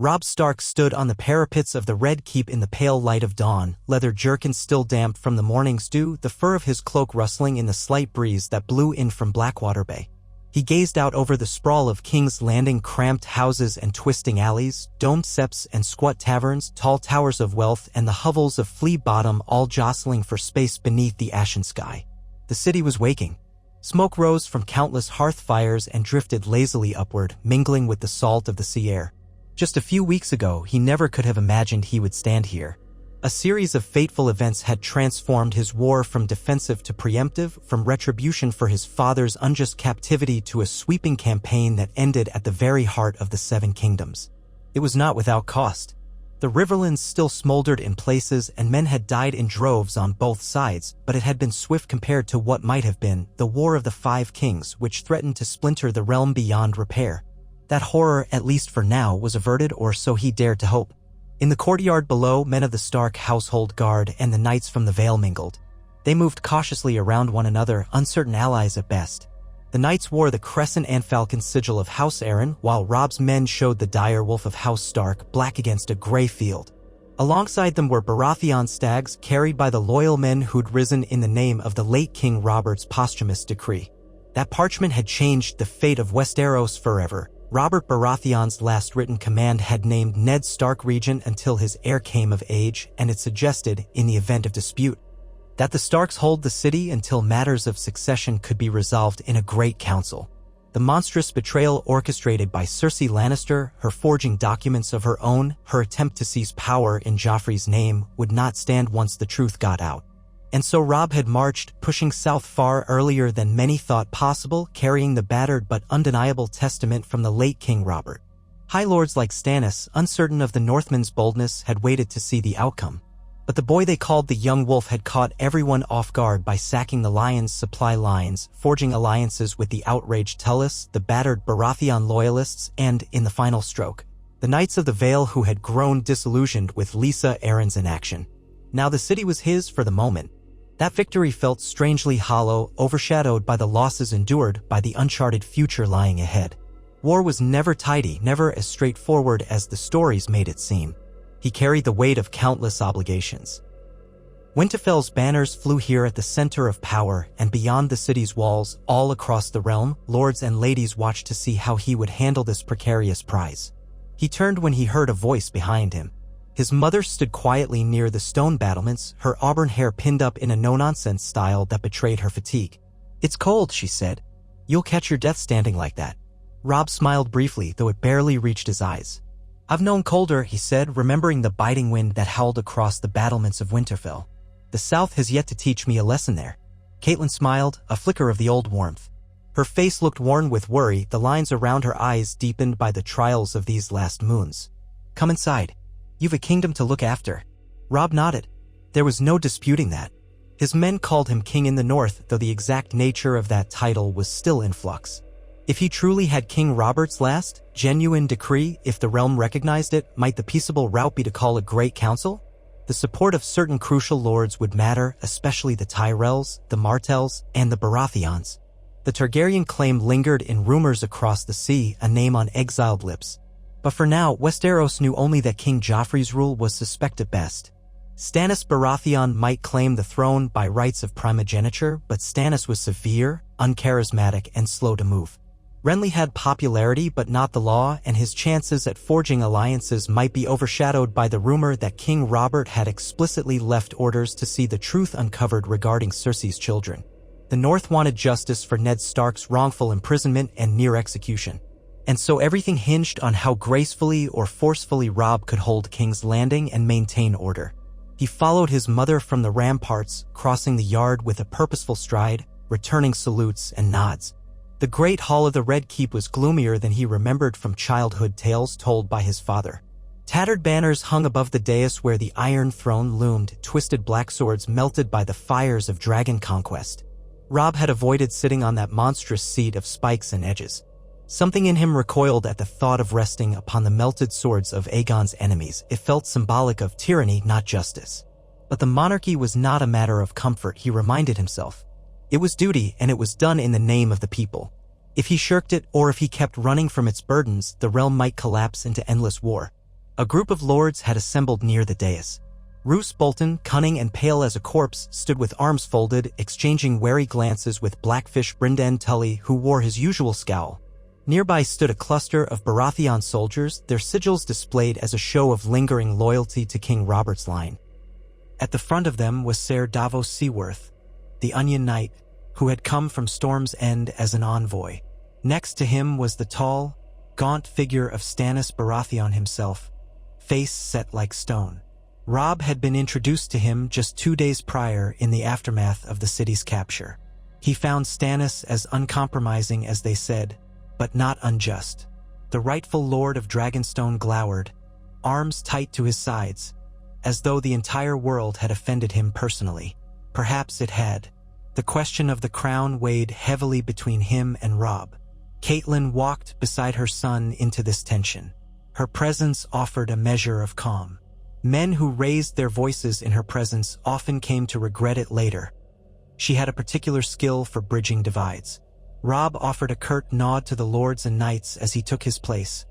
Robb Stark stood on the parapets of the Red Keep in the pale light of dawn, leather jerkin still damp from the morning's dew, the fur of his cloak rustling in the slight breeze that blew in from Blackwater Bay. He gazed out over the sprawl of King's Landing, cramped houses and twisting alleys, domed septs and squat taverns, tall towers of wealth and the hovels of Flea Bottom, all jostling for space beneath the ashen sky. The city was waking. Smoke rose from countless hearth fires and drifted lazily upward, mingling with the salt of the sea air. Just a few weeks ago, he never could have imagined he would stand here. A series of fateful events had transformed his war from defensive to preemptive, from retribution for his father's unjust captivity to a sweeping campaign that ended at the very heart of the Seven Kingdoms. It was not without cost. The riverlands still smoldered in places and men had died in droves on both sides, but it had been swift compared to what might have been the War of the Five Kings, which threatened to splinter the realm beyond repair. That horror, at least for now, was averted, or so he dared to hope. In the courtyard below, men of the Stark household guard and the knights from the Vale mingled. They moved cautiously around one another, uncertain allies at best. The knights wore the crescent and falcon sigil of House Arryn, while Robb's men showed the dire wolf of House Stark, black against a gray field. Alongside them were Baratheon stags, carried by the loyal men who'd risen in the name of the late King Robert's posthumous decree. That parchment had changed the fate of Westeros forever. Robert Baratheon's last written command had named Ned Stark regent until his heir came of age, and it suggested, in the event of dispute, that the Starks hold the city until matters of succession could be resolved in a great council. The monstrous betrayal orchestrated by Cersei Lannister, her forging documents of her own, her attempt to seize power in Joffrey's name, would not stand once the truth got out. And so Robb had marched, pushing south far earlier than many thought possible, carrying the battered but undeniable testament from the late King Robert. High lords like Stannis, uncertain of the Northmen's boldness, had waited to see the outcome. But the boy they called the Young Wolf had caught everyone off guard by sacking the Lion's supply lines, forging alliances with the outraged Tullis, the battered Baratheon loyalists, and, in the final stroke, the Knights of the Vale who had grown disillusioned with Lysa Arryn's inaction. Now the city was his for the moment. That victory felt strangely hollow, overshadowed by the losses endured, by the uncharted future lying ahead. War was never tidy, never as straightforward as the stories made it seem. He carried the weight of countless obligations. Winterfell's banners flew here at the center of power, and beyond the city's walls, all across the realm, lords and ladies watched to see how he would handle this precarious prize. He turned when he heard a voice behind him. His mother stood quietly near the stone battlements, her auburn hair pinned up in a no-nonsense style that betrayed her fatigue. "It's cold," she said. "You'll catch your death standing like that." Robb smiled briefly, though it barely reached his eyes. "I've known colder," he said, remembering the biting wind that howled across the battlements of Winterfell. "The South has yet to teach me a lesson there." Catelyn smiled, a flicker of the old warmth. Her face looked worn with worry, the lines around her eyes deepened by the trials of these last moons. "Come inside. You've a kingdom to look after." Robb nodded. There was no disputing that. His men called him king in the north, though the exact nature of that title was still in flux. If he truly had King Robert's last, genuine decree, if the realm recognized it, might the peaceable route be to call a great council? The support of certain crucial lords would matter, especially the Tyrells, the Martells, and the Baratheons. The Targaryen claim lingered in rumors across the sea, a name on exiled lips. But for now, Westeros knew only that King Joffrey's rule was suspect at best. Stannis Baratheon might claim the throne by rights of primogeniture, but Stannis was severe, uncharismatic, and slow to move. Renly had popularity but not the law, and his chances at forging alliances might be overshadowed by the rumor that King Robert had explicitly left orders to see the truth uncovered regarding Cersei's children. The North wanted justice for Ned Stark's wrongful imprisonment and near execution. And so everything hinged on how gracefully or forcefully Robb could hold King's Landing and maintain order. He followed his mother from the ramparts, crossing the yard with a purposeful stride, returning salutes and nods. The great hall of the Red Keep was gloomier than he remembered from childhood tales told by his father. Tattered banners hung above the dais where the Iron Throne loomed, twisted black swords melted by the fires of dragon conquest. Robb had avoided sitting on that monstrous seat of spikes and edges. Something in him recoiled at the thought of resting upon the melted swords of Aegon's enemies. It felt symbolic of tyranny, not justice. But the monarchy was not a matter of comfort, he reminded himself. It was duty, and it was done in the name of the people. If he shirked it, or if he kept running from its burdens, the realm might collapse into endless war. A group of lords had assembled near the dais. Roose Bolton, cunning and pale as a corpse, stood with arms folded, exchanging wary glances with Blackfish Brynden Tully, who wore his usual scowl. Nearby stood a cluster of Baratheon soldiers, their sigils displayed as a show of lingering loyalty to King Robert's line. At the front of them was Ser Davos Seaworth, the Onion Knight, who had come from Storm's End as an envoy. Next to him was the tall, gaunt figure of Stannis Baratheon himself, face set like stone. Robb had been introduced to him just 2 days prior in the aftermath of the city's capture. He found Stannis as uncompromising as they said, but not unjust. The rightful Lord of Dragonstone glowered, arms tight to his sides, as though the entire world had offended him personally. Perhaps it had. The question of the crown weighed heavily between him and Robb. Catelyn walked beside her son into this tension. Her presence offered a measure of calm. Men who raised their voices in her presence often came to regret it later. She had a particular skill for bridging divides. Robb offered a curt nod to the lords and knights as he took his place,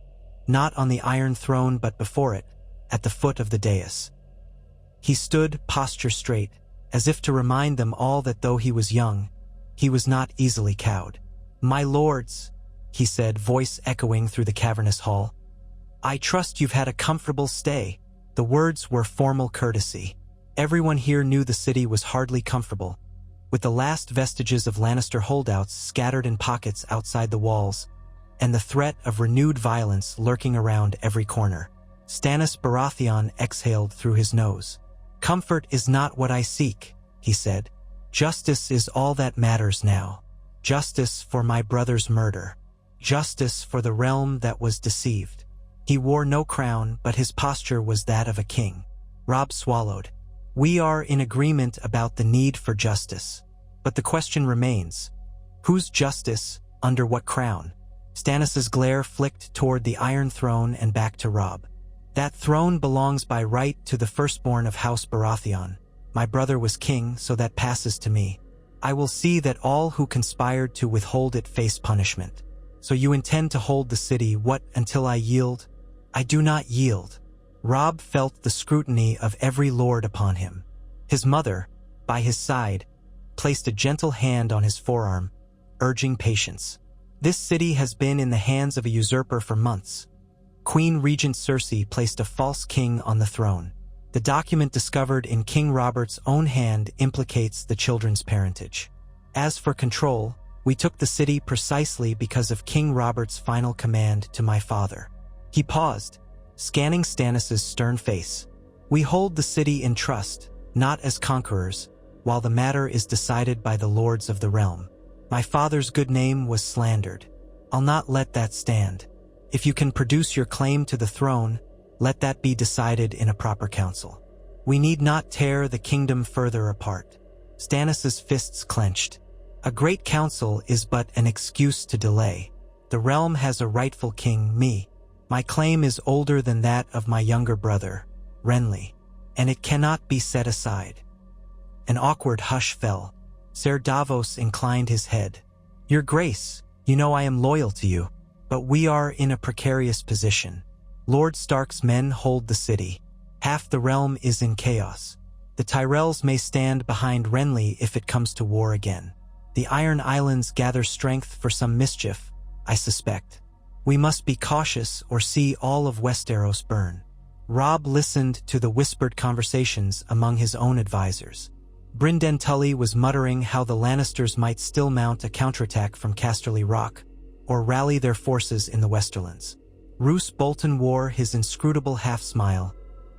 not on the Iron Throne but before it, at the foot of the dais. He stood, posture straight, as if to remind them all that though he was young, he was not easily cowed. "My lords," he said, voice echoing through the cavernous hall, "I trust you've had a comfortable stay." The words were formal courtesy. Everyone here knew the city was hardly comfortable, with the last vestiges of Lannister holdouts scattered in pockets outside the walls, and the threat of renewed violence lurking around every corner. Stannis Baratheon exhaled through his nose. "Comfort is not what I seek," he said. "Justice is all that matters now. Justice for my brother's murder. Justice for the realm that was deceived." He wore no crown, but his posture was that of a king. Robb swallowed. "We are in agreement about the need for justice. But the question remains, whose justice, under what crown?" Stannis's glare flicked toward the Iron Throne and back to Robb. "That throne belongs by right to the firstborn of House Baratheon. My brother was king, so that passes to me. I will see that all who conspired to withhold it face punishment. So you intend to hold the city, what, until I yield?" "I do not yield." Robb felt the scrutiny of every lord upon him. His mother, by his side, placed a gentle hand on his forearm, urging patience. "This city has been in the hands of a usurper for months. Queen Regent Cersei placed a false king on the throne. The document discovered in King Robert's own hand implicates the children's parentage. As for control, we took the city precisely because of King Robert's final command to my father." He paused, scanning Stannis's stern face. "We hold the city in trust, not as conquerors, while the matter is decided by the lords of the realm. My father's good name was slandered. I'll not let that stand. If you can produce your claim to the throne, let that be decided in a proper council. We need not tear the kingdom further apart." Stannis's fists clenched. "A great council is but an excuse to delay. The realm has a rightful king, me. My claim is older than that of my younger brother, Renly, and it cannot be set aside." An awkward hush fell. Ser Davos inclined his head. "Your Grace, you know I am loyal to you, but we are in a precarious position. Lord Stark's men hold the city. Half the realm is in chaos. The Tyrells may stand behind Renly if it comes to war again. The Iron Islands gather strength for some mischief, I suspect. We must be cautious or see all of Westeros burn." Robb listened to the whispered conversations among his own advisors. Brynden Tully was muttering how the Lannisters might still mount a counterattack from Casterly Rock, or rally their forces in the Westerlands. Roose Bolton wore his inscrutable half-smile,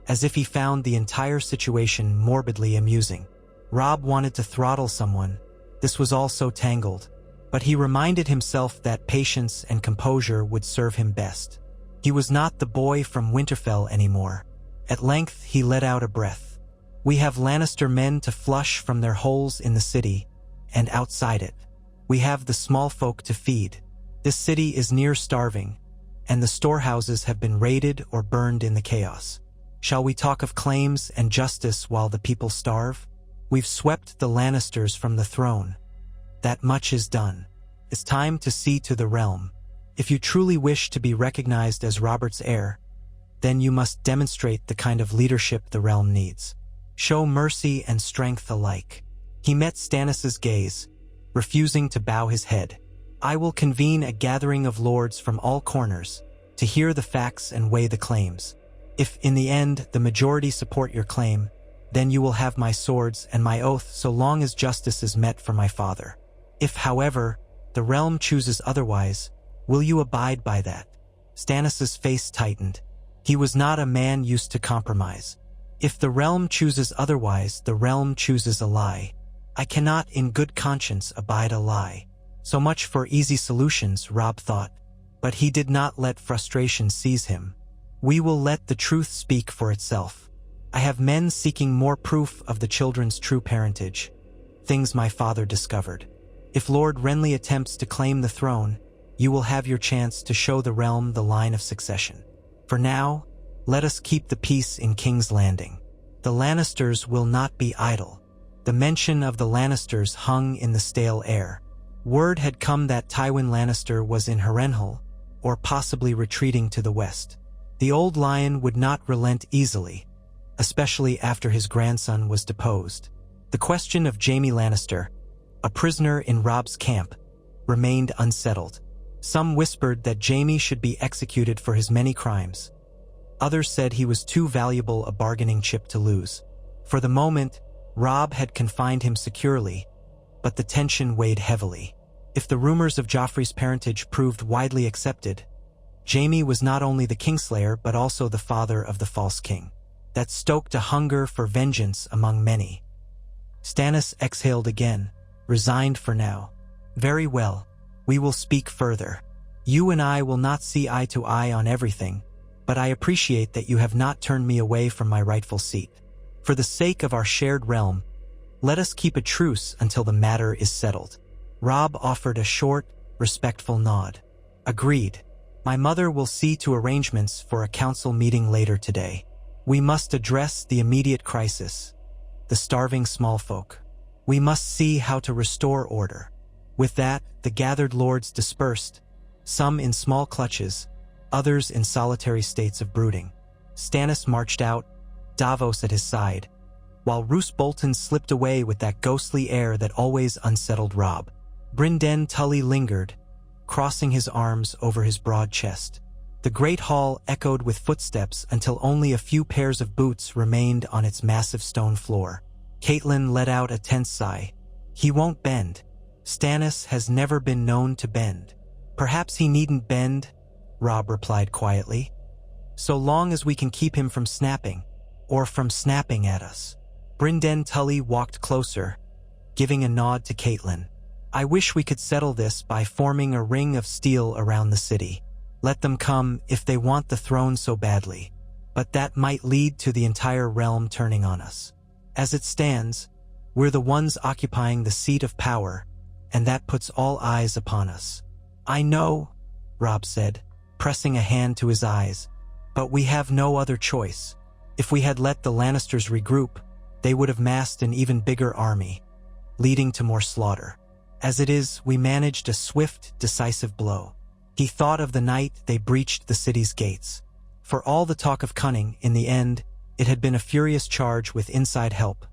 as if he found the entire situation morbidly amusing. Robb wanted to throttle someone. This was all so tangled. But he reminded himself that patience and composure would serve him best. He was not the boy from Winterfell anymore. At length he let out a breath. "We have Lannister men to flush from their holes in the city, and outside it. We have the small folk to feed. This city is near starving, and the storehouses have been raided or burned in the chaos. Shall we talk of claims and justice while the people starve? We've swept the Lannisters from the throne. That much is done. It's time to see to the realm. If you truly wish to be recognized as Robert's heir, then you must demonstrate the kind of leadership the realm needs. Show mercy and strength alike. He met Stannis's gaze, refusing to bow his head. I will convene a gathering of lords from all corners to hear the facts and weigh the claims. If, in the end, the majority support your claim, then you will have my swords and my oath so long as justice is met for my father. If, however, the realm chooses otherwise, will you abide by that? Stannis's face tightened. He was not a man used to compromise. If the realm chooses otherwise, the realm chooses a lie. I cannot in good conscience abide a lie. So much for easy solutions, Robb thought. But he did not let frustration seize him. We will let the truth speak for itself. I have men seeking more proof of the children's true parentage, things my father discovered. If Lord Renly attempts to claim the throne, you will have your chance to show the realm the line of succession. For now, let us keep the peace in King's Landing. The Lannisters will not be idle. The mention of the Lannisters hung in the stale air. Word had come that Tywin Lannister was in Harrenhal, or possibly retreating to the west. The old lion would not relent easily, especially after his grandson was deposed. The question of Jaime Lannister, a prisoner in Robb's camp, remained unsettled. Some whispered that Jaime should be executed for his many crimes. Others said he was too valuable a bargaining chip to lose. For the moment, Robb had confined him securely, but the tension weighed heavily. If the rumors of Joffrey's parentage proved widely accepted, Jaime was not only the Kingslayer but also the father of the false king. That stoked a hunger for vengeance among many. Stannis exhaled again, resigned for now. Very well, we will speak further. You and I will not see eye to eye on everything, but I appreciate that you have not turned me away from my rightful seat. For the sake of our shared realm, let us keep a truce until the matter is settled. Robb offered a short, respectful nod. Agreed. My mother will see to arrangements for a council meeting later today. We must address the immediate crisis, the starving small folk. We must see how to restore order. With that, the gathered lords dispersed, some in small clutches, others in solitary states of brooding. Stannis marched out, Davos at his side, while Roose Bolton slipped away with that ghostly air that always unsettled Robb. Brynden Tully lingered, crossing his arms over his broad chest. The great hall echoed with footsteps until only a few pairs of boots remained on its massive stone floor. Catelyn let out a tense sigh. He won't bend. Stannis has never been known to bend. Perhaps he needn't bend, Robb replied quietly. So long as we can keep him from snapping, or from snapping at us. Brynden Tully walked closer, giving a nod to Catelyn. I wish we could settle this by forming a ring of steel around the city. Let them come if they want the throne so badly. But that might lead to the entire realm turning on us. As it stands, we're the ones occupying the seat of power, and that puts all eyes upon us. I know, Robb said, pressing a hand to his eyes, but we have no other choice. If we had let the Lannisters regroup, they would have massed an even bigger army, leading to more slaughter. As it is, we managed a swift, decisive blow. He thought of the night they breached the city's gates. For all the talk of cunning, in the end, it had been a furious charge with inside help.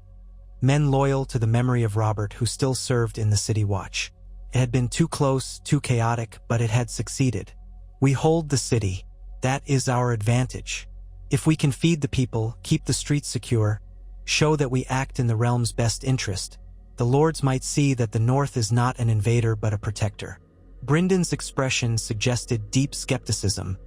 Men loyal to the memory of Robert who still served in the city watch. It had been too close, too chaotic, but it had succeeded. We hold the city. That is our advantage. If we can feed the people, keep the streets secure, show that we act in the realm's best interest, the lords might see that the North is not an invader but a protector. Brynden's expression suggested deep skepticism,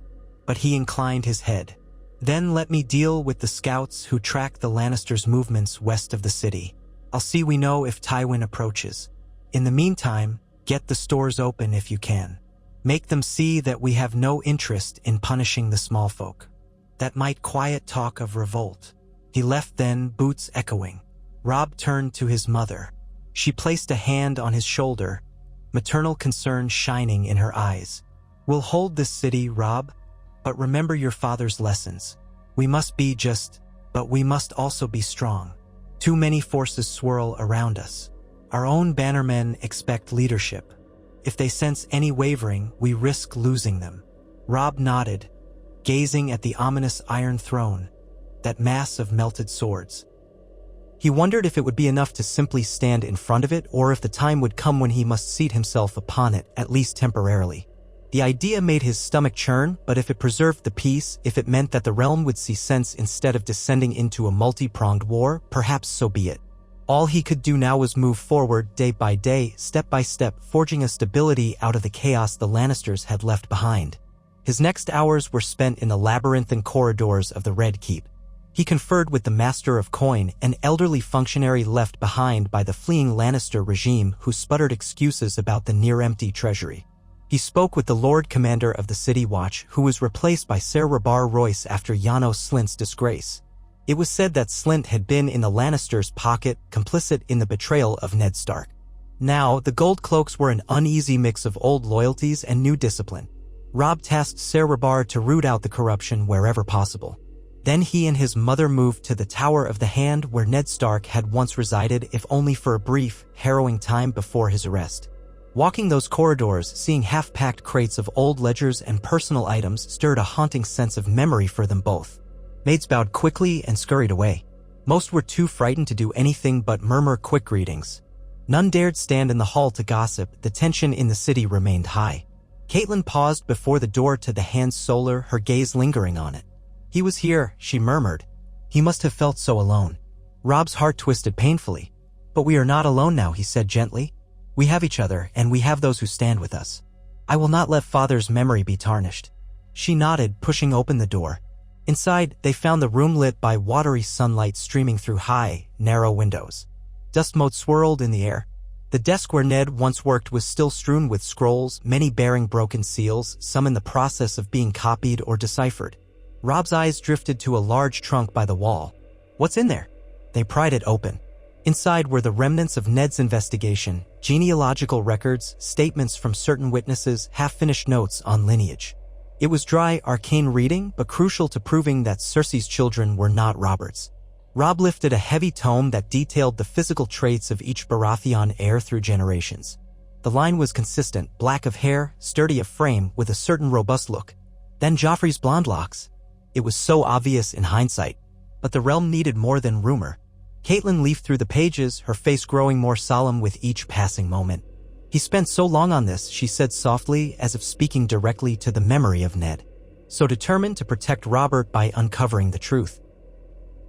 but he inclined his head. Then let me deal with the scouts who track the Lannisters' movements west of the city. I'll see we know if Tywin approaches. In the meantime, get the stores open if you can. Make them see that we have no interest in punishing the small folk. That might quiet talk of revolt. He left then, boots echoing. Robb turned to his mother. She placed a hand on his shoulder, maternal concern shining in her eyes. We'll hold this city, Robb, but remember your father's lessons. We must be just, but we must also be strong. Too many forces swirl around us. Our own bannermen expect leadership. If they sense any wavering, we risk losing them. Robb nodded, gazing at the ominous Iron Throne, that mass of melted swords. He wondered if it would be enough to simply stand in front of it or if the time would come when he must seat himself upon it, at least temporarily. The idea made his stomach churn, but if it preserved the peace, if it meant that the realm would see sense instead of descending into a multi-pronged war, perhaps so be it. All he could do now was move forward day by day, step by step, forging a stability out of the chaos the Lannisters had left behind. His next hours were spent in the labyrinthine corridors of the Red Keep. He conferred with the Master of Coin, an elderly functionary left behind by the fleeing Lannister regime who sputtered excuses about the near-empty treasury. He spoke with the Lord Commander of the City Watch, who was replaced by Ser Rabar Royce after Janos Slint's disgrace. It was said that Slint had been in the Lannisters' pocket, complicit in the betrayal of Ned Stark. Now, the Gold Cloaks were an uneasy mix of old loyalties and new discipline. Robb tasked Ser Rabar to root out the corruption wherever possible. Then he and his mother moved to the Tower of the Hand where Ned Stark had once resided, if only for a brief, harrowing time before his arrest. Walking those corridors, seeing half-packed crates of old ledgers and personal items stirred a haunting sense of memory for them both. Maids bowed quickly and scurried away. Most were too frightened to do anything but murmur quick greetings. None dared stand in the hall to gossip. The tension in the city remained high. Caitlin paused before the door to the Hand's Solar, her gaze lingering on it. "He was here," she murmured. "He must have felt so alone." Robb's heart twisted painfully. "But we are not alone now," he said gently. "We have each other, and we have those who stand with us. I will not let Father's memory be tarnished." She nodded, pushing open the door. Inside, they found the room lit by watery sunlight streaming through high, narrow windows. Dust mote swirled in the air. The desk where Ned once worked was still strewn with scrolls, many bearing broken seals, some in the process of being copied or deciphered. Robb's eyes drifted to a large trunk by the wall. "What's in there?" They pried it open. Inside were the remnants of Ned's investigation, genealogical records, statements from certain witnesses, half-finished notes on lineage. It was dry, arcane reading, but crucial to proving that Cersei's children were not Robert's. Robb lifted a heavy tome that detailed the physical traits of each Baratheon heir through generations. The line was consistent, black of hair, sturdy of frame, with a certain robust look. Then Joffrey's blonde locks. It was so obvious in hindsight. But the realm needed more than rumor. Caitlin leafed through the pages, her face growing more solemn with each passing moment. "He spent so long on this," she said softly, as if speaking directly to the memory of Ned. So determined to protect Robert by uncovering the truth.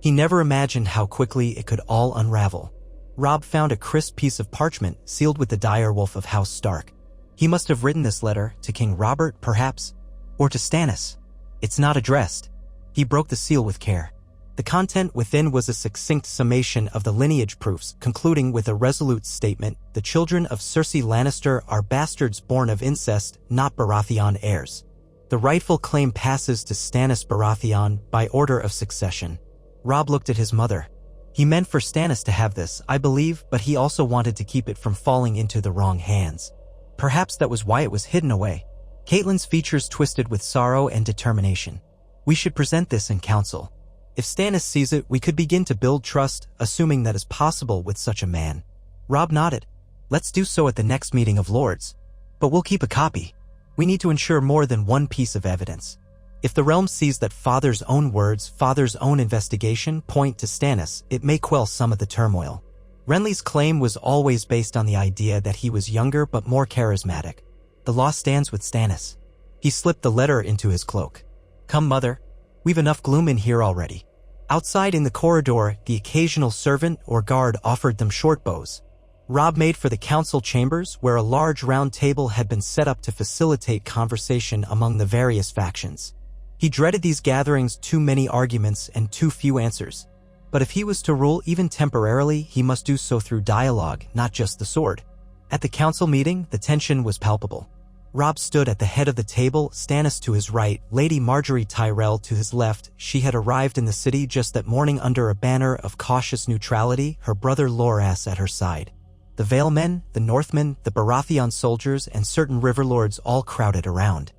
He never imagined how quickly it could all unravel. Robb found a crisp piece of parchment sealed with the direwolf of House Stark. He must have written this letter to King Robert, perhaps, or to Stannis. "It's not addressed." He broke the seal with care. The content within was a succinct summation of the lineage proofs, concluding with a resolute statement: "The children of Cersei Lannister are bastards born of incest, not Baratheon heirs. The rightful claim passes to Stannis Baratheon by order of succession." Robb looked at his mother. "He meant for Stannis to have this, I believe, but he also wanted to keep it from falling into the wrong hands. Perhaps that was why it was hidden away." Caitlyn's features twisted with sorrow and determination. "We should present this in council. If Stannis sees it, we could begin to build trust, assuming that is possible with such a man." Robb nodded. "Let's do so at the next meeting of Lords. But we'll keep a copy. We need to ensure more than one piece of evidence. If the realm sees that Father's own words, Father's own investigation, point to Stannis, it may quell some of the turmoil." Renly's claim was always based on the idea that he was younger but more charismatic. "The law stands with Stannis." He slipped the letter into his cloak. "Come, Mother. We've enough gloom in here already." Outside in the corridor, the occasional servant or guard offered them short bows. Robb made for the council chambers, where a large round table had been set up to facilitate conversation among the various factions. He dreaded these gatherings: too many arguments and too few answers. But if he was to rule even temporarily, he must do so through dialogue, not just the sword. At the council meeting, the tension was palpable. Robb stood at the head of the table, Stannis to his right, Lady Margaery Tyrell to his left. She had arrived in the city just that morning under a banner of cautious neutrality, her brother Loras at her side. The Vale men, the Northmen, the Baratheon soldiers, and certain riverlords all crowded around.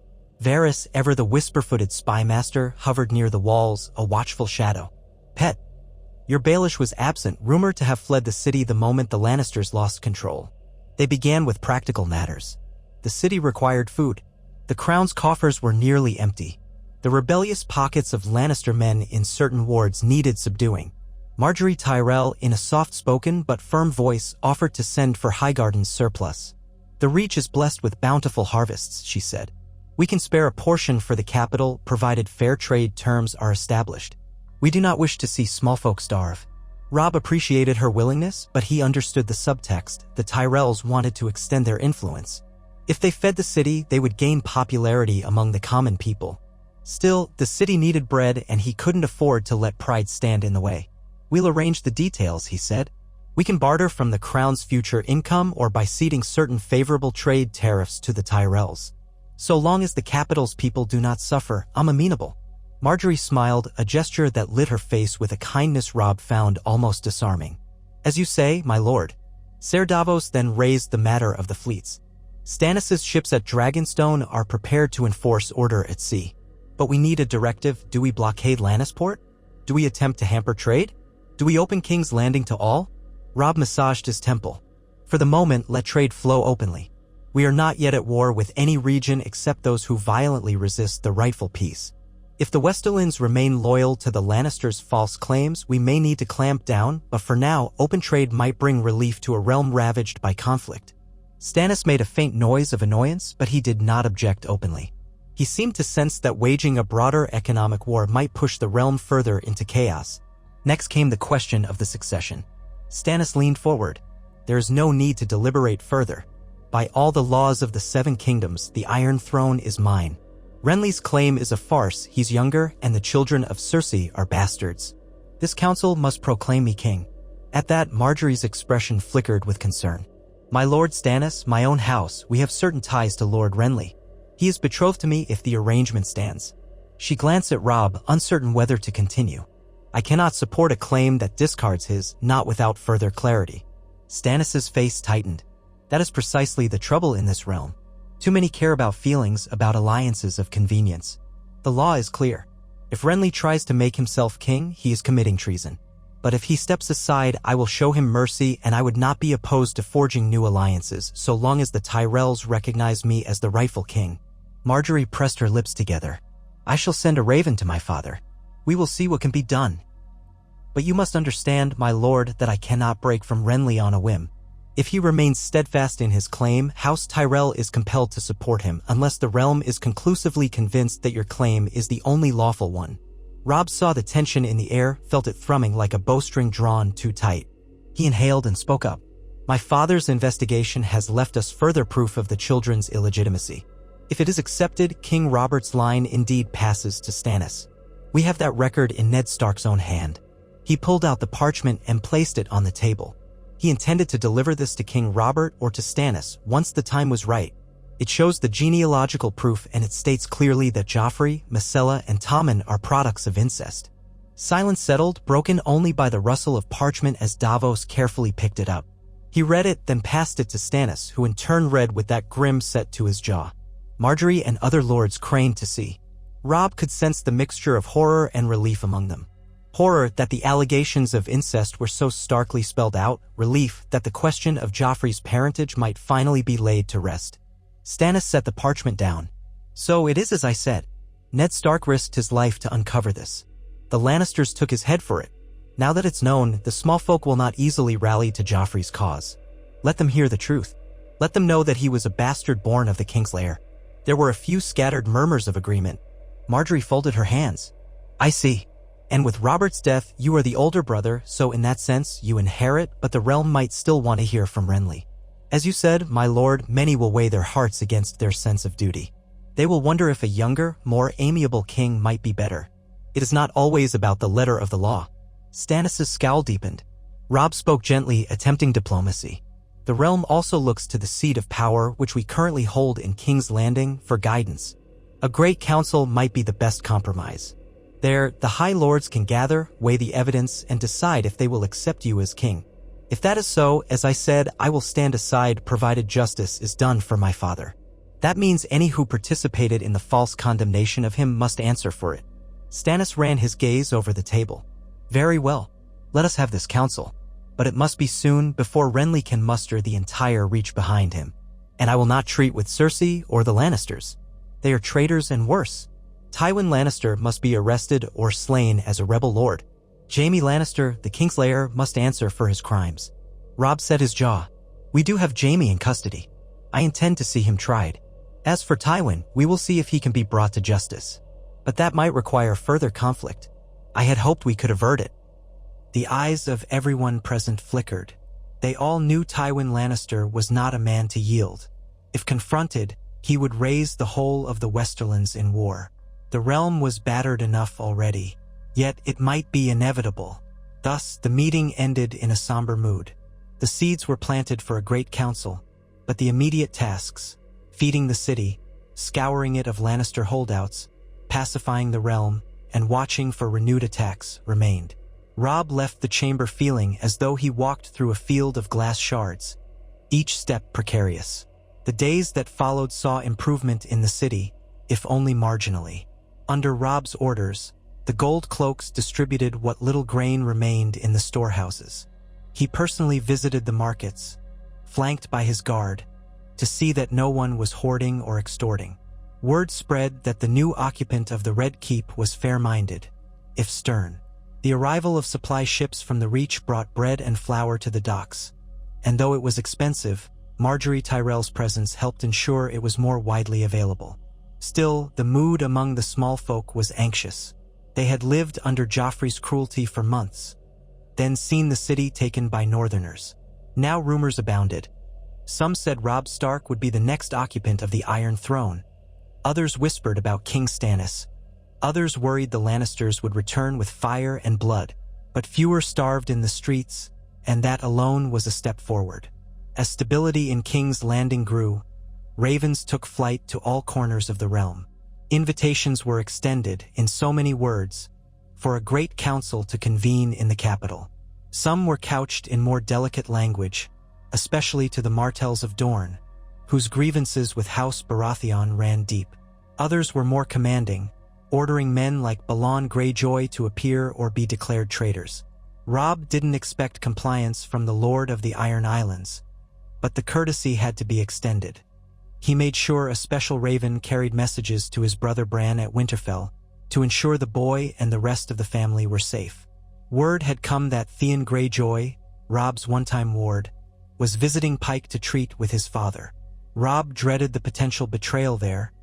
Varys, ever the whisper-footed spymaster, hovered near the walls, a watchful shadow. "Pet, your Baelish was absent, rumored to have fled the city the moment the Lannisters lost control." They began with practical matters. The city required food. The crown's coffers were nearly empty. The rebellious pockets of Lannister men in certain wards needed subduing. Marjorie Tyrell, in a soft-spoken but firm voice, offered to send for Highgarden's surplus. "The Reach is blessed with bountiful harvests," she said. "We can spare a portion for the capital, provided fair trade terms are established. We do not wish to see small folk starve." Robb appreciated her willingness, but he understood the subtext. The Tyrells wanted to extend their influence. If they fed the city, they would gain popularity among the common people. Still, the city needed bread, and he couldn't afford to let pride stand in the way. "We'll arrange the details," he said. "We can barter from the crown's future income or by ceding certain favorable trade tariffs to the Tyrells. So long as the capital's people do not suffer, I'm amenable." Marjorie smiled, a gesture that lit her face with a kindness Robb found almost disarming. "As you say, my lord." Ser Davos then raised the matter of the fleets. "Stannis's ships at Dragonstone are prepared to enforce order at sea. But we need a directive. Do we blockade Lannisport? Do we attempt to hamper trade? Do we open King's Landing to all?" Robb massaged his temple. "For the moment, let trade flow openly. We are not yet at war with any region except those who violently resist the rightful peace. If the Westerlands remain loyal to the Lannisters' false claims, we may need to clamp down, but for now, open trade might bring relief to a realm ravaged by conflict." Stannis made a faint noise of annoyance, but he did not object openly. He seemed to sense that waging a broader economic war might push the realm further into chaos. Next came the question of the succession. Stannis leaned forward. "There is no need to deliberate further. By all the laws of the Seven Kingdoms, the Iron Throne is mine. Renly's claim is a farce. He's younger, and the children of Cersei are bastards. This council must proclaim me king." At that, Marjorie's expression flickered with concern. "My Lord Stannis, my own house, we have certain ties to Lord Renly. He is betrothed to me if the arrangement stands." She glanced at Robb, uncertain whether to continue. "I cannot support a claim that discards his, not without further clarity." Stannis's face tightened. "That is precisely the trouble in this realm. Too many care about feelings, about alliances of convenience. The law is clear. If Renly tries to make himself king, he is committing treason. But if he steps aside, I will show him mercy, and I would not be opposed to forging new alliances, so long as the Tyrells recognize me as the rightful king." Marjorie pressed her lips together. "I shall send a raven to my father. We will see what can be done. But you must understand, my lord, that I cannot break from Renly on a whim. If he remains steadfast in his claim, House Tyrell is compelled to support him unless the realm is conclusively convinced that your claim is the only lawful one." Robb saw the tension in the air, felt it thrumming like a bowstring drawn too tight. He inhaled and spoke up. "My father's investigation has left us further proof of the children's illegitimacy. If it is accepted, King Robert's line indeed passes to Stannis. We have that record in Ned Stark's own hand." He pulled out the parchment and placed it on the table. He intended to deliver this to King Robert or to Stannis once the time was right. It shows the genealogical proof, and it states clearly that Joffrey, Myrcella, and Tommen are products of incest. Silence settled, broken only by the rustle of parchment as Davos carefully picked it up. He read it, then passed it to Stannis, who in turn read with that grim set to his jaw. Marjorie and other lords craned to see. Robb could sense the mixture of horror and relief among them. Horror that the allegations of incest were so starkly spelled out, relief that the question of Joffrey's parentage might finally be laid to rest. Stannis set the parchment down. "So it is as I said. Ned Stark risked his life to uncover this. The Lannisters took his head for it. Now that it's known, the small folk will not easily rally to Joffrey's cause. Let them hear the truth. Let them know that he was a bastard born of the Kingslayer." There were a few scattered murmurs of agreement. Marjorie folded her hands. "I see. And with Robert's death, you are the older brother, so in that sense, you inherit, but the realm might still want to hear from Renly. As you said, my lord, many will weigh their hearts against their sense of duty. They will wonder if a younger, more amiable king might be better. It is not always about the letter of the law." Stannis' scowl deepened. Robb spoke gently, attempting diplomacy. "The realm also looks to the seat of power which we currently hold in King's Landing for guidance. A great council might be the best compromise. There, the High Lords can gather, weigh the evidence, and decide if they will accept you as king. If that is so, as I said, I will stand aside provided justice is done for my father. That means any who participated in the false condemnation of him must answer for it." Stannis ran his gaze over the table. "Very well. Let us have this council. But it must be soon, before Renly can muster the entire Reach behind him. And I will not treat with Cersei or the Lannisters. They are traitors and worse. Tywin Lannister must be arrested or slain as a rebel lord. Jaime Lannister, the Kingslayer, must answer for his crimes. Robb set his jaw. We do have Jaime in custody. I intend to see him tried. As for Tywin, we will see if he can be brought to justice. But that might require further conflict. I had hoped we could avert it. The eyes of everyone present flickered. They all knew Tywin Lannister was not a man to yield. If confronted, he would raise the whole of the Westerlands in war. The realm was battered enough already, yet it might be inevitable. Thus, the meeting ended in a somber mood. The seeds were planted for a great council, but the immediate tasks, feeding the city, scouring it of Lannister holdouts, pacifying the realm, and watching for renewed attacks, remained. Robb left the chamber feeling as though he walked through a field of glass shards, each step precarious. The days that followed saw improvement in the city, if only marginally. Under Robb's orders, the gold cloaks distributed what little grain remained in the storehouses. He personally visited the markets, flanked by his guard, to see that no one was hoarding or extorting. Word spread that the new occupant of the Red Keep was fair-minded, if stern. The arrival of supply ships from the Reach brought bread and flour to the docks, and though it was expensive, Margaery Tyrell's presence helped ensure it was more widely available. Still, the mood among the small folk was anxious. They had lived under Joffrey's cruelty for months, then seen the city taken by Northerners. Now rumors abounded. Some said Robb Stark would be the next occupant of the Iron Throne. Others whispered about King Stannis. Others worried the Lannisters would return with fire and blood, but fewer starved in the streets, and that alone was a step forward. As stability in King's Landing grew, ravens took flight to all corners of the realm. Invitations were extended, in so many words, for a great council to convene in the capital. Some were couched in more delicate language, especially to the Martells of Dorne, whose grievances with House Baratheon ran deep. Others were more commanding, ordering men like Balon Greyjoy to appear or be declared traitors. Robb didn't expect compliance from the Lord of the Iron Islands, but the courtesy had to be extended. He made sure a special raven carried messages to his brother Bran at Winterfell to ensure the boy and the rest of the family were safe. Word had come that Theon Greyjoy, Robb's one-time ward, was visiting Pike to treat with his father. Robb dreaded the potential betrayal there,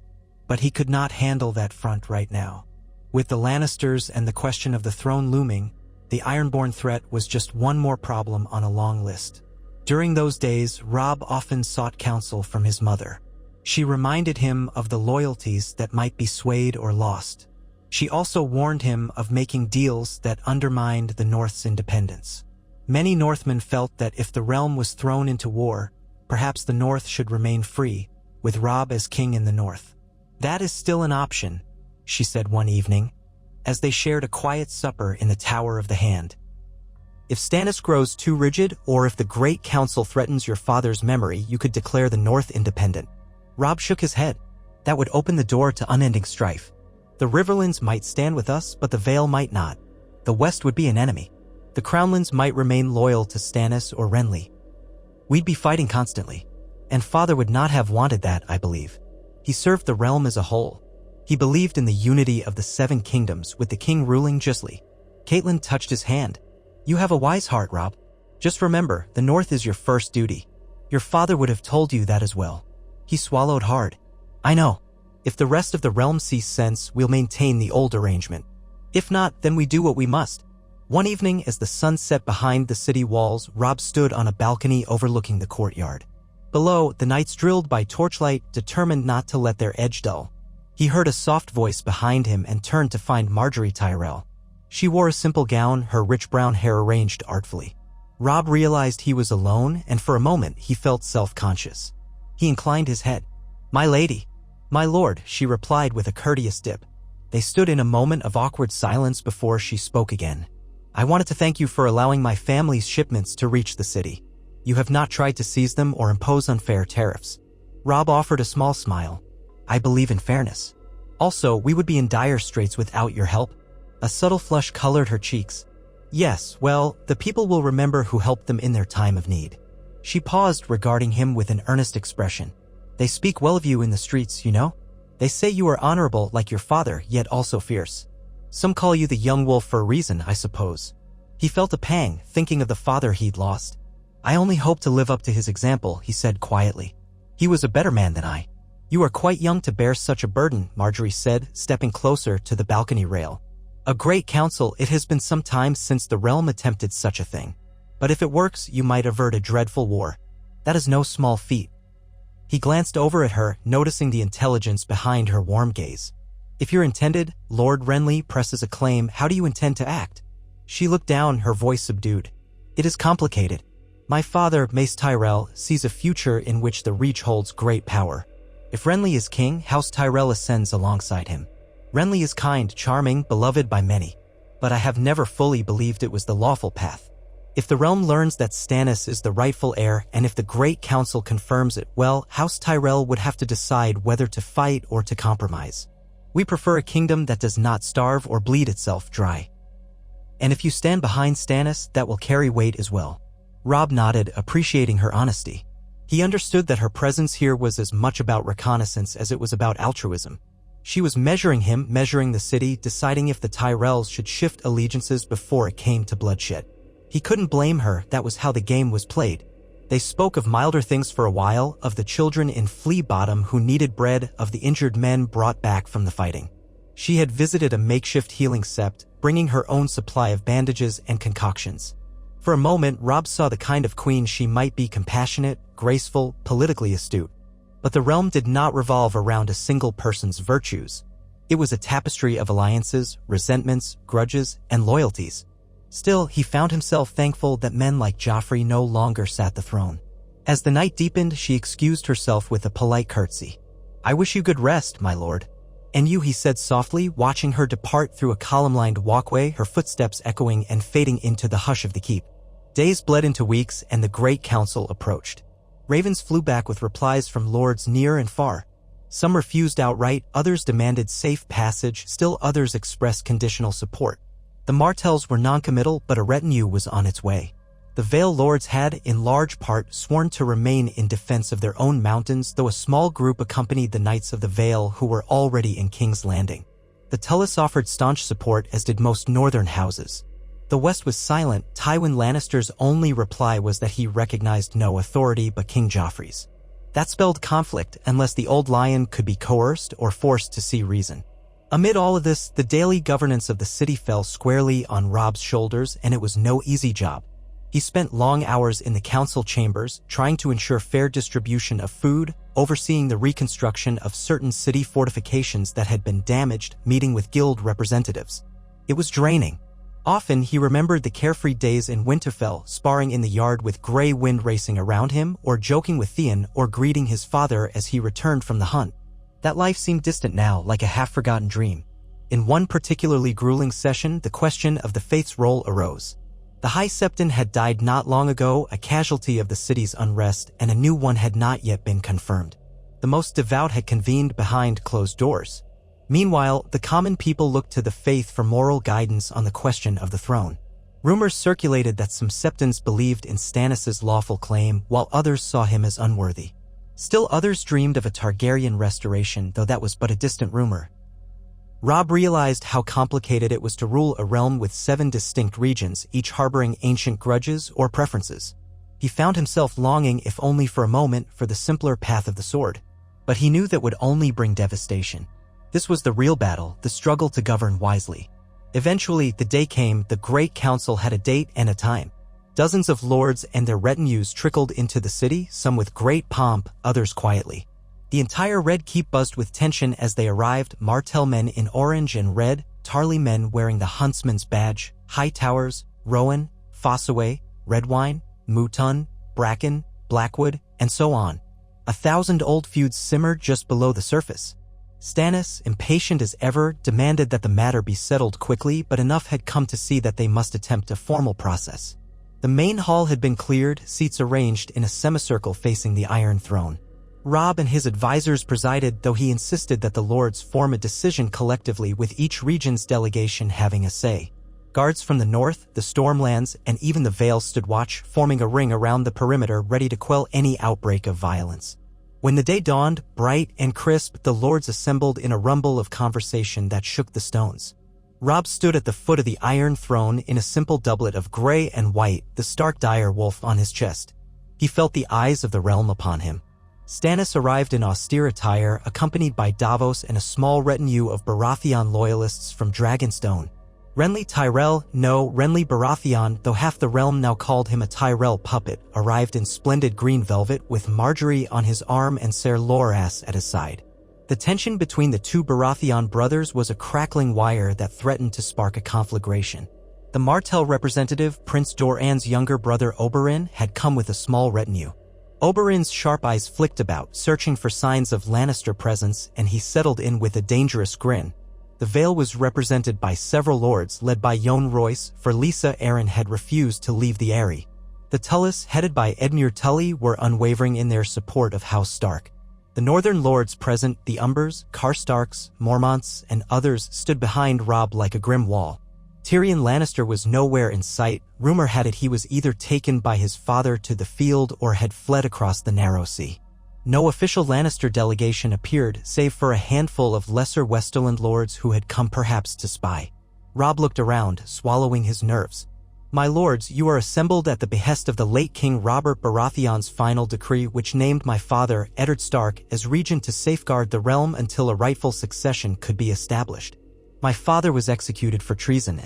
but he could not handle that front right now. With the Lannisters and the question of the throne looming, the Ironborn threat was just one more problem on a long list. During those days, Robb often sought counsel from his mother. She reminded him of the loyalties that might be swayed or lost. She also warned him of making deals that undermined the North's independence. Many Northmen felt that if the realm was thrown into war, perhaps the North should remain free, with Robb as king in the North. "That is still an option," she said one evening, as they shared a quiet supper in the Tower of the Hand. "If Stannis grows too rigid, or if the Great Council threatens your father's memory, you could declare the North independent." Robb shook his head. "That would open the door to unending strife. The Riverlands might stand with us, but the Vale might not. The West would be an enemy. The Crownlands might remain loyal to Stannis or Renly. We'd be fighting constantly. And father would not have wanted that, I believe. He served the realm as a whole. He believed in the unity of the Seven Kingdoms, with the king ruling justly." Catelyn touched his hand. "You have a wise heart, Robb. Just remember, the North is your first duty. Your father would have told you that as well." He swallowed hard. "I know. If the rest of the realm sees sense, we'll maintain the old arrangement. If not, then we do what we must." One evening, as the sun set behind the city walls, Robb stood on a balcony overlooking the courtyard. Below, the knights drilled by torchlight, determined not to let their edge dull. He heard a soft voice behind him and turned to find Margaery Tyrell. She wore a simple gown, her rich brown hair arranged artfully. Robb realized he was alone, and for a moment he felt self-conscious. He inclined his head. "My lady." "My lord," she replied with a courteous dip. They stood in a moment of awkward silence before she spoke again. "I wanted to thank you for allowing my family's shipments to reach the city. You have not tried to seize them or impose unfair tariffs." Robb offered a small smile. "I believe in fairness. Also, we would be in dire straits without your help." A subtle flush colored her cheeks. "Yes, well, the people will remember who helped them in their time of need." She paused, regarding him with an earnest expression. "They speak well of you in the streets, you know? They say you are honorable like your father, yet also fierce. Some call you the young wolf for a reason, I suppose. He felt a pang, thinking of the father he'd lost. I only hope to live up to his example, he said quietly. He was a better man than I. You are quite young to bear such a burden, Marjorie said, stepping closer to the balcony rail. A great council, it has been some time since the realm attempted such a thing. But if it works, you might avert a dreadful war. That is no small feat. He glanced over at her, noticing the intelligence behind her warm gaze. If you're intended, Lord Renly presses a claim, how do you intend to act? She looked down, her voice subdued. It is complicated. My father, Mace Tyrell, sees a future in which the Reach holds great power. If Renly is king, House Tyrell ascends alongside him. Renly is kind, charming, beloved by many. But I have never fully believed it was the lawful path. If the realm learns that Stannis is the rightful heir, and if the Great Council confirms it, well, House Tyrell would have to decide whether to fight or to compromise. We prefer a kingdom that does not starve or bleed itself dry. And if you stand behind Stannis, that will carry weight as well. Robb nodded, appreciating her honesty. He understood that her presence here was as much about reconnaissance as it was about altruism. She was measuring him, measuring the city, deciding if the Tyrells should shift allegiances before it came to bloodshed. He couldn't blame her, that was how the game was played. They spoke of milder things for a while, of the children in Flea Bottom who needed bread, of the injured men brought back from the fighting. She had visited a makeshift healing sept, bringing her own supply of bandages and concoctions. For a moment, Robb saw the kind of queen she might be: compassionate, graceful, politically astute. But the realm did not revolve around a single person's virtues. It was a tapestry of alliances, resentments, grudges, and loyalties. Still, he found himself thankful that men like Joffrey no longer sat the throne. As the night deepened, she excused herself with a polite curtsy. I wish you good rest, my lord. And you, he said softly, watching her depart through a column-lined walkway, her footsteps echoing and fading into the hush of the keep. Days bled into weeks, and the Great Council approached. Ravens flew back with replies from lords near and far. Some refused outright, others demanded safe passage, still others expressed conditional support. The Martells were noncommittal, but a retinue was on its way. The Vale lords had, in large part, sworn to remain in defense of their own mountains, though a small group accompanied the Knights of the Vale who were already in King's Landing. The Tullis offered staunch support, as did most northern houses. The West was silent. Tywin Lannister's only reply was that he recognized no authority but King Joffrey's. That spelled conflict, unless the old lion could be coerced or forced to see reason. Amid all of this, the daily governance of the city fell squarely on Robb's shoulders, and it was no easy job. He spent long hours in the council chambers, trying to ensure fair distribution of food, overseeing the reconstruction of certain city fortifications that had been damaged, meeting with guild representatives. It was draining. Often he remembered the carefree days in Winterfell, sparring in the yard with Grey Wind racing around him, or joking with Theon, or greeting his father as he returned from the hunt. That life seemed distant now, like a half-forgotten dream. In one particularly grueling session, the question of the Faith's role arose. The High Septon had died not long ago, a casualty of the city's unrest, and a new one had not yet been confirmed. The most devout had convened behind closed doors. Meanwhile, the common people looked to the Faith for moral guidance on the question of the throne. Rumors circulated that some Septons believed in Stannis' lawful claim, while others saw him as unworthy. Still others dreamed of a Targaryen restoration, though that was but a distant rumor. Robb realized how complicated it was to rule a realm with 7 distinct regions, each harboring ancient grudges or preferences. He found himself longing, if only for a moment, for the simpler path of the sword. But he knew that would only bring devastation. This was the real battle, the struggle to govern wisely. Eventually, the day came. The Great Council had a date and a time. Dozens of lords and their retinues trickled into the city, some with great pomp, others quietly. The entire Red Keep buzzed with tension as they arrived, Martell men in orange and red, Tarly men wearing the huntsman's badge, Hightowers, Rowan, Fossaway, Redwine, Mouton, Bracken, Blackwood, and so on. 1,000 old feuds simmered just below the surface. Stannis, impatient as ever, demanded that the matter be settled quickly, but enough had come to see that they must attempt a formal process. The main hall had been cleared, seats arranged in a semicircle facing the Iron Throne. Robb and his advisors presided, though he insisted that the lords form a decision collectively, with each region's delegation having a say. Guards from the north, the Stormlands, and even the Vale stood watch, forming a ring around the perimeter ready to quell any outbreak of violence. When the day dawned, bright and crisp, the lords assembled in a rumble of conversation that shook the stones. Robb stood at the foot of the Iron Throne in a simple doublet of gray and white, the stark dire wolf on his chest. He felt the eyes of the realm upon him. Stannis arrived in austere attire, accompanied by Davos and a small retinue of Baratheon loyalists from Dragonstone. Renly Baratheon, though half the realm now called him a Tyrell puppet, arrived in splendid green velvet with Marjorie on his arm and Ser Loras at his side. The tension between the two Baratheon brothers was a crackling wire that threatened to spark a conflagration. The Martell representative, Prince Doran's younger brother Oberyn, had come with a small retinue. Oberyn's sharp eyes flicked about, searching for signs of Lannister presence, and he settled in with a dangerous grin. The Vale was represented by several lords led by Jon Royce, for Lysa Arryn had refused to leave the Eyrie. The Tullys, headed by Edmure Tully, were unwavering in their support of House Stark. The northern lords present, the Umbers, Karstarks, Mormonts, and others, stood behind Robb like a grim wall. Tyrion Lannister was nowhere in sight. Rumor had it he was either taken by his father to the field or had fled across the narrow sea. No official Lannister delegation appeared, save for a handful of lesser Westerland lords who had come perhaps to spy. Robb looked around, swallowing his nerves. "My lords, you are assembled at the behest of the late King Robert Baratheon's final decree which named my father, Eddard Stark, as regent to safeguard the realm until a rightful succession could be established. My father was executed for treason,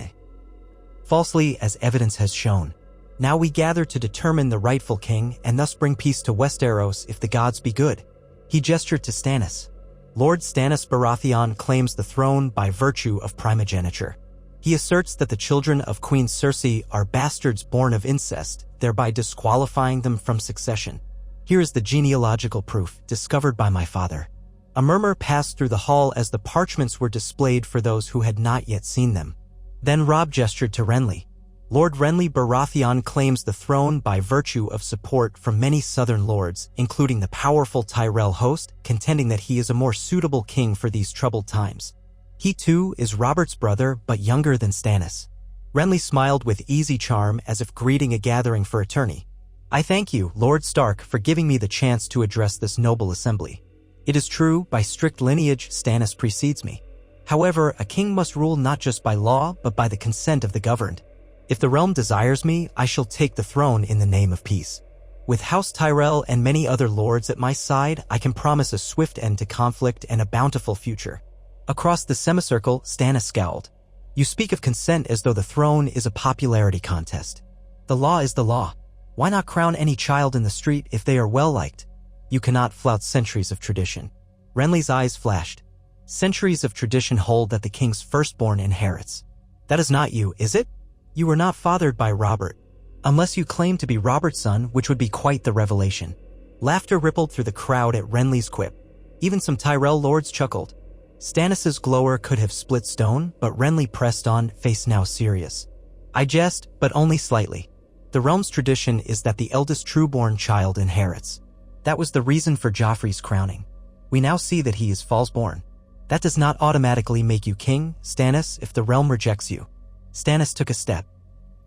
falsely, as evidence has shown. Now we gather to determine the rightful king and thus bring peace to Westeros if the gods be good." He gestured to Stannis. "Lord Stannis Baratheon claims the throne by virtue of primogeniture. He asserts that the children of Queen Cersei are bastards born of incest, thereby disqualifying them from succession. Here is the genealogical proof, discovered by my father." A murmur passed through the hall as the parchments were displayed for those who had not yet seen them. Then Robb gestured to Renly. "Lord Renly Baratheon claims the throne by virtue of support from many southern lords, including the powerful Tyrell host, contending that he is a more suitable king for these troubled times. He too is Robert's brother, but younger than Stannis." Renly smiled with easy charm as if greeting a gathering for a tourney. "I thank you, Lord Stark, for giving me the chance to address this noble assembly. It is true, by strict lineage, Stannis precedes me. However, a king must rule not just by law, but by the consent of the governed. If the realm desires me, I shall take the throne in the name of peace. With House Tyrell and many other lords at my side, I can promise a swift end to conflict and a bountiful future." Across the semicircle, Stannis scowled. "You speak of consent as though the throne is a popularity contest. The law is the law. Why not crown any child in the street if they are well-liked? You cannot flout centuries of tradition." Renly's eyes flashed. "Centuries of tradition hold that the king's firstborn inherits. That is not you, is it? You were not fathered by Robert. Unless you claim to be Robert's son, which would be quite the revelation." Laughter rippled through the crowd at Renly's quip. Even some Tyrell lords chuckled. Stannis's glower could have split stone, but Renly pressed on, face now serious. "I jest, but only slightly. The realm's tradition is that the eldest trueborn child inherits. That was the reason for Joffrey's crowning. We now see that he is falseborn. That does not automatically make you king, Stannis, if the realm rejects you." Stannis took a step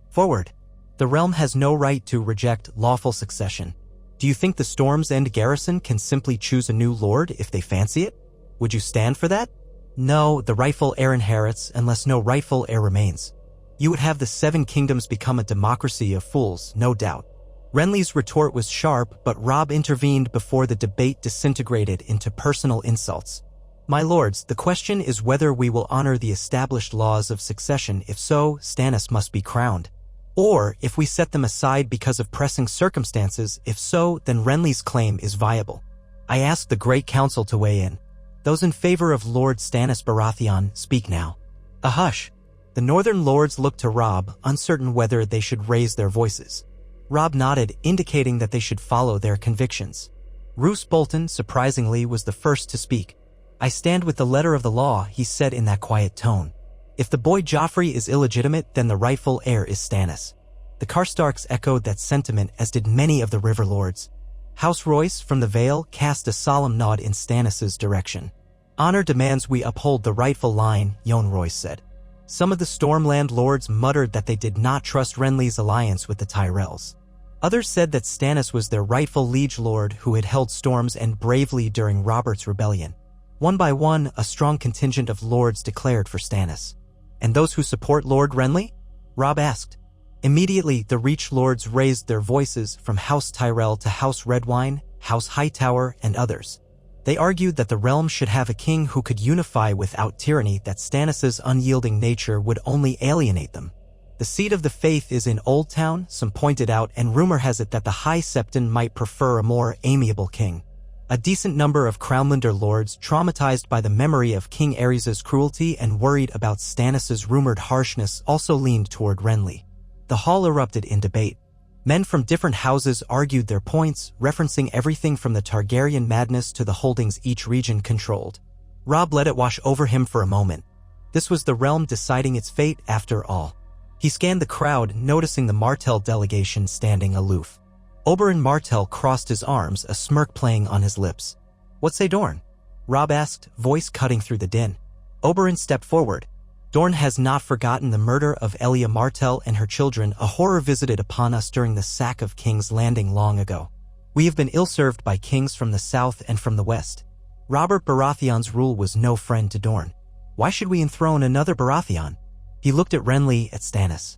forward. "The realm has no right to reject lawful succession. Do you think the Storm's End garrison can simply choose a new lord if they fancy it? Would you stand for that? No, the rightful heir inherits unless no rightful heir remains. You would have the Seven Kingdoms become a democracy of fools, no doubt." Renly's retort was sharp, but Robb intervened before the debate disintegrated into personal insults. "My lords, the question is whether we will honor the established laws of succession. If so, Stannis must be crowned. Or, if we set them aside because of pressing circumstances, if so, then Renly's claim is viable. I ask the Great Council to weigh in. Those in favor of Lord Stannis Baratheon, speak now." A hush. The northern lords looked to Robb, uncertain whether they should raise their voices. Robb nodded, indicating that they should follow their convictions. Roose Bolton, surprisingly, was the first to speak. "I stand with the letter of the law," he said in that quiet tone. "If the boy Joffrey is illegitimate, then the rightful heir is Stannis." The Karstarks echoed that sentiment, as did many of the river lords. House Royce, from the Vale, cast a solemn nod in Stannis' direction. "Honor demands we uphold the rightful line," Jon Royce said. Some of the Stormland lords muttered that they did not trust Renly's alliance with the Tyrells. Others said that Stannis was their rightful liege lord who had held storms and bravely during Robert's rebellion. One by one, a strong contingent of lords declared for Stannis. And those who support Lord Renly? Robb asked. Immediately, the Reach lords raised their voices from House Tyrell to House Redwyne, House Hightower, and others. They argued that the realm should have a king who could unify without tyranny, that Stannis' unyielding nature would only alienate them. The seat of the faith is in Old Town, some pointed out, and rumor has it that the High Septon might prefer a more amiable king. A decent number of Crownlander lords, traumatized by the memory of King Aerys' cruelty and worried about Stannis' rumored harshness, also leaned toward Renly. The hall erupted in debate. Men from different houses argued their points, referencing everything from the Targaryen madness to the holdings each region controlled. Robb let it wash over him for a moment. This was the realm deciding its fate after all. He scanned the crowd, noticing the Martell delegation standing aloof. Oberyn Martell crossed his arms, a smirk playing on his lips. "What say Dorne?" Robb asked, voice cutting through the din. Oberyn stepped forward. "Dorne has not forgotten the murder of Elia Martell and her children, a horror visited upon us during the sack of King's Landing long ago. We have been ill-served by kings from the south and from the west. Robert Baratheon's rule was no friend to Dorne. Why should we enthrone another Baratheon?" He looked at Renly, at Stannis.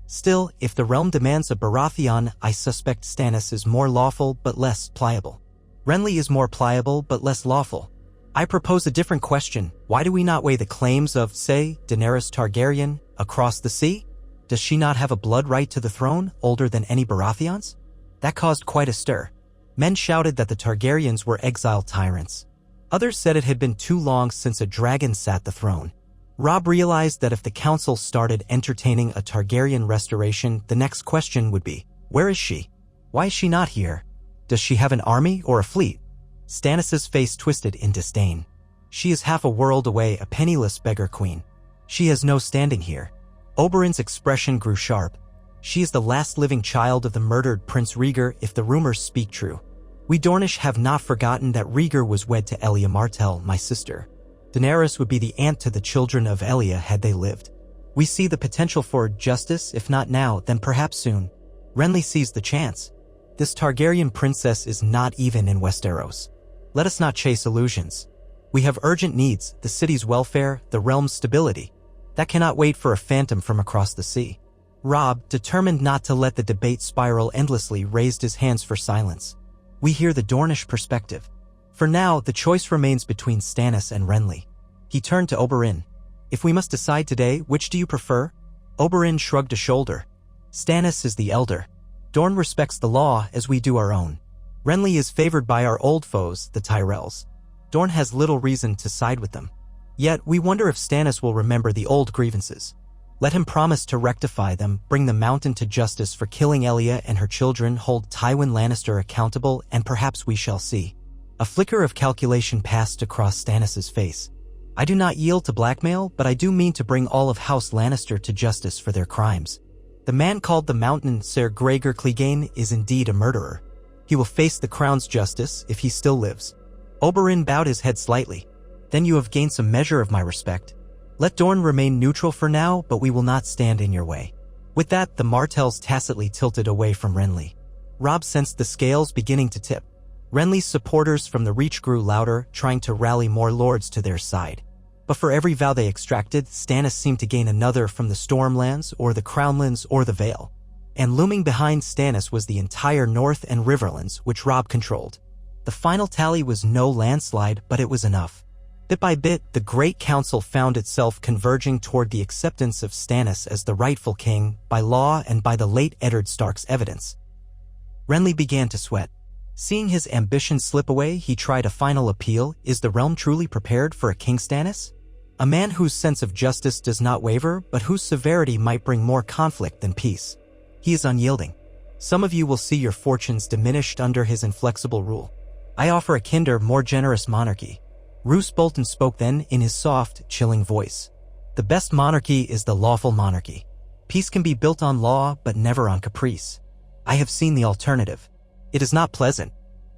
"Still, if the realm demands a Baratheon, I suspect Stannis is more lawful but less pliable. Renly is more pliable but less lawful. I propose a different question. Why do we not weigh the claims of, say, Daenerys Targaryen across the sea? Does she not have a blood right to the throne, older than any Baratheons?" That caused quite a stir. Men shouted that the Targaryens were exiled tyrants. Others said it had been too long since a dragon sat the throne. Robb realized that if the council started entertaining a Targaryen restoration, the next question would be, where is she? Why is she not here? Does she have an army or a fleet? Stannis' face twisted in disdain. She is half a world away, a penniless beggar queen. She has no standing here. Oberyn's expression grew sharp. She is the last living child of the murdered Prince Rhaegar, if the rumors speak true. We Dornish have not forgotten that Rhaegar was wed to Elia Martell, my sister. Daenerys would be the aunt to the children of Elia had they lived. We see the potential for justice, if not now, then perhaps soon. Renly sees the chance. This Targaryen princess is not even in Westeros. Let us not chase illusions. We have urgent needs, the city's welfare, the realm's stability. That cannot wait for a phantom from across the sea. Robb, determined not to let the debate spiral endlessly, raised his hands for silence. We hear the Dornish perspective. For now, the choice remains between Stannis and Renly. He turned to Oberyn. If we must decide today, which do you prefer? Oberyn shrugged a shoulder. Stannis is the elder. Dorne respects the law as we do our own. Renly is favored by our old foes, the Tyrells. Dorne has little reason to side with them. Yet, we wonder if Stannis will remember the old grievances. Let him promise to rectify them, bring the Mountain to justice for killing Elia and her children, hold Tywin Lannister accountable, and perhaps we shall see. A flicker of calculation passed across Stannis' face. I do not yield to blackmail, but I do mean to bring all of House Lannister to justice for their crimes. The man called the Mountain, Ser Gregor Clegane, is indeed a murderer. He will face the crown's justice if he still lives. Oberyn bowed his head slightly. Then you have gained some measure of my respect. Let Dorne remain neutral for now, but we will not stand in your way. With that, the Martells tacitly tilted away from Renly. Robb sensed the scales beginning to tip. Renly's supporters from the Reach grew louder, trying to rally more lords to their side. But for every vow they extracted, Stannis seemed to gain another from the Stormlands or the Crownlands or the Vale. And looming behind Stannis was the entire North and Riverlands, which Robb controlled. The final tally was no landslide, but it was enough. Bit by bit, the Great Council found itself converging toward the acceptance of Stannis as the rightful king, by law and by the late Eddard Stark's evidence. Renly began to sweat. Seeing his ambition slip away, he tried a final appeal. Is the realm truly prepared for a King Stannis? A man whose sense of justice does not waver, but whose severity might bring more conflict than peace. He is unyielding. Some of you will see your fortunes diminished under his inflexible rule. I offer a kinder, more generous monarchy. Roose Bolton spoke then in his soft, chilling voice. The best monarchy is the lawful monarchy. Peace can be built on law, but never on caprice. I have seen the alternative. It is not pleasant.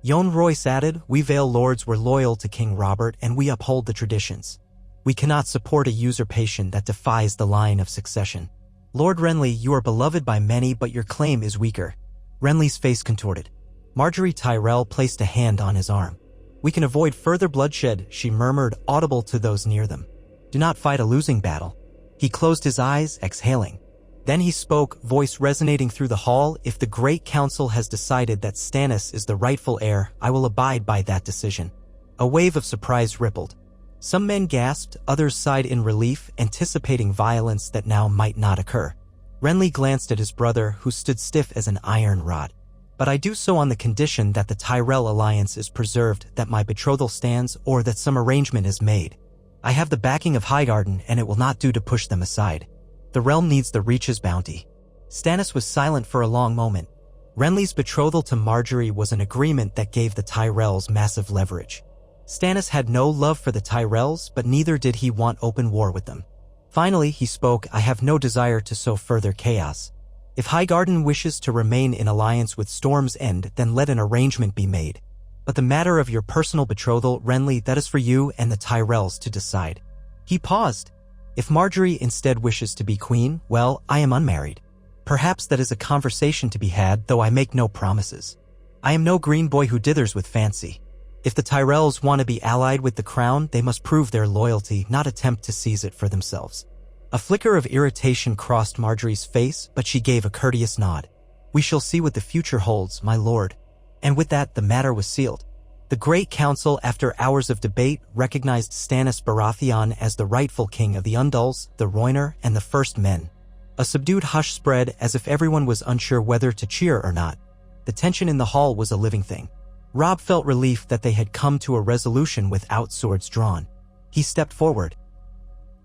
Jon Royce added, we Vale lords were loyal to King Robert and we uphold the traditions. We cannot support a usurpation that defies the line of succession. Lord Renly, you are beloved by many, but your claim is weaker. Renly's face contorted. Marjorie Tyrell placed a hand on his arm. "We can avoid further bloodshed," she murmured, audible to those near them. "Do not fight a losing battle." He closed his eyes, exhaling. Then he spoke, voice resonating through the hall. "If the Great Council has decided that Stannis is the rightful heir, I will abide by that decision." A wave of surprise rippled. Some men gasped, others sighed in relief, anticipating violence that now might not occur. Renly glanced at his brother, who stood stiff as an iron rod. "But I do so on the condition that the Tyrell alliance is preserved, that my betrothal stands, or that some arrangement is made. I have the backing of Highgarden, and it will not do to push them aside. The realm needs the Reach's bounty." Stannis was silent for a long moment. Renly's betrothal to Marjorie was an agreement that gave the Tyrells massive leverage. Stannis had no love for the Tyrells, but neither did he want open war with them. Finally, he spoke, "I have no desire to sow further chaos. If Highgarden wishes to remain in alliance with Storm's End, then let an arrangement be made. But the matter of your personal betrothal, Renly, that is for you and the Tyrells to decide." He paused. "If Marjorie instead wishes to be queen, well, I am unmarried. Perhaps that is a conversation to be had, though I make no promises. I am no green boy who dithers with fancy. If the Tyrells want to be allied with the crown, they must prove their loyalty, not attempt to seize it for themselves." A flicker of irritation crossed Marjorie's face, but she gave a courteous nod. "We shall see what the future holds, my lord." And with that, the matter was sealed. The Great Council, after hours of debate, recognized Stannis Baratheon as the rightful king of the Undulls, the Rhoynar, and the First Men. A subdued hush spread, as if everyone was unsure whether to cheer or not. The tension in the hall was a living thing. Robb felt relief that they had come to a resolution without swords drawn. He stepped forward.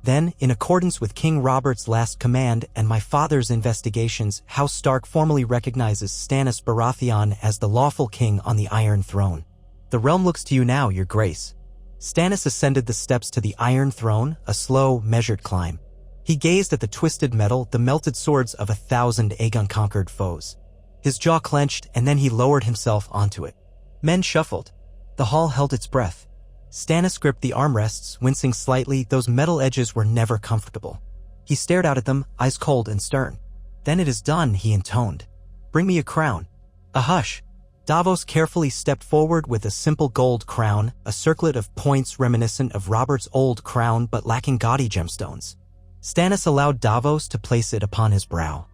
"Then, in accordance with King Robert's last command and my father's investigations, House Stark formally recognizes Stannis Baratheon as the lawful king on the Iron Throne. The realm looks to you now, your grace." Stannis ascended the steps to the Iron Throne, a slow, measured climb. He gazed at the twisted metal, the melted swords of 1,000 Aegon-conquered foes. His jaw clenched, and then he lowered himself onto it. Men shuffled. The hall held its breath. Stannis gripped the armrests, wincing slightly. Those metal edges were never comfortable. He stared out at them, eyes cold and stern. "Then it is done," he intoned. "Bring me a crown." A hush. Davos carefully stepped forward with a simple gold crown, a circlet of points reminiscent of Robert's old crown but lacking gaudy gemstones. Stannis allowed Davos to place it upon his brow.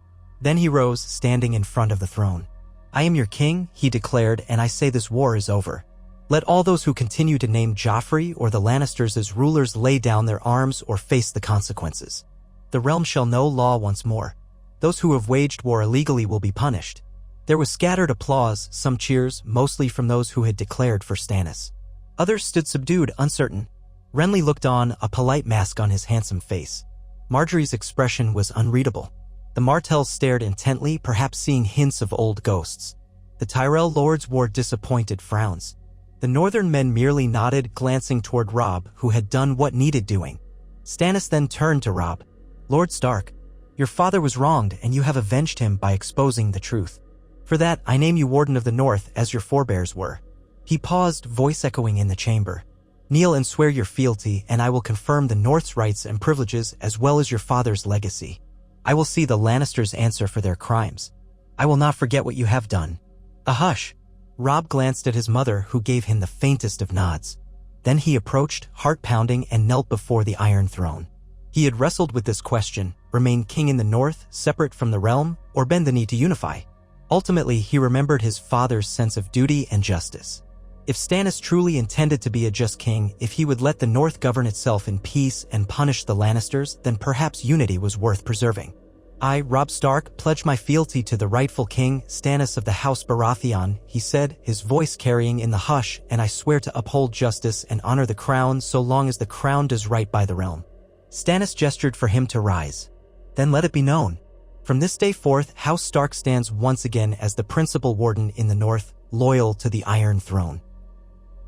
Then he rose, standing in front of the throne. "I am your king," he declared, "and I say this war is over. Let all those who continue to name Joffrey or the Lannisters as rulers lay down their arms or face the consequences. The realm shall know law once more. Those who have waged war illegally will be punished." There was scattered applause, some cheers, mostly from those who had declared for Stannis. Others stood subdued, uncertain. Renly looked on, a polite mask on his handsome face. Marjorie's expression was unreadable. The Martells stared intently, perhaps seeing hints of old ghosts. The Tyrell lords wore disappointed frowns. The northern men merely nodded, glancing toward Robb, who had done what needed doing. Stannis then turned to Robb. "Lord Stark, your father was wronged, and you have avenged him by exposing the truth. For that, I name you Warden of the North, as your forebears were." He paused, voice echoing in the chamber. "Kneel and swear your fealty, and I will confirm the North's rights and privileges as well as your father's legacy. I will see the Lannisters answer for their crimes. I will not forget what you have done." A hush. Robb glanced at his mother, who gave him the faintest of nods. Then he approached, heart-pounding, and knelt before the Iron Throne. He had wrestled with this question: remain king in the North, separate from the realm, or bend the knee to unify? Ultimately, he remembered his father's sense of duty and justice. If Stannis truly intended to be a just king, if he would let the North govern itself in peace and punish the Lannisters, then perhaps unity was worth preserving. "I, Robb Stark, pledge my fealty to the rightful king, Stannis of the House Baratheon," he said, his voice carrying in the hush, "and I swear to uphold justice and honor the crown so long as the crown does right by the realm." Stannis gestured for him to rise. "Then let it be known. From this day forth, House Stark stands once again as the principal warden in the North, loyal to the Iron Throne.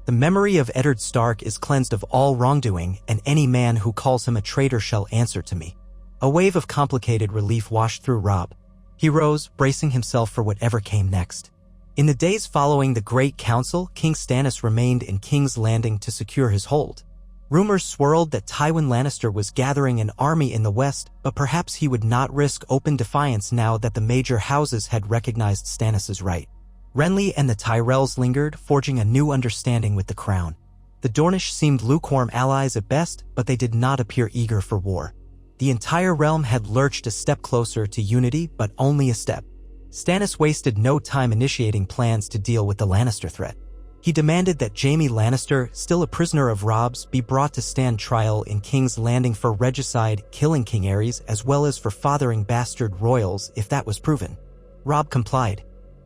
The memory of Eddard Stark is cleansed of all wrongdoing, and any man who calls him a traitor shall answer to me." A wave of complicated relief washed through Robb. He rose, bracing himself for whatever came next. In the days following the Great Council, King Stannis remained in King's Landing to secure his hold. Rumors swirled that Tywin Lannister was gathering an army in the west, but perhaps he would not risk open defiance now that the major houses had recognized Stannis' right. Renly and the Tyrells lingered, forging a new understanding with the crown. The Dornish seemed lukewarm allies at best, but they did not appear eager for war. The entire realm had lurched a step closer to unity, but only a step. Stannis wasted no time initiating plans to deal with the Lannister threat. He demanded that Jaime Lannister, still a prisoner of Robb's, be brought to stand trial in King's Landing for regicide, killing King Aerys, as well as for fathering bastard royals if that was proven. Robb complied.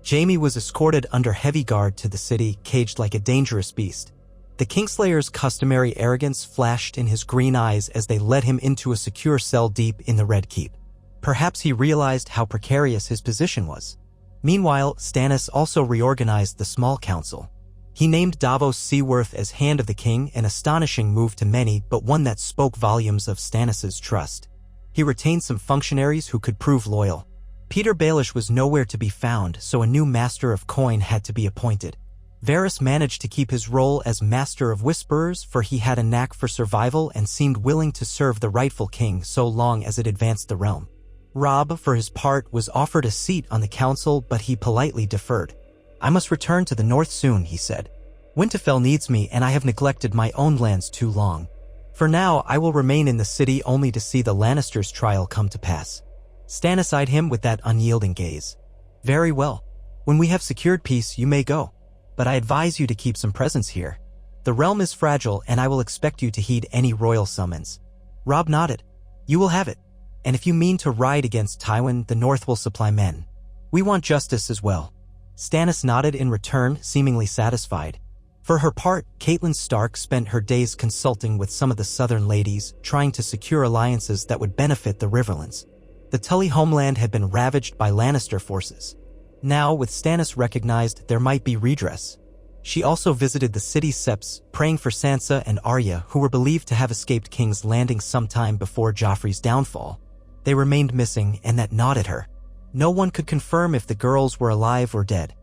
Jaime was escorted under heavy guard to the city, caged like a dangerous beast. The Kingslayer's customary arrogance flashed in his green eyes as they led him into a secure cell deep in the Red Keep. Perhaps he realized how precarious his position was. Meanwhile, Stannis also reorganized the small council. He named Davos Seaworth as Hand of the King, an astonishing move to many, but one that spoke volumes of Stannis' trust. He retained some functionaries who could prove loyal. Peter Baelish was nowhere to be found, so a new Master of Coin had to be appointed. Varys managed to keep his role as Master of Whisperers, for he had a knack for survival and seemed willing to serve the rightful king so long as it advanced the realm. Robb, for his part, was offered a seat on the council, but he politely deferred. "I must return to the north soon," he said. "Winterfell needs me, and I have neglected my own lands too long. For now, I will remain in the city only to see the Lannisters' trial come to pass." Stannis eyed him with that unyielding gaze. "Very well. When we have secured peace, you may go. But I advise you to keep some presence here. The realm is fragile, and I will expect you to heed any royal summons." Robb nodded. "You will have it. And if you mean to ride against Tywin, the North will supply men. We want justice as well." Stannis nodded in return, seemingly satisfied. For her part, Catelyn Stark spent her days consulting with some of the southern ladies, trying to secure alliances that would benefit the Riverlands. The Tully homeland had been ravaged by Lannister forces. Now, with Stannis recognized, there might be redress. She also visited the city septs, praying for Sansa and Arya, who were believed to have escaped King's Landing sometime before Joffrey's downfall. They remained missing, and that gnawed at her. No one could confirm if the girls were alive or dead.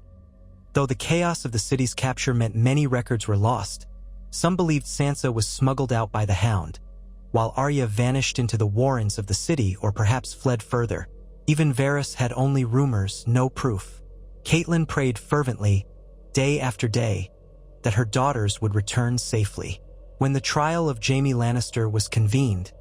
Though the chaos of the city's capture meant many records were lost, some believed Sansa was smuggled out by the Hound, while Arya vanished into the warrens of the city or perhaps fled further. Even Varys had only rumors, no proof. Catelyn prayed fervently, day after day, that her daughters would return safely. When the trial of Jaime Lannister was convened,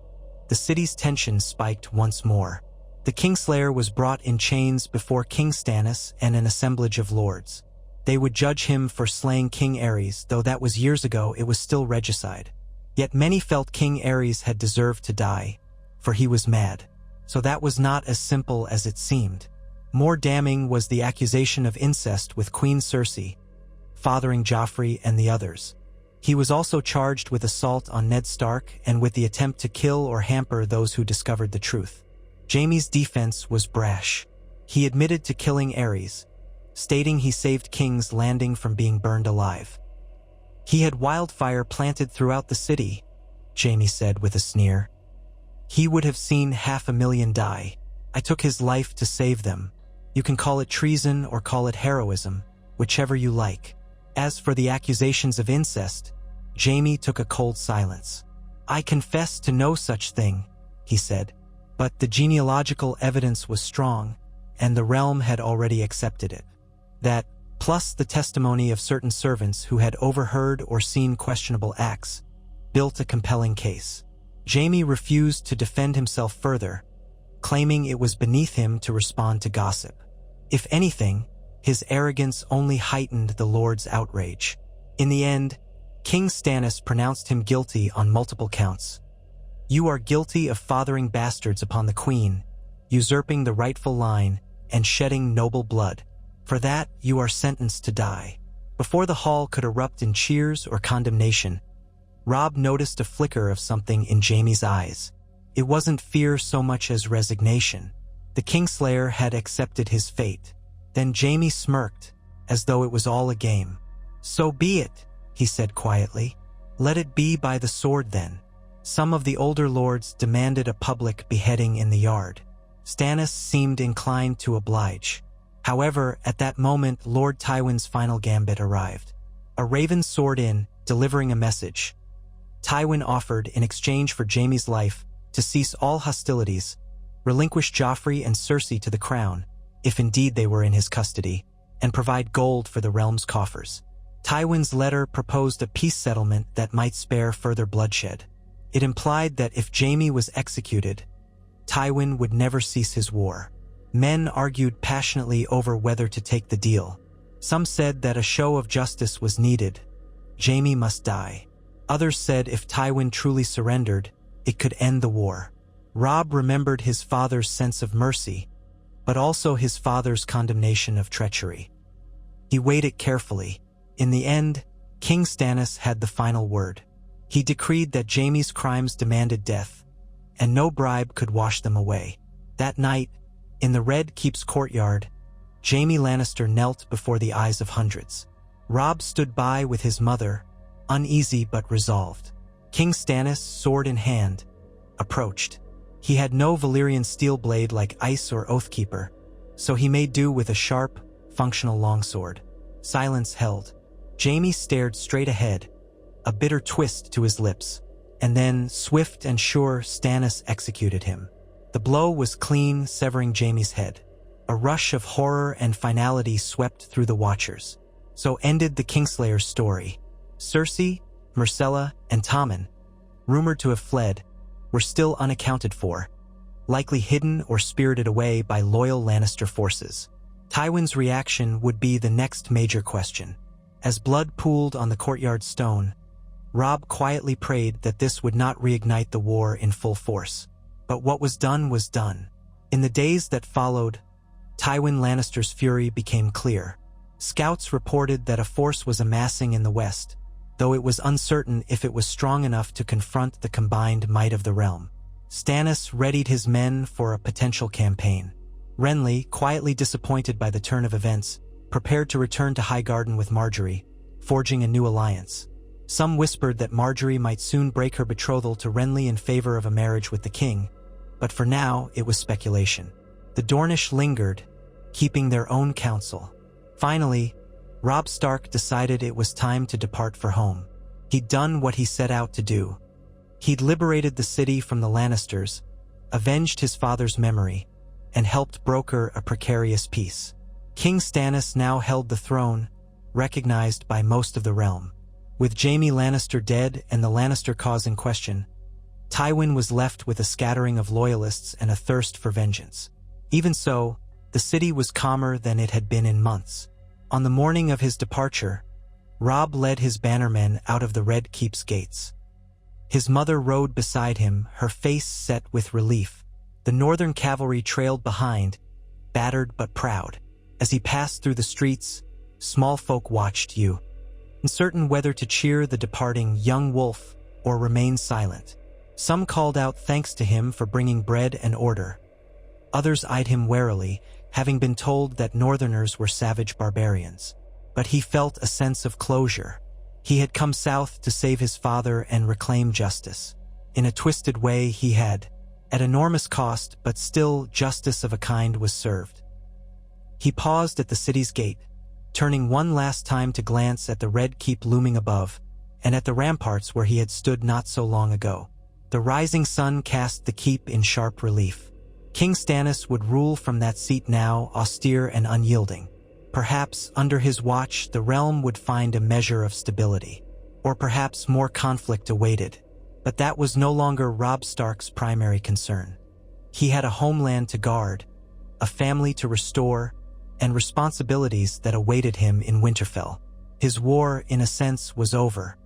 the city's tension spiked once more. The Kingslayer was brought in chains before King Stannis and an assemblage of lords. They would judge him for slaying King Aerys, though that was years ago, it was still regicide. Yet many felt King Aerys had deserved to die, for he was mad. So that was not as simple as it seemed. More damning was the accusation of incest with Queen Cersei, fathering Joffrey and the others. He was also charged with assault on Ned Stark and with the attempt to kill or hamper those who discovered the truth. Jaime's defense was brash. He admitted to killing Aerys, stating he saved King's Landing from being burned alive. "He had wildfire planted throughout the city," Jaime said with a sneer. "He would have seen 500,000 die. I took his life to save them. You can call it treason or call it heroism, whichever you like." As for the accusations of incest, Jaime took a cold silence. "I confess to no such thing," he said, "but the genealogical evidence was strong, and the realm had already accepted it. That, plus the testimony of certain servants who had overheard or seen questionable acts, built a compelling case." Jaime refused to defend himself further, claiming it was beneath him to respond to gossip. If anything, his arrogance only heightened the Lord's outrage. In the end, King Stannis pronounced him guilty on multiple counts. "You are guilty of fathering bastards upon the Queen, usurping the rightful line, and shedding noble blood. For that, you are sentenced to die." Before the hall could erupt in cheers or condemnation, Robb noticed a flicker of something in Jaime's eyes. It wasn't fear so much as resignation. The Kingslayer had accepted his fate. Then Jaime smirked, as though it was all a game. "So be it," he said quietly. "Let it be by the sword then." Some of the older lords demanded a public beheading in the yard. Stannis seemed inclined to oblige. However, at that moment, Lord Tywin's final gambit arrived. A raven soared in, delivering a message. Tywin offered, in exchange for Jaime's life, to cease all hostilities, relinquish Joffrey and Cersei to the crown, if indeed they were in his custody, and provide gold for the realm's coffers. Tywin's letter proposed a peace settlement that might spare further bloodshed. It implied that if Jaime was executed, Tywin would never cease his war. Men argued passionately over whether to take the deal. Some said that a show of justice was needed. Jaime must die. Others said if Tywin truly surrendered, it could end the war. Robb remembered his father's sense of mercy, but also his father's condemnation of treachery. He weighed it carefully. In the end, King Stannis had the final word. He decreed that Jaime's crimes demanded death, and no bribe could wash them away. That night, in the Red Keep's courtyard, Jaime Lannister knelt before the eyes of hundreds. Robb stood by with his mother, uneasy but resolved. King Stannis, sword in hand, approached. He had no Valyrian steel blade like Ice or Oathkeeper, so he made do with a sharp, functional longsword. Silence held. Jaime stared straight ahead, a bitter twist to his lips, and then, swift and sure, Stannis executed him. The blow was clean, severing Jaime's head. A rush of horror and finality swept through the watchers. So ended the Kingslayer's story. Cersei, Myrcella, and Tommen, rumored to have fled, were still unaccounted for, likely hidden or spirited away by loyal Lannister forces. Tywin's reaction would be the next major question. As blood pooled on the courtyard stone, Robb quietly prayed that this would not reignite the war in full force. But what was done was done. In the days that followed, Tywin Lannister's fury became clear. Scouts reported that a force was amassing in the west, though it was uncertain if it was strong enough to confront the combined might of the realm. Stannis readied his men for a potential campaign. Renly, quietly disappointed by the turn of events, prepared to return to Highgarden with Margaery, forging a new alliance. Some whispered that Margaery might soon break her betrothal to Renly in favor of a marriage with the king, but for now it was speculation. The Dornish lingered, keeping their own counsel. Finally, Robb Stark decided it was time to depart for home. He'd done what he set out to do. He'd liberated the city from the Lannisters, avenged his father's memory, and helped broker a precarious peace. King Stannis now held the throne, recognized by most of the realm. With Jaime Lannister dead and the Lannister cause in question, Tywin was left with a scattering of loyalists and a thirst for vengeance. Even so, the city was calmer than it had been in months. On the morning of his departure, Robb led his bannermen out of the Red Keep's gates. His mother rode beside him, her face set with relief. The northern cavalry trailed behind, battered but proud. As he passed through the streets, small folk watched you, uncertain whether to cheer the departing young wolf or remain silent. Some called out thanks to him for bringing bread and order. Others eyed him warily, having been told that northerners were savage barbarians. But he felt a sense of closure. He had come south to save his father and reclaim justice. In a twisted way, he had, at enormous cost, but still justice of a kind was served. He paused at the city's gate, turning one last time to glance at the Red Keep looming above, and at the ramparts where he had stood not so long ago. The rising sun cast the keep in sharp relief. King Stannis would rule from that seat now, austere and unyielding. Perhaps, under his watch, the realm would find a measure of stability. Or perhaps more conflict awaited. But that was no longer Robb Stark's primary concern. He had a homeland to guard, a family to restore, and responsibilities that awaited him in Winterfell. His war, in a sense, was over.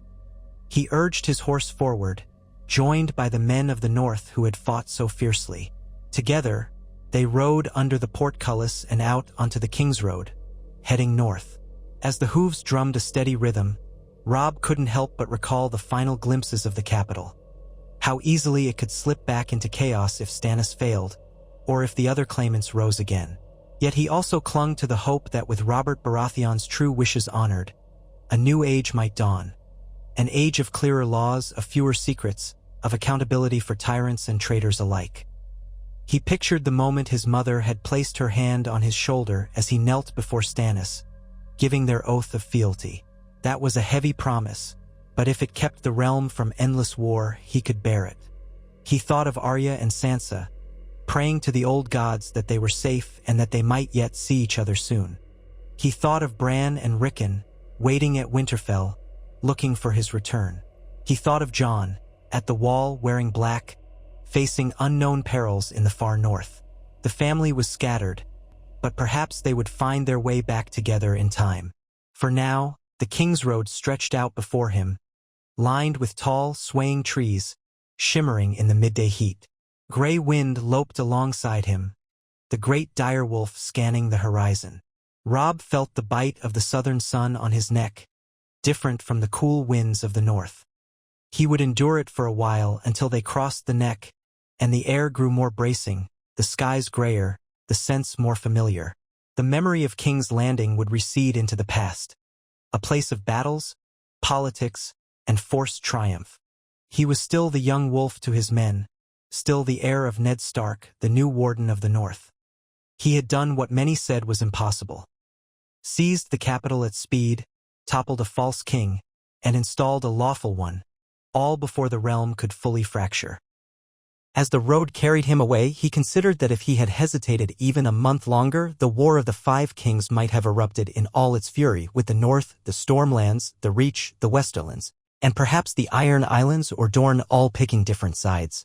He urged his horse forward, joined by the men of the north who had fought so fiercely. Together, they rode under the portcullis and out onto the King's Road, heading north. As the hooves drummed a steady rhythm, Robb couldn't help but recall the final glimpses of the capital. How easily it could slip back into chaos if Stannis failed, or if the other claimants rose again. Yet he also clung to the hope that with Robert Baratheon's true wishes honored, a new age might dawn. An age of clearer laws, of fewer secrets, of accountability for tyrants and traitors alike. He pictured the moment his mother had placed her hand on his shoulder as he knelt before Stannis, giving their oath of fealty. That was a heavy promise, but if it kept the realm from endless war, he could bear it. He thought of Arya and Sansa, praying to the old gods that they were safe and that they might yet see each other soon. He thought of Bran and Rickon, waiting at Winterfell, looking for his return. He thought of Jon, at the wall wearing black, facing unknown perils in the far north. The family was scattered, but perhaps they would find their way back together in time. For now, the King's Road stretched out before him, lined with tall, swaying trees, shimmering in the midday heat. Gray wind loped alongside him, the great direwolf scanning the horizon. Robb felt the bite of the southern sun on his neck, different from the cool winds of the north. He would endure it for a while until they crossed the neck, and the air grew more bracing, the skies grayer, the scents more familiar. The memory of King's Landing would recede into the past, a place of battles, politics, and forced triumph. He was still the young wolf to his men, still the heir of Ned Stark, the new Warden of the North. He had done what many said was impossible. Seized the capital at speed, toppled a false king, and installed a lawful one, all before the realm could fully fracture. As the road carried him away, he considered that if he had hesitated even a month longer, the War of the Five Kings might have erupted in all its fury, with the North, the Stormlands, the Reach, the Westerlands, and perhaps the Iron Islands or Dorne all picking different sides.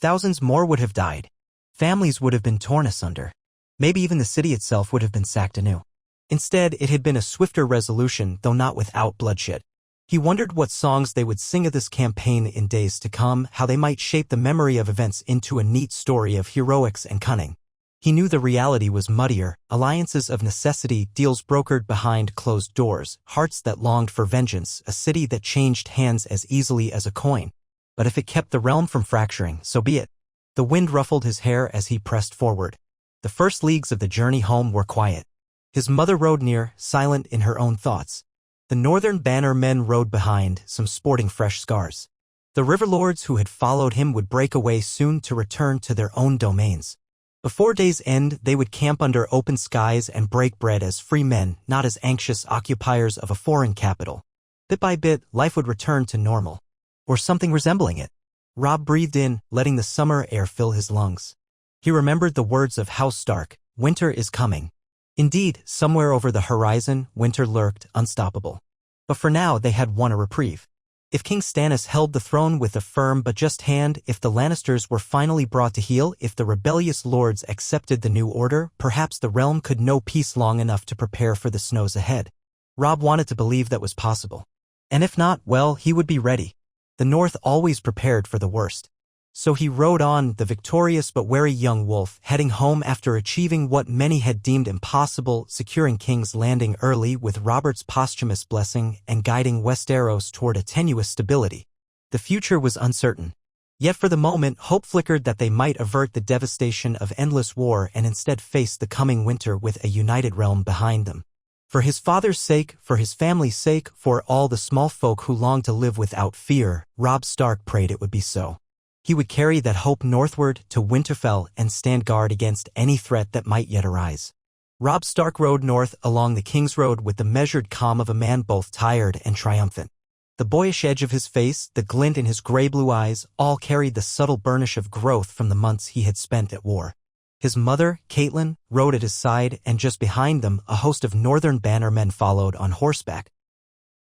Thousands more would have died. Families would have been torn asunder. Maybe even the city itself would have been sacked anew. Instead, it had been a swifter resolution, though not without bloodshed. He wondered what songs they would sing of this campaign in days to come, how they might shape the memory of events into a neat story of heroics and cunning. He knew the reality was muddier, alliances of necessity, deals brokered behind closed doors, hearts that longed for vengeance, a city that changed hands as easily as a coin. But if it kept the realm from fracturing, so be it. The wind ruffled his hair as he pressed forward. The first leagues of the journey home were quiet. His mother rode near, silent in her own thoughts. The Northern Banner men rode behind, some sporting fresh scars. The Riverlords who had followed him would break away soon to return to their own domains. Before day's end, they would camp under open skies and break bread as free men, not as anxious occupiers of a foreign capital. Bit by bit, life would return to normal. Or something resembling it. Robb breathed in, letting the summer air fill his lungs. He remembered the words of House Stark, "Winter is coming." Indeed, somewhere over the horizon, winter lurked, unstoppable. But for now, they had won a reprieve. If King Stannis held the throne with a firm but just hand, if the Lannisters were finally brought to heel, if the rebellious lords accepted the new order, perhaps the realm could know peace long enough to prepare for the snows ahead. Robb wanted to believe that was possible. And if not, well, he would be ready. The North always prepared for the worst. So he rode on, the victorious but wary young wolf, heading home after achieving what many had deemed impossible, securing King's Landing early with Robert's posthumous blessing and guiding Westeros toward a tenuous stability. The future was uncertain. Yet for the moment, hope flickered that they might avert the devastation of endless war and instead face the coming winter with a united realm behind them. For his father's sake, for his family's sake, for all the small folk who longed to live without fear, Robb Stark prayed it would be so. He would carry that hope northward to Winterfell and stand guard against any threat that might yet arise. Robb Stark rode north along the King's Road with the measured calm of a man both tired and triumphant. The boyish edge of his face, the glint in his gray-blue eyes, all carried the subtle burnish of growth from the months he had spent at war. His mother, Catelyn, rode at his side, and just behind them, a host of Northern Banner men followed on horseback.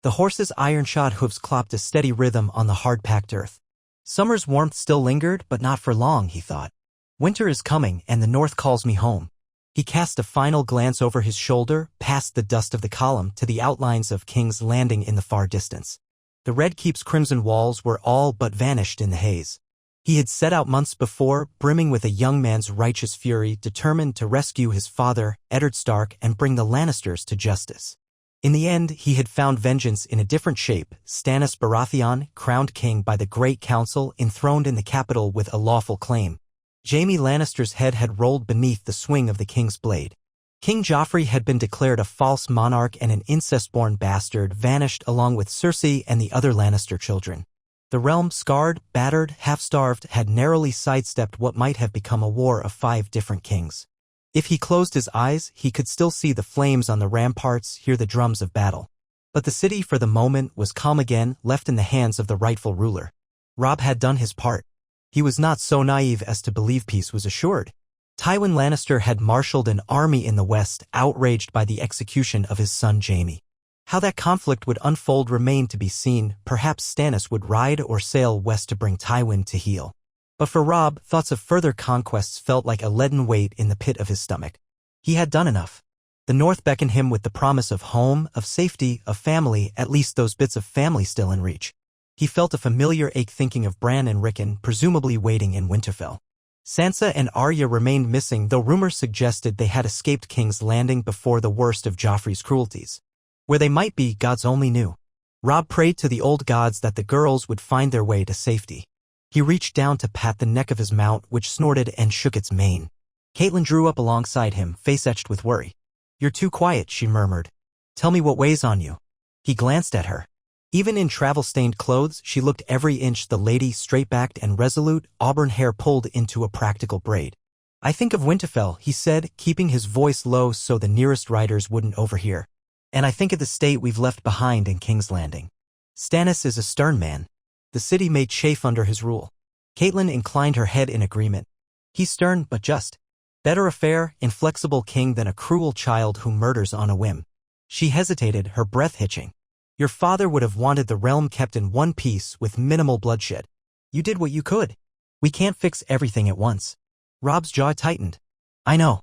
The horses' iron-shod hooves clopped a steady rhythm on the hard-packed earth. Summer's warmth still lingered, but not for long, he thought. Winter is coming, and the North calls me home. He cast a final glance over his shoulder, past the dust of the column, to the outlines of King's Landing in the far distance. The Red Keep's crimson walls were all but vanished in the haze. He had set out months before, brimming with a young man's righteous fury, determined to rescue his father, Eddard Stark, and bring the Lannisters to justice. In the end, he had found vengeance in a different shape, Stannis Baratheon, crowned king by the Great Council, enthroned in the capital with a lawful claim. Jaime Lannister's head had rolled beneath the swing of the king's blade. King Joffrey had been declared a false monarch, and an incest-born bastard vanished along with Cersei and the other Lannister children. The realm, scarred, battered, half-starved, had narrowly sidestepped what might have become a war of 5 different kings. If he closed his eyes, he could still see the flames on the ramparts, hear the drums of battle. But the city for the moment was calm again, left in the hands of the rightful ruler. Robb had done his part. He was not so naive as to believe peace was assured. Tywin Lannister had marshaled an army in the west, outraged by the execution of his son Jaime. How that conflict would unfold remained to be seen. Perhaps Stannis would ride or sail west to bring Tywin to heel. But for Robb, thoughts of further conquests felt like a leaden weight in the pit of his stomach. He had done enough. The North beckoned him with the promise of home, of safety, of family, at least those bits of family still in reach. He felt a familiar ache thinking of Bran and Rickon, presumably waiting in Winterfell. Sansa and Arya remained missing, though rumors suggested they had escaped King's Landing before the worst of Joffrey's cruelties. Where they might be, gods only knew. Robb prayed to the old gods that the girls would find their way to safety. He reached down to pat the neck of his mount, which snorted and shook its mane. Catelyn drew up alongside him, face etched with worry. "You're too quiet," she murmured. "Tell me what weighs on you." He glanced at her. Even in travel-stained clothes, she looked every inch the lady, straight-backed and resolute, auburn hair pulled into a practical braid. "I think of Winterfell," he said, keeping his voice low so the nearest riders wouldn't overhear. "And I think of the state we've left behind in King's Landing. Stannis is a stern man. The city may chafe under his rule." Catelyn inclined her head in agreement. "He's stern, but just. Better a fair, inflexible king than a cruel child who murders on a whim." She hesitated, her breath hitching. "Your father would have wanted the realm kept in one piece with minimal bloodshed. You did what you could. We can't fix everything at once." Robb's jaw tightened. "I know.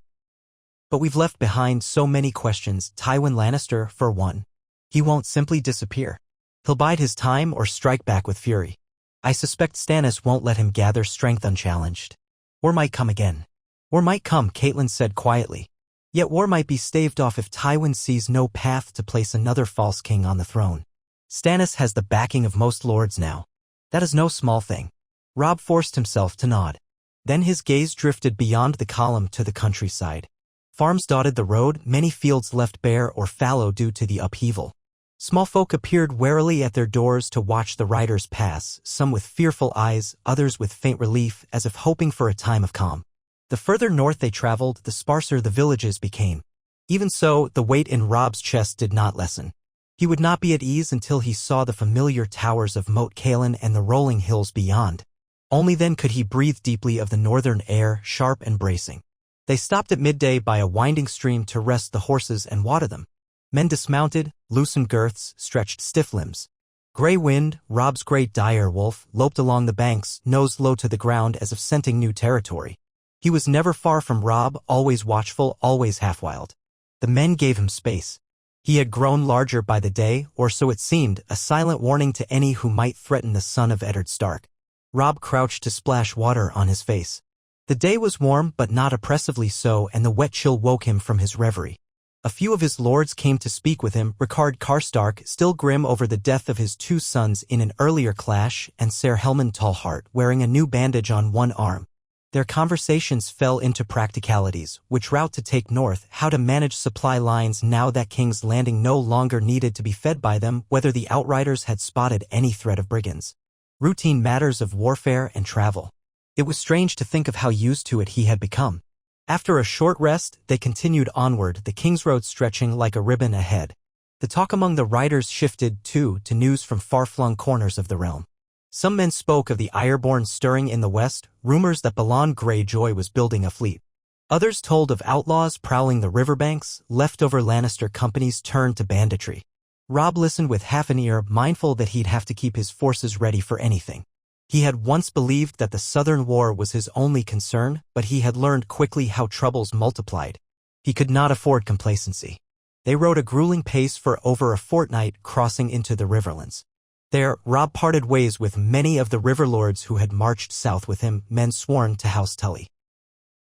But we've left behind so many questions. Tywin Lannister, for one. He won't simply disappear. He'll bide his time or strike back with fury. I suspect Stannis won't let him gather strength unchallenged. War might come again." "War might come," Catelyn said quietly. "Yet war might be staved off if Tywin sees no path to place another false king on the throne. Stannis has the backing of most lords now. That is no small thing." Robb forced himself to nod. Then his gaze drifted beyond the column to the countryside. Farms dotted the road, many fields left bare or fallow due to the upheaval. Small folk appeared warily at their doors to watch the riders pass, some with fearful eyes, others with faint relief, as if hoping for a time of calm. The further north they traveled, the sparser the villages became. Even so, the weight in Robb's chest did not lessen. He would not be at ease until he saw the familiar towers of Moat Cailin and the rolling hills beyond. Only then could he breathe deeply of the northern air, sharp and bracing. They stopped at midday by a winding stream to rest the horses and water them. Men dismounted, loosened girths, stretched stiff limbs. Grey Wind, Robb's great dire wolf, loped along the banks, nose low to the ground as if scenting new territory. He was never far from Robb, always watchful, always half-wild. The men gave him space. He had grown larger by the day, or so it seemed, a silent warning to any who might threaten the son of Eddard Stark. Robb crouched to splash water on his face. The day was warm, but not oppressively so, and the wet chill woke him from his reverie. A few of his lords came to speak with him, Rickard Karstark, still grim over the death of his two sons in an earlier clash, and Ser Helman Tallheart, wearing a new bandage on one arm. Their conversations fell into practicalities, which route to take north, how to manage supply lines now that King's Landing no longer needed to be fed by them, whether the Outriders had spotted any threat of brigands. Routine matters of warfare and travel. It was strange to think of how used to it he had become. After a short rest, they continued onward, the King's Road stretching like a ribbon ahead. The talk among the riders shifted, too, to news from far-flung corners of the realm. Some men spoke of the Ironborn stirring in the west, rumors that Balon Greyjoy was building a fleet. Others told of outlaws prowling the riverbanks, leftover Lannister companies turned to banditry. Robb listened with half an ear, mindful that he'd have to keep his forces ready for anything. He had once believed that the Southern War was his only concern, but he had learned quickly how troubles multiplied. He could not afford complacency. They rode a grueling pace for over a fortnight, crossing into the Riverlands. There, Robb parted ways with many of the riverlords who had marched south with him, men sworn to House Tully.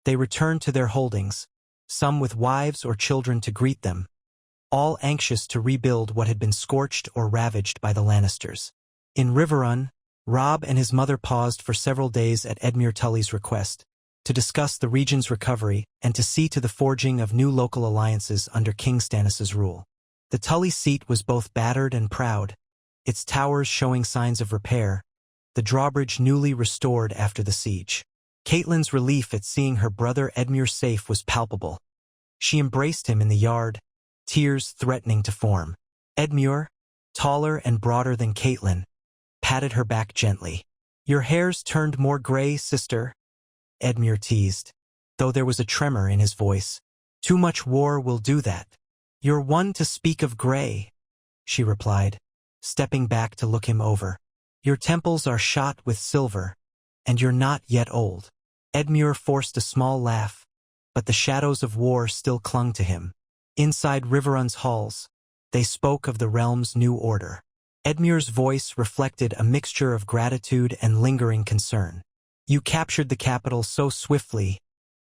They returned to their holdings, some with wives or children to greet them, all anxious to rebuild what had been scorched or ravaged by the Lannisters. In Riverrun, Robb and his mother paused for several days at Edmure Tully's request, to discuss the region's recovery and to see to the forging of new local alliances under King Stannis's rule. The Tully seat was both battered and proud, its towers showing signs of repair, the drawbridge newly restored after the siege. Catelyn's relief at seeing her brother Edmure safe was palpable. She embraced him in the yard, tears threatening to form. "Edmure," taller and broader than Caitlin, patted her back gently. "Your hair's turned more gray, sister," Edmure teased, though there was a tremor in his voice. "Too much war will do that." "You're one to speak of gray," she replied, stepping back to look him over. "Your temples are shot with silver, and you're not yet old." Edmure forced a small laugh, but the shadows of war still clung to him. Inside Riverrun's halls, they spoke of the realm's new order. Edmure's voice reflected a mixture of gratitude and lingering concern. "You captured the capital so swiftly,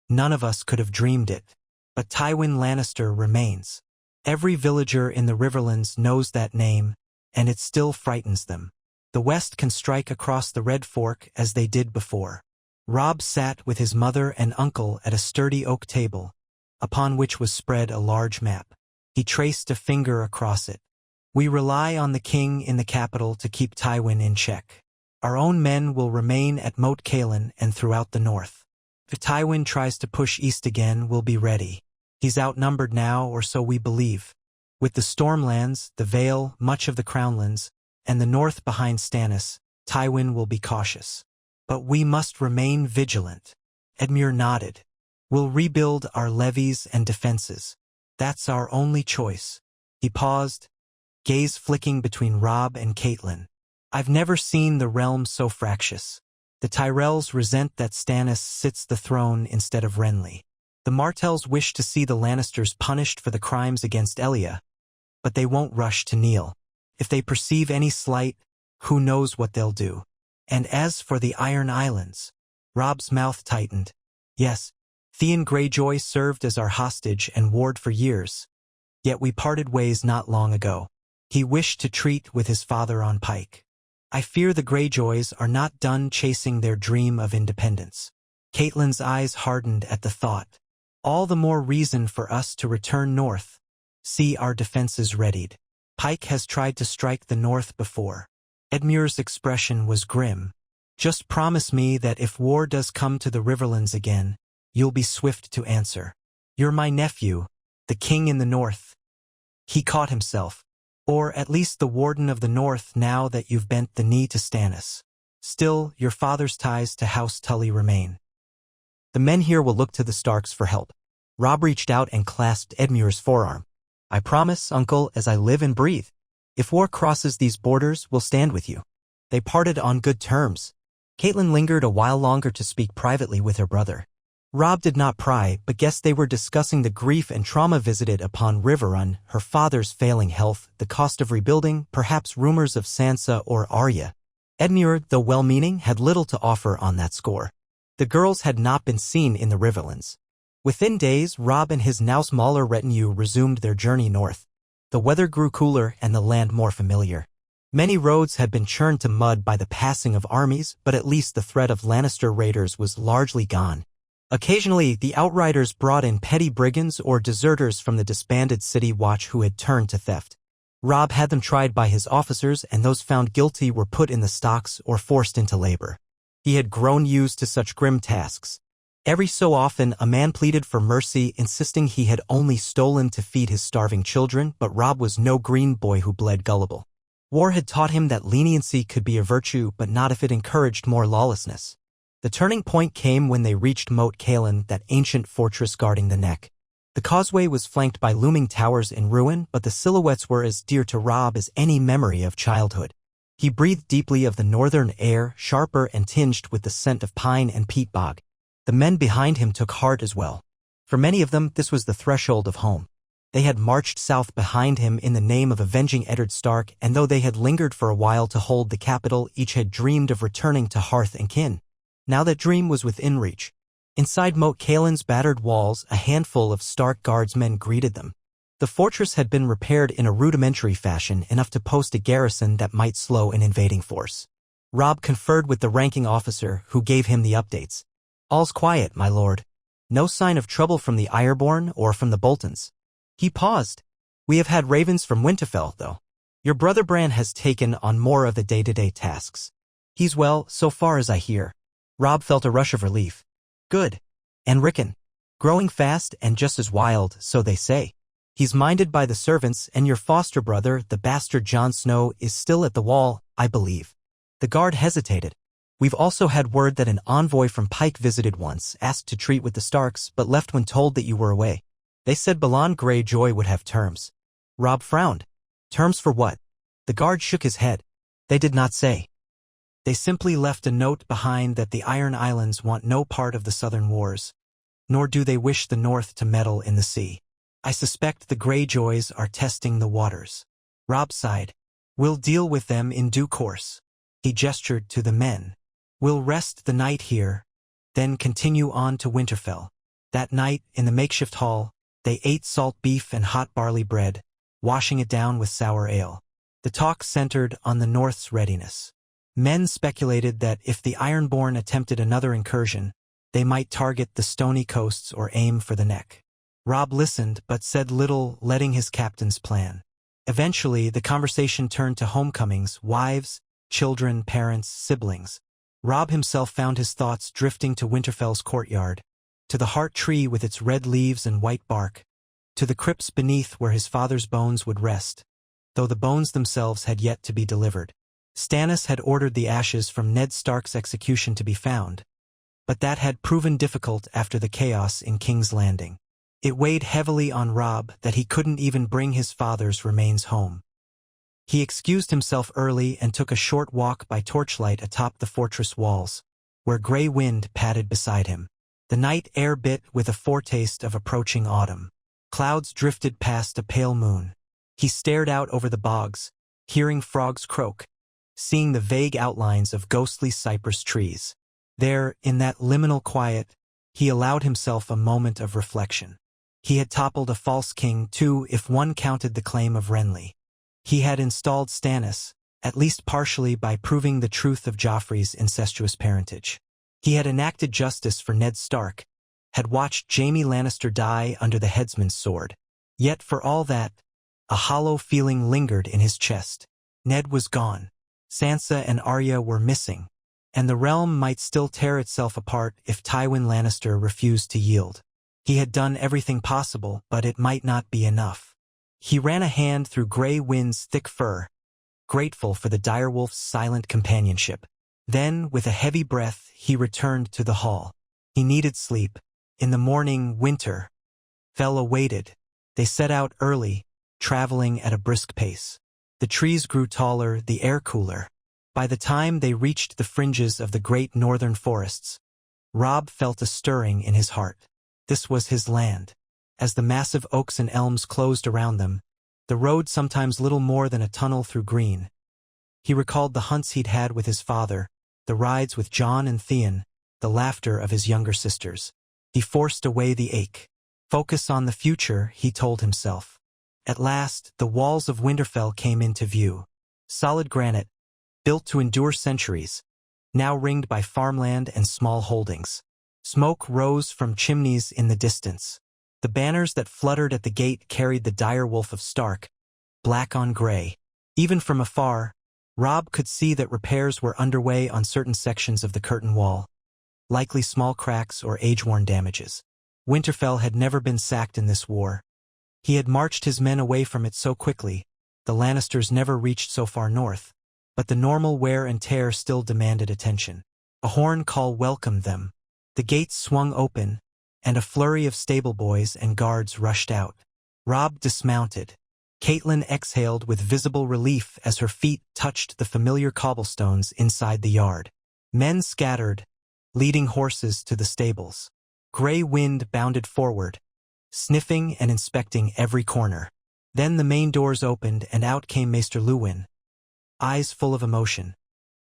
none of us could have dreamed it. But Tywin Lannister remains. Every villager in the Riverlands knows that name, and it still frightens them. The West can strike across the Red Fork as they did before." Robb sat with his mother and uncle at a sturdy oak table, upon which was spread a large map. He traced a finger across it. "We rely on the king in the capital to keep Tywin in check. Our own men will remain at Moat Cailin and throughout the north. If Tywin tries to push east again, we'll be ready. He's outnumbered now, or so we believe. With the Stormlands, the Vale, much of the Crownlands, and the north behind Stannis, Tywin will be cautious. But we must remain vigilant." Edmure nodded. "We'll rebuild our levies and defenses. That's our only choice." He paused, gaze flicking between Robb and Caitlin. "I've never seen the realm so fractious. The Tyrells resent that Stannis sits the throne instead of Renly. The Martells wish to see the Lannisters punished for the crimes against Elia, but they won't rush to kneel. If they perceive any slight, who knows what they'll do. And as for the Iron Islands," Robb's mouth tightened. "Yes, Theon Greyjoy served as our hostage and ward for years, yet we parted ways not long ago. He wished to treat with his father on Pike. I fear the Greyjoys are not done chasing their dream of independence." Caitlyn's eyes hardened at the thought. "All the more reason for us to return north. See our defenses readied. Pike has tried to strike the north before." Edmure's expression was grim. "Just promise me that if war does come to the Riverlands again, you'll be swift to answer. You're my nephew, the king in the north." He caught himself. "Or at least the warden of the north now that you've bent the knee to Stannis. Still, your father's ties to House Tully remain. The men here will look to the Starks for help." Robb reached out and clasped Edmure's forearm. "I promise, uncle, as I live and breathe. If war crosses these borders, we'll stand with you." They parted on good terms. Caitlin lingered a while longer to speak privately with her brother. Robb did not pry, but guessed they were discussing the grief and trauma visited upon Riverrun, her father's failing health, the cost of rebuilding, perhaps rumors of Sansa or Arya. Edmure, though well-meaning, had little to offer on that score. The girls had not been seen in the Riverlands. Within days, Robb and his now smaller retinue resumed their journey north. The weather grew cooler and the land more familiar. Many roads had been churned to mud by the passing of armies, but at least the threat of Lannister raiders was largely gone. Occasionally, the Outriders brought in petty brigands or deserters from the disbanded City Watch who had turned to theft. Robb had them tried by his officers, and those found guilty were put in the stocks or forced into labor. He had grown used to such grim tasks. Every so often, a man pleaded for mercy, insisting he had only stolen to feed his starving children, but Robb was no green boy who bled gullible. War had taught him that leniency could be a virtue, but not if it encouraged more lawlessness. The turning point came when they reached Moat Cailin, that ancient fortress guarding the Neck. The causeway was flanked by looming towers in ruin, but the silhouettes were as dear to Robb as any memory of childhood. He breathed deeply of the northern air, sharper and tinged with the scent of pine and peat bog. The men behind him took heart as well. For many of them, this was the threshold of home. They had marched south behind him in the name of avenging Eddard Stark, and though they had lingered for a while to hold the capital, each had dreamed of returning to hearth and kin. Now that dream was within reach. Inside Moat Cailin's battered walls, a handful of Stark guardsmen greeted them. The fortress had been repaired in a rudimentary fashion, enough to post a garrison that might slow an invading force. Robb conferred with the ranking officer, who gave him the updates. "All's quiet, my lord. No sign of trouble from the Ironborn or from the Boltons." He paused. "We have had ravens from Winterfell, though. Your brother Bran has taken on more of the day-to-day tasks. He's well, so far as I hear." Robb felt a rush of relief. "Good. And Rickon? Growing fast and just as wild, so they say." He's minded by the servants, and your foster brother, the bastard Jon Snow, is still at the wall, I believe." The guard hesitated. "We've also had word that an envoy from Pike visited once, asked to treat with the Starks, but left when told that you were away. They said Balon Greyjoy would have terms." Robb frowned. "Terms for what?" The guard shook his head. "They did not say. They simply left a note behind that the Iron Islands want no part of the Southern Wars, nor do they wish the North to meddle in the sea. I suspect the Greyjoys are testing the waters." Robb sighed. "We'll deal with them in due course." He gestured to the men. "We'll rest the night here, then continue on to Winterfell." That night, in the makeshift hall, they ate salt beef and hot barley bread, washing it down with sour ale. The talk centered on the North's readiness. Men speculated that if the Ironborn attempted another incursion, they might target the stony coasts or aim for the neck. Robb listened but said little, letting his captains plan. Eventually, the conversation turned to homecomings, wives, children, parents, siblings. Robb himself found his thoughts drifting to Winterfell's courtyard, to the heart tree with its red leaves and white bark, to the crypts beneath where his father's bones would rest, though the bones themselves had yet to be delivered. Stannis had ordered the ashes from Ned Stark's execution to be found, but that had proven difficult after the chaos in King's Landing. It weighed heavily on Robb that he couldn't even bring his father's remains home. He excused himself early and took a short walk by torchlight atop the fortress walls, where gray wind padded beside him. The night air bit with a foretaste of approaching autumn. Clouds drifted past a pale moon. He stared out over the bogs, hearing frogs croak, seeing the vague outlines of ghostly cypress trees. There, in that liminal quiet, he allowed himself a moment of reflection. He had toppled a false king too, if one counted the claim of Renly. He had installed Stannis, at least partially by proving the truth of Joffrey's incestuous parentage. He had enacted justice for Ned Stark, had watched Jaime Lannister die under the headsman's sword. Yet for all that, a hollow feeling lingered in his chest. Ned was gone. Sansa and Arya were missing, and the realm might still tear itself apart if Tywin Lannister refused to yield. He had done everything possible, but it might not be enough. He ran a hand through Grey Wind's thick fur, grateful for the direwolf's silent companionship. Then, with a heavy breath, he returned to the hall. He needed sleep. In the morning, Winter Fell awaited. They set out early, traveling at a brisk pace. The trees grew taller, the air cooler. By the time they reached the fringes of the great northern forests, Robb felt a stirring in his heart. This was his land. As the massive oaks and elms closed around them, the road sometimes little more than a tunnel through green. He recalled the hunts he'd had with his father, the rides with Jon and Theon, the laughter of his younger sisters. He forced away the ache. Focus on the future, he told himself. At last, the walls of Winterfell came into view. Solid granite, built to endure centuries, now ringed by farmland and small holdings. Smoke rose from chimneys in the distance. The banners that fluttered at the gate carried the direwolf of Stark, black on gray. Even from afar, Robb could see that repairs were underway on certain sections of the curtain wall, likely small cracks or age-worn damages. Winterfell had never been sacked in this war. He had marched his men away from it so quickly, the Lannisters never reached so far north, but the normal wear and tear still demanded attention. A horn call welcomed them. The gates swung open, and a flurry of stable boys and guards rushed out. Robb dismounted. Catelyn exhaled with visible relief as her feet touched the familiar cobblestones inside the yard. Men scattered, leading horses to the stables. Grey Wind bounded forward, sniffing and inspecting every corner. Then the main doors opened and out came Maester Luwin, eyes full of emotion,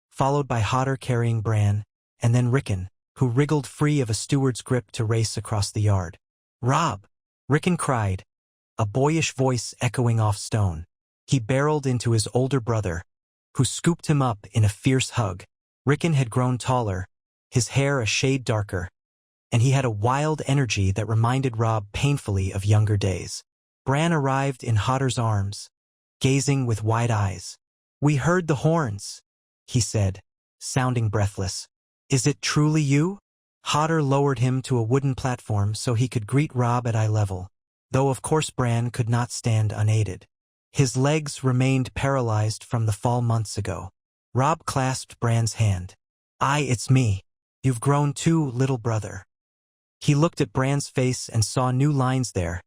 followed by Hodder carrying Bran, and then Rickon, who wriggled free of a steward's grip to race across the yard. "Robb!" Rickon cried, a boyish voice echoing off stone. He barreled into his older brother, who scooped him up in a fierce hug. Rickon had grown taller, his hair a shade darker, and he had a wild energy that reminded Robb painfully of younger days. Bran arrived in Hodder's arms, gazing with wide eyes. "We heard the horns," he said, sounding breathless. "Is it truly you?" Hodder lowered him to a wooden platform so he could greet Robb at eye level. though of course Bran could not stand unaided. His legs remained paralyzed from the fall months ago. Robb clasped Bran's hand. It's me. You've grown too, little brother. He looked at Bran's face and saw new lines there,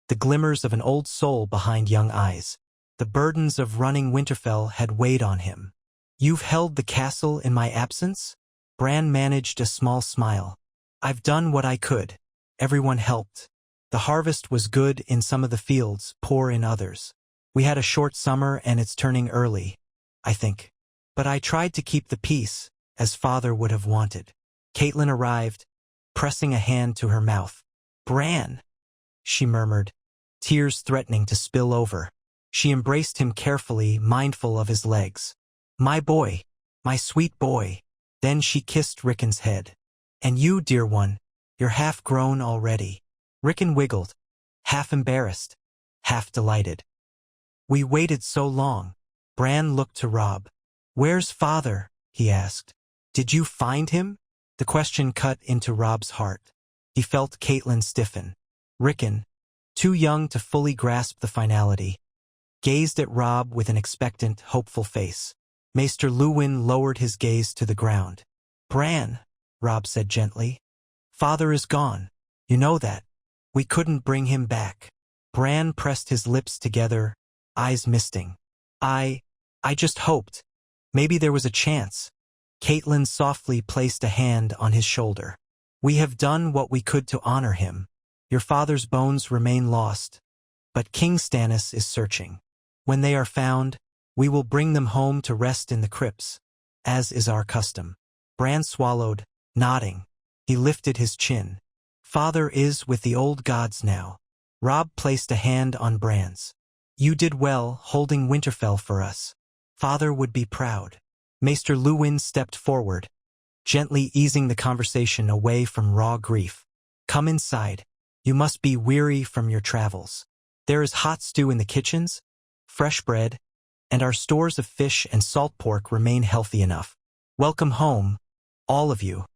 the glimmers of an old soul behind young eyes. The burdens of running Winterfell had weighed on him. You've held the castle in my absence? Bran managed a small smile. I've done what I could. Everyone helped. The harvest was good in some of the fields, poor in others. We had a short summer and it's turning early, I think. But I tried to keep the peace, as father would have wanted. Catelyn arrived, pressing a hand to her mouth. Bran, she murmured, tears threatening to spill over. She embraced him carefully, mindful of his legs. My boy, my sweet boy. Then she kissed Rickon's head. And you, dear one, you're half grown already. Rickon wiggled, half embarrassed, half delighted. We waited so long. Bran looked to Robb. Where's father? He asked. Did you find him? The question cut into Robb's heart. He felt Catelyn stiffen. Rickon, too young to fully grasp the finality, gazed at Robb with an expectant, hopeful face. Maester Luwin lowered his gaze to the ground. Bran, Robb said gently. Father is gone. You know that. We couldn't bring him back. Bran pressed his lips together, eyes misting. I just hoped. Maybe there was a chance. Catelyn softly placed a hand on his shoulder. We have done what we could to honor him. Your father's bones remain lost, but King Stannis is searching. When they are found, we will bring them home to rest in the crypts, as is our custom. Bran swallowed, nodding. He lifted his chin. Father is with the old gods now. Robb placed a hand on Bran's. You did well holding Winterfell for us. Father would be proud. Maester Luwin stepped forward, gently easing the conversation away from raw grief. Come inside. You must be weary from your travels. There is hot stew in the kitchens, fresh bread, and our stores of fish and salt pork remain healthy enough. Welcome home, all of you.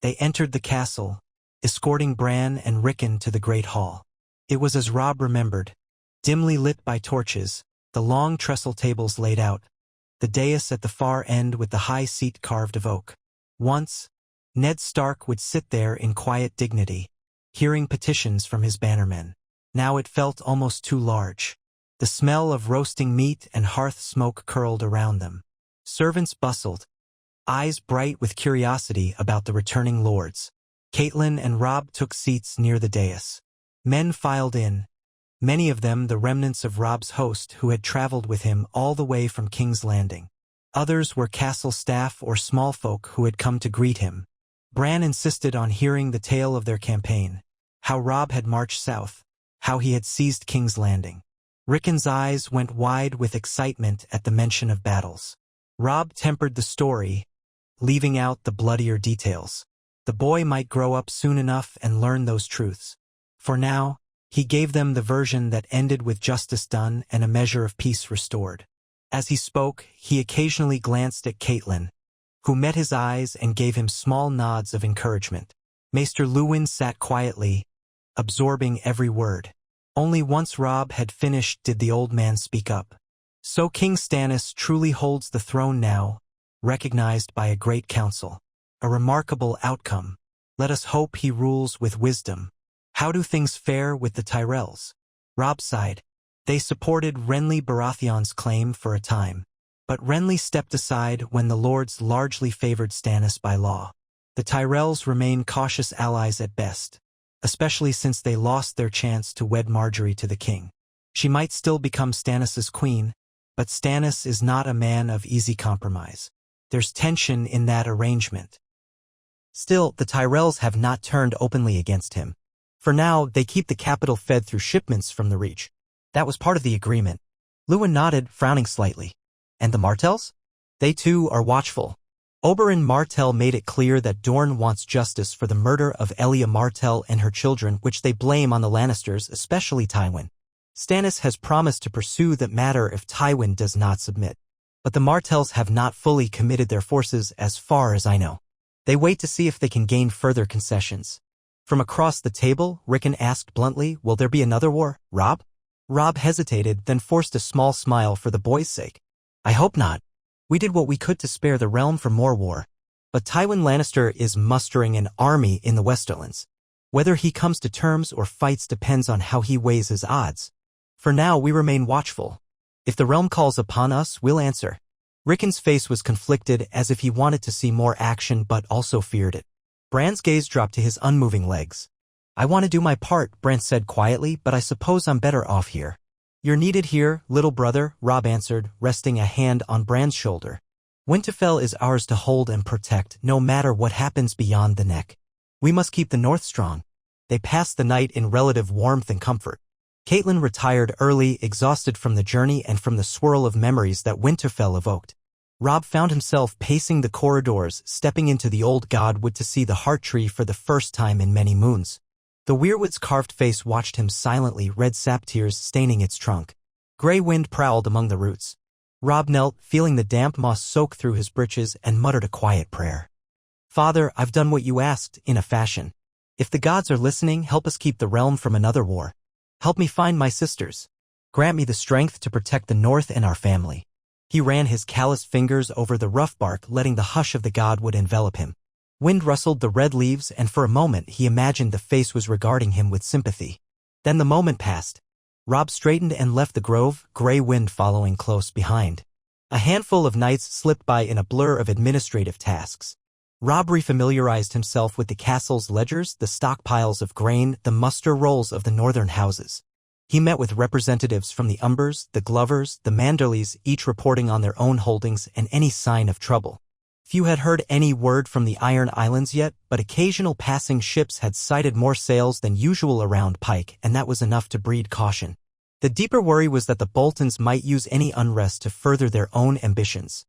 They entered the castle, escorting Bran and Rickon to the great hall. It was as Robb remembered, dimly lit by torches, the long trestle tables laid out, the dais at the far end with the high seat carved of oak. Once, Ned Stark would sit there in quiet dignity, hearing petitions from his bannermen. Now it felt almost too large. The smell of roasting meat and hearth smoke curled around them. Servants bustled, eyes bright with curiosity about the returning lords. Catelyn and Robb took seats near the dais. Men filed in, many of them the remnants of Robb's host who had traveled with him all the way from King's Landing. Others were castle staff or small folk who had come to greet him. Bran insisted on hearing the tale of their campaign, how Robb had marched south, how he had seized King's Landing. Rickon's eyes went wide with excitement at the mention of battles. Robb tempered the story, leaving out the bloodier details. The boy might grow up soon enough and learn those truths. For now, he gave them the version that ended with justice done and a measure of peace restored. As he spoke, he occasionally glanced at Catelyn, who met his eyes and gave him small nods of encouragement. Maester Luwin sat quietly, absorbing every word. Only once Robb had finished did the old man speak up. So King Stannis truly holds the throne now, recognized by a great council. A remarkable outcome. Let us hope he rules with wisdom. How do things fare with the Tyrells? Robb sighed. They supported Renly Baratheon's claim for a time, but Renly stepped aside when the lords largely favored Stannis by law. The Tyrells remain cautious allies at best, especially since they lost their chance to wed Margaery to the king. She might still become Stannis's queen, but Stannis is not a man of easy compromise. There's tension in that arrangement. Still, the Tyrells have not turned openly against him. For now, they keep the capital fed through shipments from the Reach. That was part of the agreement. Luwin nodded, frowning slightly. And the Martells? They too are watchful. Oberyn Martell made it clear that Dorne wants justice for the murder of Elia Martell and her children, which they blame on the Lannisters, especially Tywin. Stannis has promised to pursue that matter if Tywin does not submit. But the Martells have not fully committed their forces as far as I know. They wait to see if they can gain further concessions. From across the table, Rickon asked bluntly, will there be another war, Rob? Rob hesitated, then forced a small smile for the boy's sake. I hope not. We did what we could to spare the realm from more war. But Tywin Lannister is mustering an army in the Westerlands. Whether he comes to terms or fights depends on how he weighs his odds. For now, we remain watchful. If the realm calls upon us, we'll answer. Rickon's face was conflicted, as if he wanted to see more action but also feared it. Bran's gaze dropped to his unmoving legs. I want to do my part, Bran said quietly, but I suppose I'm better off here. You're needed here, little brother, Rob answered, resting a hand on Bran's shoulder. Winterfell is ours to hold and protect, no matter what happens beyond the neck. We must keep the North strong. They passed the night in relative warmth and comfort. Catelyn retired early, exhausted from the journey and from the swirl of memories that Winterfell evoked. Rob found himself pacing the corridors, stepping into the old godwood to see the heart tree for the first time in many moons. The weirwood's carved face watched him silently, red sap tears staining its trunk. Grey wind prowled among the roots. Rob knelt, feeling the damp moss soak through his breeches, and muttered a quiet prayer. Father, I've done what you asked, in a fashion. If the gods are listening, help us keep the realm from another war. Help me find my sisters. Grant me the strength to protect the North and our family. He ran his calloused fingers over the rough bark, letting the hush of the godwood envelop him. Wind rustled the red leaves, and for a moment he imagined the face was regarding him with sympathy. Then the moment passed. Rob straightened and left the grove, grey wind following close behind. A handful of nights slipped by in a blur of administrative tasks. Rob refamiliarized himself with the castle's ledgers, the stockpiles of grain, the muster rolls of the northern houses. He met with representatives from the Umbers, the Glovers, the Manderleys, each reporting on their own holdings and any sign of trouble. Few had heard any word from the Iron Islands yet, but occasional passing ships had sighted more sails than usual around Pike, and that was enough to breed caution. The deeper worry was that the Boltons might use any unrest to further their own ambitions.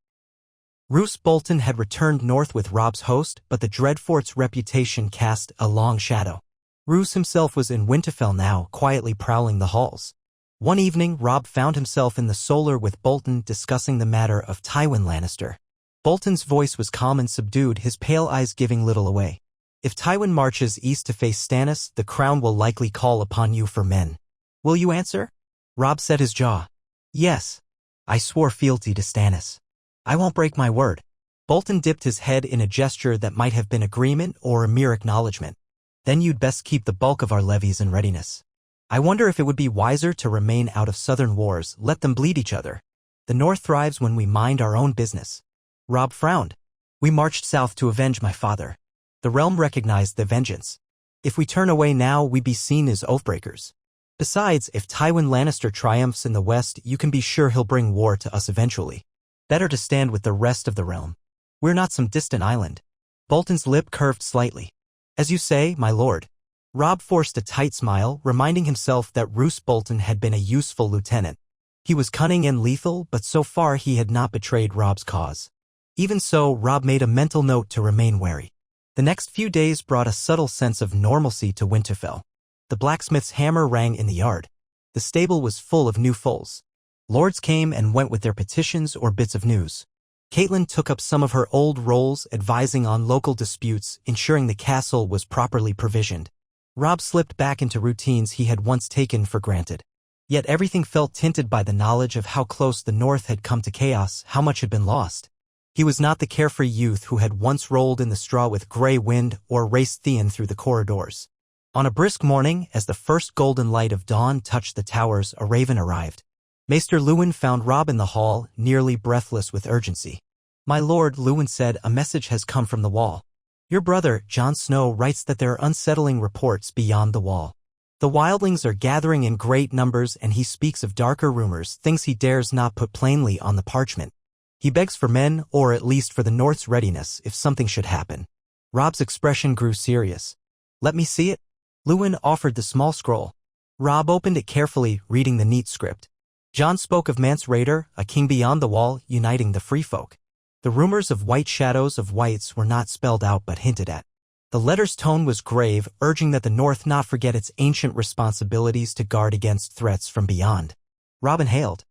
Roose Bolton had returned north with Rob's host, but the Dreadfort's reputation cast a long shadow. Roose himself was in Winterfell now, quietly prowling the halls. One evening, Rob found himself in the Solar with Bolton discussing the matter of Tywin Lannister. Bolton's voice was calm and subdued, his pale eyes giving little away. If Tywin marches east to face Stannis, the crown will likely call upon you for men. Will you answer? Rob set his jaw. Yes. I swore fealty to Stannis. I won't break my word. Bolton dipped his head in a gesture that might have been agreement or a mere acknowledgement. Then you'd best keep the bulk of our levies in readiness. I wonder if it would be wiser to remain out of southern wars, let them bleed each other. The North thrives when we mind our own business. Rob frowned. We marched south to avenge my father. The realm recognized the vengeance. If we turn away now, we'd be seen as oathbreakers. Besides, if Tywin Lannister triumphs in the west, you can be sure he'll bring war to us eventually. Better to stand with the rest of the realm. We're not some distant island. Bolton's lip curved slightly. As you say, my lord. Rob forced a tight smile, reminding himself that Roose Bolton had been a useful lieutenant. He was cunning and lethal, but so far he had not betrayed Rob's cause. Even so, Rob made a mental note to remain wary. The next few days brought a subtle sense of normalcy to Winterfell. The blacksmith's hammer rang in the yard. The stable was full of new foals. Lords came and went with their petitions or bits of news. Catelyn took up some of her old roles, advising on local disputes, ensuring the castle was properly provisioned. Rob slipped back into routines he had once taken for granted. Yet everything felt tinted by the knowledge of how close the North had come to chaos, how much had been lost. He was not the carefree youth who had once rolled in the straw with grey wind or raced Theon through the corridors. On a brisk morning, as the first golden light of dawn touched the towers, a raven arrived. Maester Luwin found Rob in the hall, nearly breathless with urgency. My lord, Luwin said, a message has come from the wall. Your brother, Jon Snow, writes that there are unsettling reports beyond the wall. The wildlings are gathering in great numbers, and he speaks of darker rumors, things he dares not put plainly on the parchment. He begs for men, or at least for the North's readiness, if something should happen. Rob's expression grew serious. Let me see it? Luwin offered the small scroll. Rob opened it carefully, reading the neat script. Jon spoke of Mance Rayder, a king beyond the wall, uniting the free folk. The rumors of white shadows of whites were not spelled out but hinted at. The letter's tone was grave, urging that the North not forget its ancient responsibilities to guard against threats from beyond. Robin hailed.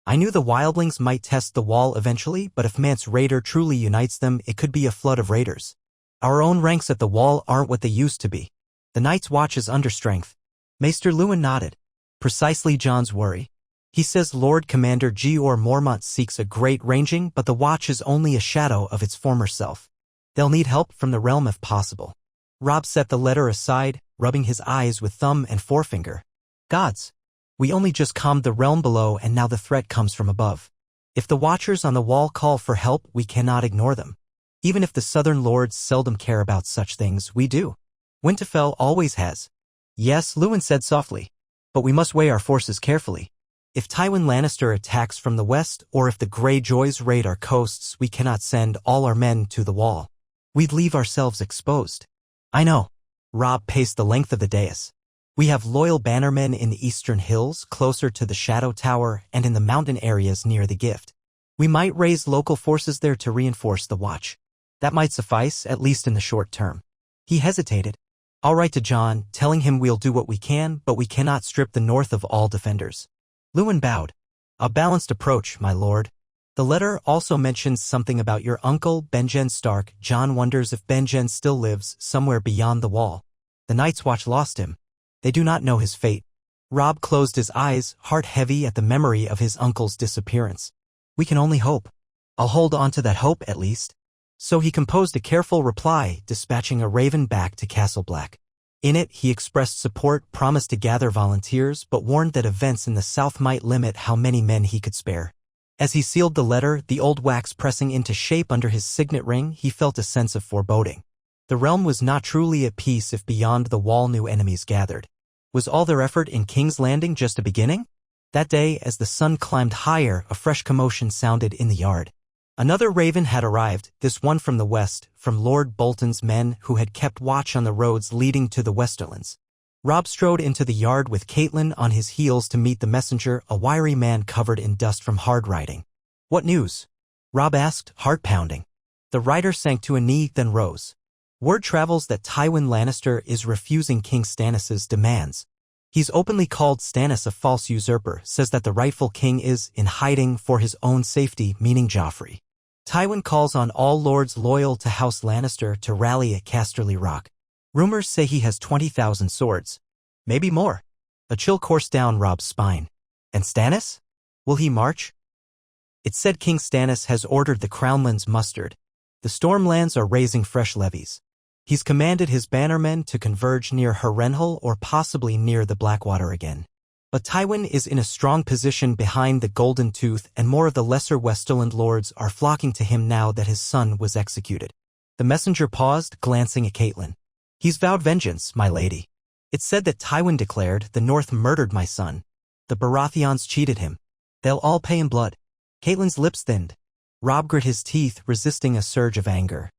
I knew the wildlings might test the wall eventually, but if Mance Rayder truly unites them, it could be a flood of raiders. Our own ranks at the wall aren't what they used to be. The Night's Watch is understrength. Maester Lewin nodded. Precisely John's worry. He says Lord Commander Georg Mormont seeks a great ranging, but the Watch is only a shadow of its former self. They'll need help from the realm if possible. Robb set the letter aside, rubbing his eyes with thumb and forefinger. Gods! We only just calmed the realm below and now the threat comes from above. If the Watchers on the wall call for help, we cannot ignore them. Even if the Southern Lords seldom care about such things, we do. Winterfell always has. Yes, Lewin said softly. But we must weigh our forces carefully. If Tywin Lannister attacks from the west, or if the Greyjoys raid our coasts, we cannot send all our men to the wall. We'd leave ourselves exposed. I know. Robb paced the length of the dais. We have loyal bannermen in the eastern hills, closer to the Shadow Tower, and in the mountain areas near the Gift. We might raise local forces there to reinforce the Watch. That might suffice, at least in the short term. He hesitated. I'll write to Jon, telling him we'll do what we can, but we cannot strip the north of all defenders. Lewin bowed. A balanced approach, my lord. The letter also mentions something about your uncle, Benjen Stark. Jon wonders if Benjen still lives somewhere beyond the wall. The Night's Watch lost him. They do not know his fate. Robb closed his eyes, heart heavy at the memory of his uncle's disappearance. We can only hope. I'll hold on to that hope at least. So he composed a careful reply, dispatching a raven back to Castle Black. In it, he expressed support, promised to gather volunteers, but warned that events in the south might limit how many men he could spare. As he sealed the letter, the old wax pressing into shape under his signet ring, he felt a sense of foreboding. The realm was not truly at peace if beyond the wall new enemies gathered. Was all their effort in King's Landing just a beginning? That day, as the sun climbed higher, a fresh commotion sounded in the yard. Another raven had arrived, this one from the west, from Lord Bolton's men who had kept watch on the roads leading to the Westerlands. Robb strode into the yard with Catelyn on his heels to meet the messenger, a wiry man covered in dust from hard riding. What news? Robb asked, heart pounding. The rider sank to a knee, then rose. Word travels that Tywin Lannister is refusing King Stannis' demands. He's openly called Stannis a false usurper, says that the rightful king is in hiding for his own safety, meaning Joffrey. Tywin calls on all lords loyal to House Lannister to rally at Casterly Rock. Rumors say he has 20,000 swords. Maybe more. A chill coursed down Robb's spine. And Stannis? Will he march? It said King Stannis has ordered the Crownlands mustered. The Stormlands are raising fresh levies. He's commanded his bannermen to converge near Harrenhal or possibly near the Blackwater again. But Tywin is in a strong position behind the Golden Tooth, and more of the lesser Westerland lords are flocking to him now that his son was executed. The messenger paused, glancing at Catelyn. He's vowed vengeance, my lady. It's said that Tywin declared, the North murdered my son. The Baratheons cheated him. They'll all pay in blood. Catelyn's lips thinned. Robb grit his teeth, resisting a surge of anger.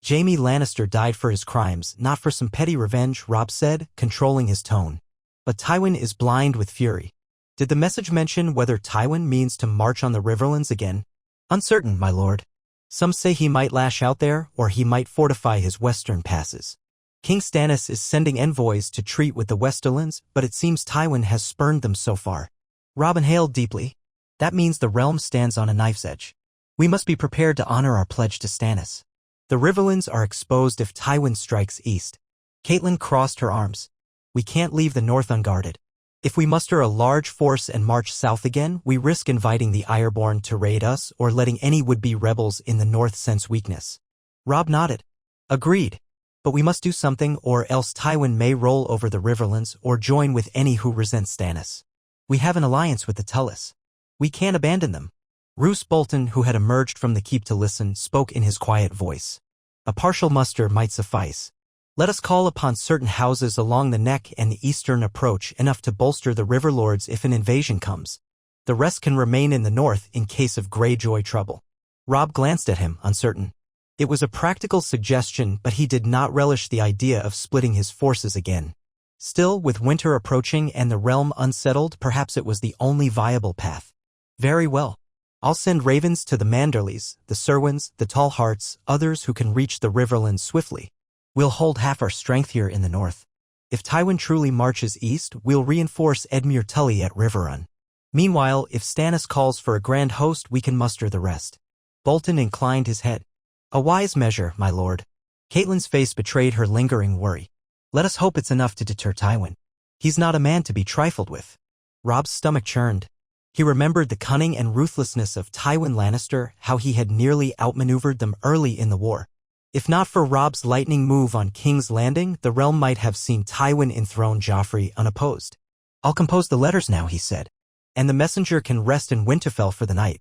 Jaime Lannister died for his crimes, not for some petty revenge, Robb said, controlling his tone. But Tywin is blind with fury. Did the message mention whether Tywin means to march on the Riverlands again? Uncertain, my lord. Some say he might lash out there, or he might fortify his western passes. King Stannis is sending envoys to treat with the Westerlands, but it seems Tywin has spurned them so far. Robb inhaled deeply. That means the realm stands on a knife's edge. We must be prepared to honor our pledge to Stannis. The Riverlands are exposed if Tywin strikes east. Catelyn crossed her arms. We can't leave the north unguarded. If we muster a large force and march south again, we risk inviting the Ironborn to raid us or letting any would-be rebels in the north sense weakness. Robb nodded. Agreed. But we must do something, or else Tywin may roll over the Riverlands or join with any who resent Stannis. We have an alliance with the Tullus. We can't abandon them. Roose Bolton, who had emerged from the keep to listen, spoke in his quiet voice. A partial muster might suffice. Let us call upon certain houses along the neck and the eastern approach, enough to bolster the Riverlords if an invasion comes. The rest can remain in the north in case of Greyjoy trouble. Robb glanced at him, uncertain. It was a practical suggestion, but he did not relish the idea of splitting his forces again. Still, with winter approaching and the realm unsettled, perhaps it was the only viable path. Very well. I'll send ravens to the Manderleys, the Serwins, the Tall Hearts, others who can reach the Riverlands swiftly. We'll hold half our strength here in the north. If Tywin truly marches east, we'll reinforce Edmure Tully at Riverrun. Meanwhile, if Stannis calls for a grand host, we can muster the rest. Bolton inclined his head. A wise measure, my lord. Catelyn's face betrayed her lingering worry. Let us hope it's enough to deter Tywin. He's not a man to be trifled with. Robb's stomach churned. He remembered the cunning and ruthlessness of Tywin Lannister, how he had nearly outmaneuvered them early in the war. If not for Robb's lightning move on King's Landing, the realm might have seen Tywin enthrone Joffrey unopposed. I'll compose the letters now, he said, and the messenger can rest in Winterfell for the night.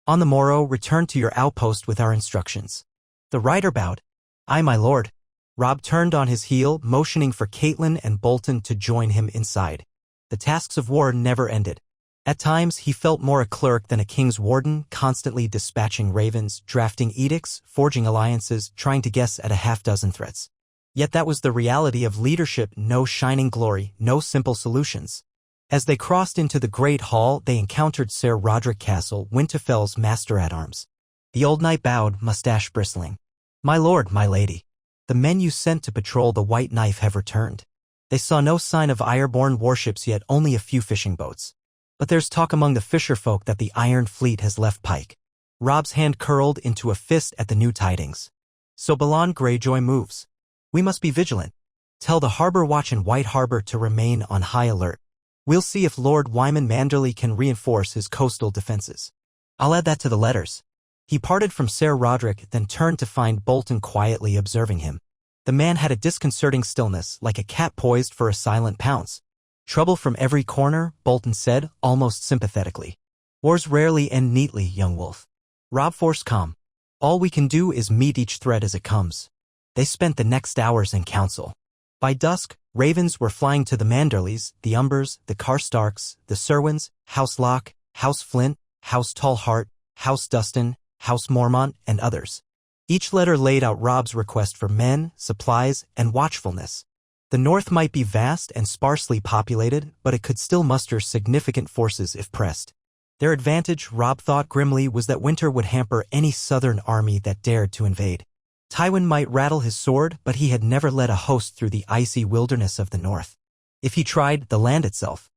On the morrow, return to your outpost with our instructions. The rider bowed. Aye, my lord. Robb turned on his heel, motioning for Catelyn and Bolton to join him inside. The tasks of war never ended. At times, he felt more a clerk than a king's warden, constantly dispatching ravens, drafting edicts, forging alliances, trying to guess at a half-dozen threats. Yet that was the reality of leadership, no shining glory, no simple solutions. As they crossed into the Great Hall, they encountered Ser Roderick Castle, Winterfell's master-at-arms. The old knight bowed, mustache bristling. My lord, my lady. The men you sent to patrol the White Knife have returned. They saw no sign of Ironborn warships yet, only a few fishing boats. But there's talk among the fisherfolk that the Iron Fleet has left Pike. Robb's hand curled into a fist at the new tidings. So Balon Greyjoy moves. We must be vigilant. Tell the harbor watch in White Harbor to remain on high alert. We'll see if Lord Wyman Manderley can reinforce his coastal defenses. I'll add that to the letters. He parted from Ser Roderick, then turned to find Bolton quietly observing him. The man had a disconcerting stillness, like a cat poised for a silent pounce. Trouble from every corner, Bolton said, almost sympathetically. Wars rarely end neatly, young wolf. Robb forced calm. All we can do is meet each threat as it comes. They spent the next hours in council. By dusk, ravens were flying to the Manderleys, the Umbers, the Karstarks, the Serwins, House Locke, House Flint, House Tallheart, House Dustin, House Mormont, and others. Each letter laid out Robb's request for men, supplies, and watchfulness. The north might be vast and sparsely populated, but it could still muster significant forces if pressed. Their advantage, Robb thought grimly, was that winter would hamper any southern army that dared to invade. Tywin might rattle his sword, but he had never led a host through the icy wilderness of the north. If he tried, the land itself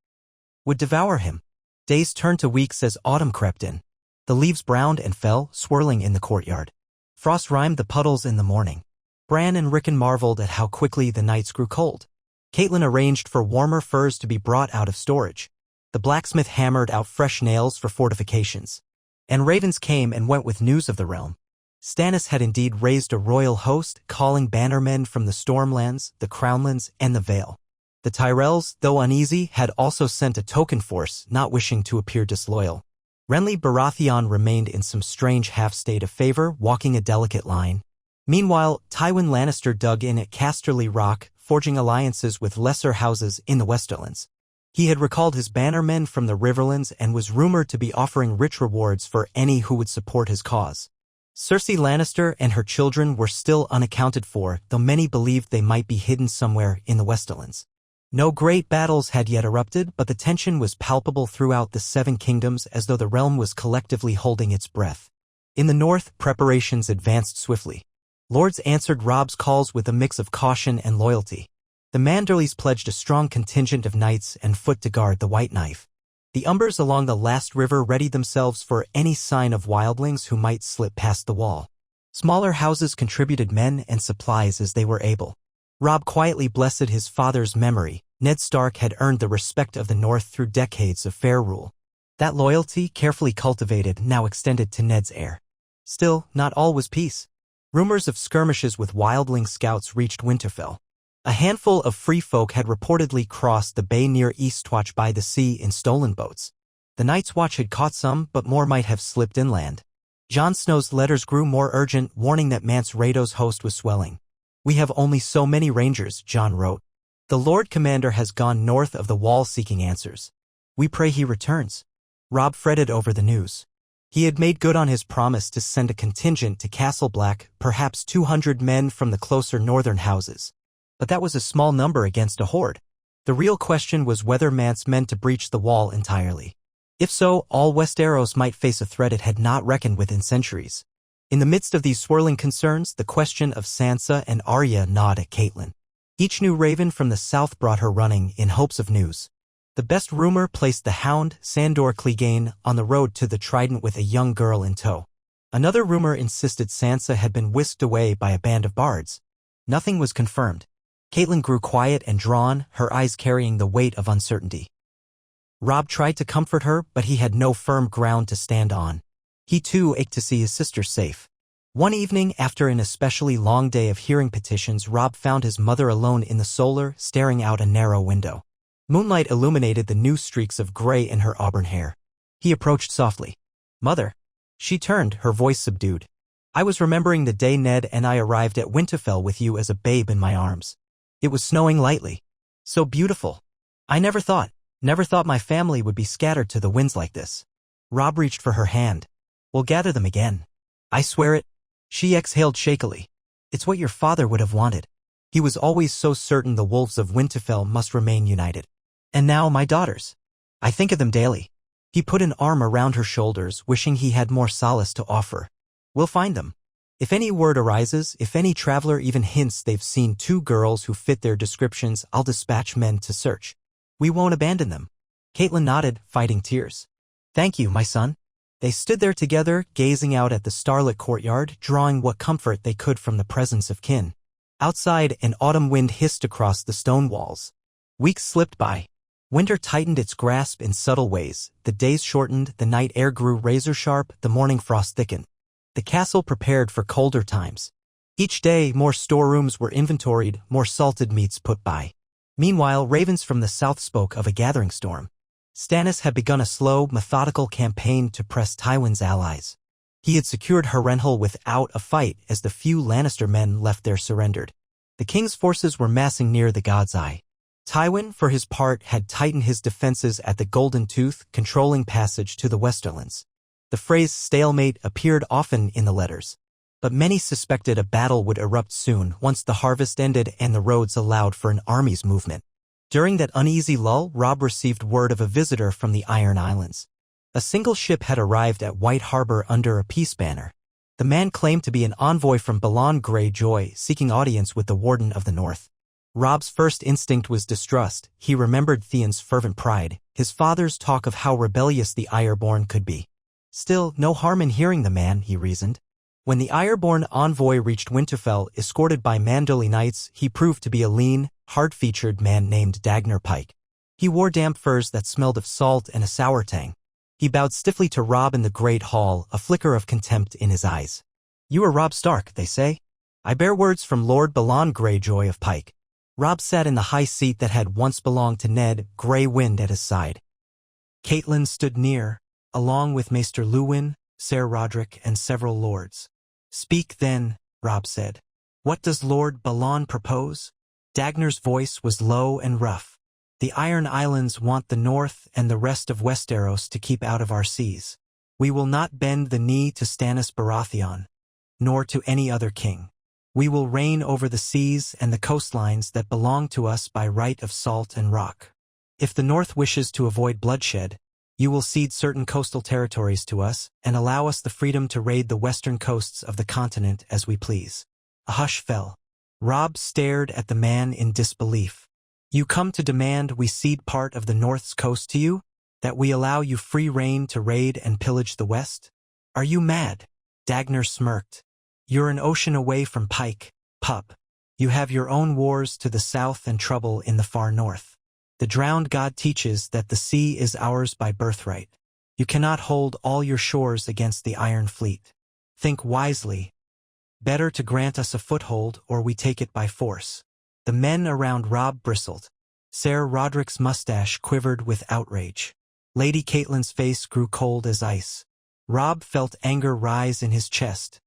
would devour him. Days turned to weeks as autumn crept in. The leaves browned and fell, swirling in the courtyard. Frost rhymed the puddles in the morning. Bran and Rickon marveled at how quickly the nights grew cold. Catelyn arranged for warmer furs to be brought out of storage. The blacksmith hammered out fresh nails for fortifications. And ravens came and went with news of the realm. Stannis had indeed raised a royal host, calling bannermen from the Stormlands, the Crownlands, and the Vale. The Tyrells, though uneasy, had also sent a token force, not wishing to appear disloyal. Renly Baratheon remained in some strange half-state of favor, walking a delicate line. Meanwhile, Tywin Lannister dug in at Casterly Rock, forging alliances with lesser houses in the Westerlands. He had recalled his bannermen from the Riverlands and was rumored to be offering rich rewards for any who would support his cause. Cersei Lannister and her children were still unaccounted for, though many believed they might be hidden somewhere in the Westerlands. No great battles had yet erupted, but the tension was palpable throughout the Seven Kingdoms, as though the realm was collectively holding its breath. In the north, preparations advanced swiftly. Lords answered Robb's calls with a mix of caution and loyalty. The Manderleys pledged a strong contingent of knights and foot to guard the White Knife. The Umbers along the last river readied themselves for any sign of wildlings who might slip past the wall. Smaller houses contributed men and supplies as they were able. Robb quietly blessed his father's memory. Ned Stark had earned the respect of the North through decades of fair rule. That loyalty, carefully cultivated, now extended to Ned's heir. Still, not all was peace. Rumors of skirmishes with wildling scouts reached Winterfell. A handful of free folk had reportedly crossed the bay near Eastwatch by the sea in stolen boats. The Night's Watch had caught some, but more might have slipped inland. Jon Snow's letters grew more urgent, warning that Mance Raido's host was swelling. We have only so many rangers, Jon wrote. The Lord Commander has gone north of the wall seeking answers. We pray he returns. Robb fretted over the news. He had made good on his promise to send a contingent to Castle Black, perhaps 200 men from the closer northern houses. But that was a small number against a horde. The real question was whether Mance meant to breach the wall entirely. If so, all Westeros might face a threat it had not reckoned with in centuries. In the midst of these swirling concerns, the question of Sansa and Arya gnawed at Catelyn. Each new raven from the south brought her running in hopes of news. The best rumor placed the hound, Sandor Clegane, on the road to the Trident with a young girl in tow. Another rumor insisted Sansa had been whisked away by a band of bards. Nothing was confirmed. Caitlin grew quiet and drawn, her eyes carrying the weight of uncertainty. Robb tried to comfort her, but he had no firm ground to stand on. He too ached to see his sister safe. One evening, after an especially long day of hearing petitions, Robb found his mother alone in the solar, staring out a narrow window. Moonlight illuminated the new streaks of gray in her auburn hair. He approached softly. "Mother." She turned, her voice subdued. "I was remembering the day Ned and I arrived at Winterfell with you as a babe in my arms. It was snowing lightly. So beautiful. I never thought my family would be scattered to the winds like this." Robb reached for her hand. "We'll gather them again. I swear it." She exhaled shakily. "It's what your father would have wanted. He was always so certain the wolves of Winterfell must remain united. And now my daughters. I think of them daily." He put an arm around her shoulders, wishing he had more solace to offer. "We'll find them. If any word arises, if any traveler even hints they've seen 2 girls who fit their descriptions, I'll dispatch men to search. We won't abandon them." Caitlin nodded, fighting tears. "Thank you, my son." They stood there together, gazing out at the starlit courtyard, drawing what comfort they could from the presence of kin. Outside, an autumn wind hissed across the stone walls. Weeks slipped by. Winter tightened its grasp in subtle ways. The days shortened, the night air grew razor-sharp, the morning frost thickened. The castle prepared for colder times. Each day, more storerooms were inventoried, more salted meats put by. Meanwhile, ravens from the south spoke of a gathering storm. Stannis had begun a slow, methodical campaign to press Tywin's allies. He had secured Harrenhal without a fight as the few Lannister men left there surrendered. The king's forces were massing near the God's Eye. Tywin, for his part, had tightened his defenses at the Golden Tooth, controlling passage to the Westerlands. The phrase stalemate appeared often in the letters. But many suspected a battle would erupt soon once the harvest ended and the roads allowed for an army's movement. During that uneasy lull, Robb received word of a visitor from the Iron Islands. A single ship had arrived at White Harbor under a peace banner. The man claimed to be an envoy from Balon Greyjoy, seeking audience with the Warden of the North. Robb's first instinct was distrust. He remembered Theon's fervent pride, his father's talk of how rebellious the Ironborn could be. Still, no harm in hearing the man, he reasoned. When the Ironborn envoy reached Winterfell, escorted by Manderly knights, he proved to be a lean, hard-featured man named Dagner Pike. He wore damp furs that smelled of salt and a sour tang. He bowed stiffly to Robb in the great hall, a flicker of contempt in his eyes. "You are Robb Stark, they say? I bear words from Lord Balon Greyjoy of Pike." Robb sat in the high seat that had once belonged to Ned, Grey Wind at his side. Caitlin stood near, along with Maester Luwin, Ser Roderick, and several lords. "Speak then," Robb said. "What does Lord Balon propose?" Dagner's voice was low and rough. "The Iron Islands want the North and the rest of Westeros to keep out of our seas. We will not bend the knee to Stannis Baratheon, nor to any other king. We will reign over the seas and the coastlines that belong to us by right of salt and rock. If the North wishes to avoid bloodshed, you will cede certain coastal territories to us and allow us the freedom to raid the western coasts of the continent as we please." A hush fell. Robb stared at the man in disbelief. "You come to demand we cede part of the North's coast to you? That we allow you free rein to raid and pillage the West? Are you mad?" Dagner smirked. "You're an ocean away from Pike, pup. You have your own wars to the south and trouble in the far north. The drowned god teaches that the sea is ours by birthright. You cannot hold all your shores against the Iron Fleet. Think wisely. Better to grant us a foothold or we take it by force." The men around Robb bristled. Ser Roderick's mustache quivered with outrage. Lady Caitlyn's face grew cold as ice. Robb felt anger rise in his chest,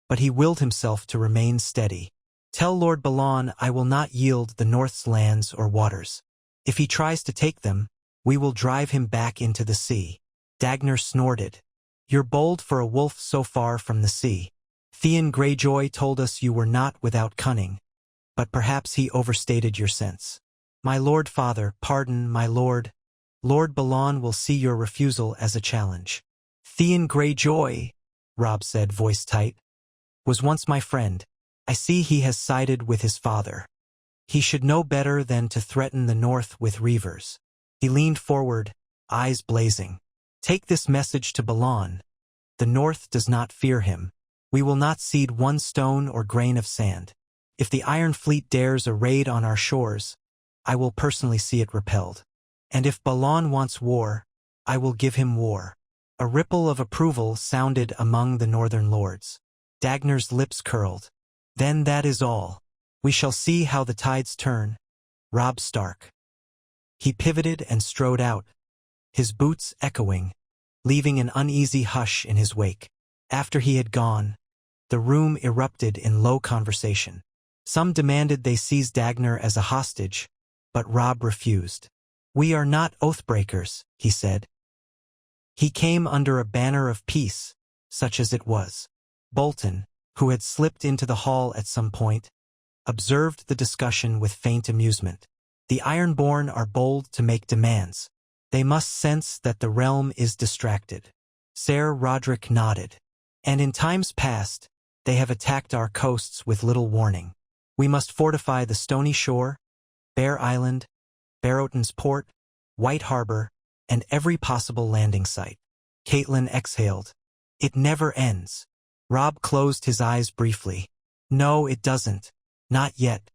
but he willed himself to remain steady. "Tell Lord Balon I will not yield the North's lands or waters. If he tries to take them, we will drive him back into the sea." Dagner snorted. "You're bold for a wolf so far from the sea. Theon Greyjoy told us you were not without cunning, but perhaps he overstated your sense. My lord father, pardon, my lord. Lord Balon will see your refusal as a challenge." "Theon Greyjoy," Robb said, voice tight, "was once my friend. I see he has sided with his father. He should know better than to threaten the North with reavers." He leaned forward, eyes blazing. "Take this message to Balon. The North does not fear him. We will not cede one stone or grain of sand. If the Iron Fleet dares a raid on our shores, I will personally see it repelled. And if Balon wants war, I will give him war." A ripple of approval sounded among the northern lords. Dagnar's lips curled. "Then that is all. We shall see how the tides turn. Robb Stark." He pivoted and strode out, his boots echoing, leaving an uneasy hush in his wake. After he had gone, the room erupted in low conversation. Some demanded they seize Dagnar as a hostage, but Robb refused. "We are not oathbreakers," he said. He came under a banner of peace, such as it was. Bolton, who had slipped into the hall at some point, observed the discussion with faint amusement. "The Ironborn are bold to make demands. They must sense that the realm is distracted." Ser Roderick nodded. "And in times past, they have attacked our coasts with little warning. We must fortify the Stony Shore, Bear Island, Barrowton's Port, White Harbor, and every possible landing site." Caitlin exhaled. "It never ends." Robb closed his eyes briefly. "No, it doesn't. Not yet."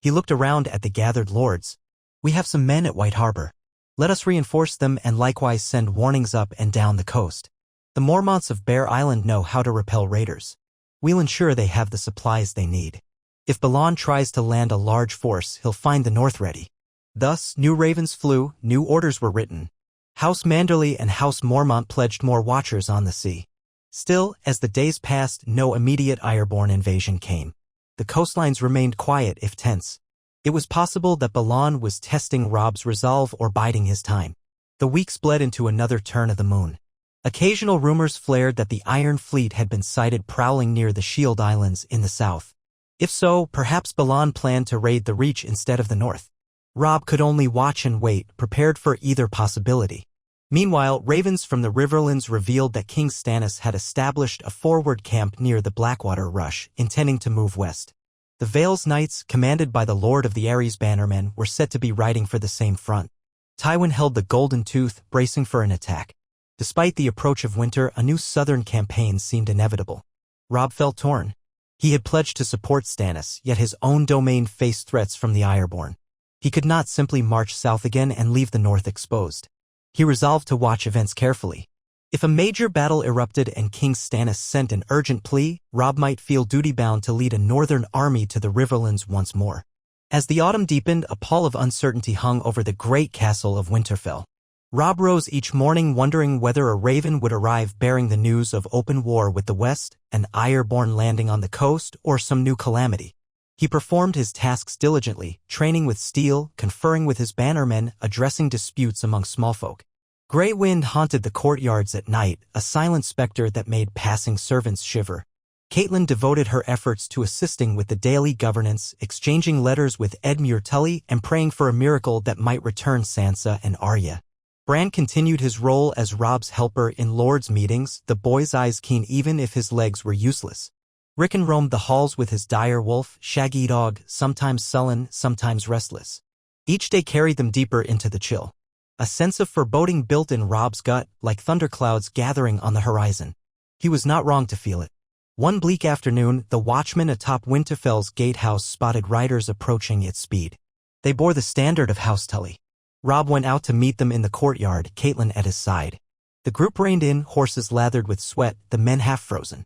He looked around at the gathered lords. "We have some men at White Harbor. Let us reinforce them and likewise send warnings up and down the coast. The Mormonts of Bear Island know how to repel raiders. We'll ensure they have the supplies they need. If Balon tries to land a large force, he'll find the north ready." Thus, new ravens flew, new orders were written. House Manderley and House Mormont pledged more watchers on the sea. Still, as the days passed, no immediate Ironborn invasion came. The coastlines remained quiet if tense. It was possible that Balon was testing Robb's resolve or biding his time. The weeks bled into another turn of the moon. Occasional rumors flared that the Iron Fleet had been sighted prowling near the Shield Islands in the south. If so, perhaps Balon planned to raid the Reach instead of the north. Robb could only watch and wait, prepared for either possibility. Meanwhile, ravens from the Riverlands revealed that King Stannis had established a forward camp near the Blackwater Rush, intending to move west. The Vale's Knights, commanded by the Lord of the Ares Bannermen, were said to be riding for the same front. Tywin held the Golden Tooth, bracing for an attack. Despite the approach of winter, a new southern campaign seemed inevitable. Robb felt torn. He had pledged to support Stannis, yet his own domain faced threats from the Ironborn. He could not simply march south again and leave the north exposed. He resolved to watch events carefully. If a major battle erupted and King Stannis sent an urgent plea, Robb might feel duty-bound to lead a northern army to the Riverlands once more. As the autumn deepened, a pall of uncertainty hung over the great castle of Winterfell. Robb rose each morning wondering whether a raven would arrive bearing the news of open war with the West, an Ironborn landing on the coast, or some new calamity. He performed his tasks diligently, training with steel, conferring with his bannermen, addressing disputes among smallfolk. Grey wind haunted the courtyards at night, a silent specter that made passing servants shiver. Caitlin devoted her efforts to assisting with the daily governance, exchanging letters with Edmure Tully and praying for a miracle that might return Sansa and Arya. Bran continued his role as Robb's helper in Lord's meetings, the boy's eyes keen even if his legs were useless. Rickon roamed the halls with his dire wolf, shaggy dog, sometimes sullen, sometimes restless. Each day carried them deeper into the chill. A sense of foreboding built in Robb's gut, like thunderclouds gathering on the horizon. He was not wrong to feel it. One bleak afternoon, the watchman atop Winterfell's gatehouse spotted riders approaching at speed. They bore the standard of House Tully. Robb went out to meet them in the courtyard, Caitlin at his side. The group reined in, horses lathered with sweat, the men half frozen.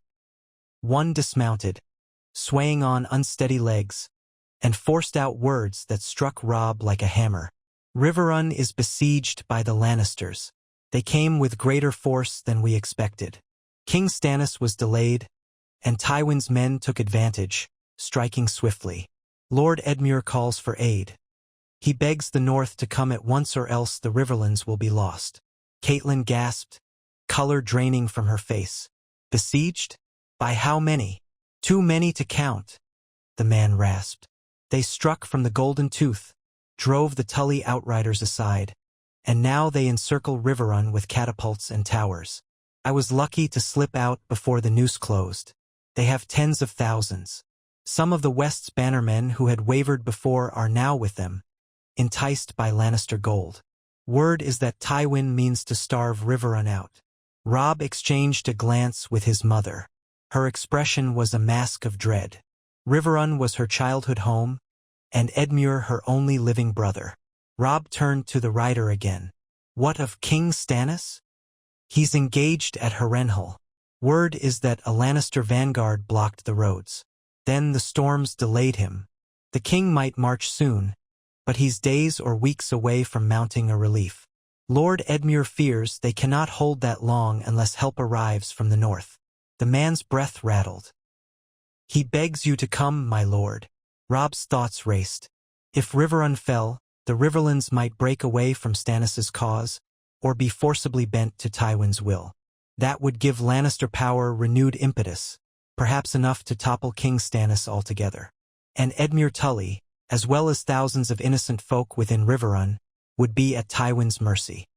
One dismounted, swaying on unsteady legs, and forced out words that struck Robb like a hammer. "Riverrun is besieged by the Lannisters. They came with greater force than we expected. King Stannis was delayed, and Tywin's men took advantage, striking swiftly. Lord Edmure calls for aid. He begs the North to come at once or else the Riverlands will be lost." Caitlin gasped, color draining from her face. "Besieged? By how many?" "Too many to count," the man rasped. "They struck from the Golden Tooth, drove the Tully outriders aside, and now they encircle Riverrun with catapults and towers. I was lucky to slip out before the noose closed. They have tens of thousands. Some of the West's bannermen who had wavered before are now with them, enticed by Lannister gold. Word is that Tywin means to starve Riverrun out." Robb exchanged a glance with his mother. Her expression was a mask of dread. Riverrun was her childhood home, and Edmure her only living brother. Robb turned to the rider again. What of King Stannis? He's engaged at Harrenhal. Word is that a Lannister vanguard blocked the roads. Then the storms delayed him. The king might march soon, but he's days or weeks away from mounting a relief. Lord Edmure fears they cannot hold that long unless help arrives from the north. The man's breath rattled. He begs you to come, my lord. Robb's thoughts raced. If Riverrun fell, the Riverlands might break away from Stannis's cause, or be forcibly bent to Tywin's will. That would give Lannister power renewed impetus, perhaps enough to topple King Stannis altogether. And Edmure Tully, as well as thousands of innocent folk within Riverrun, would be at Tywin's mercy.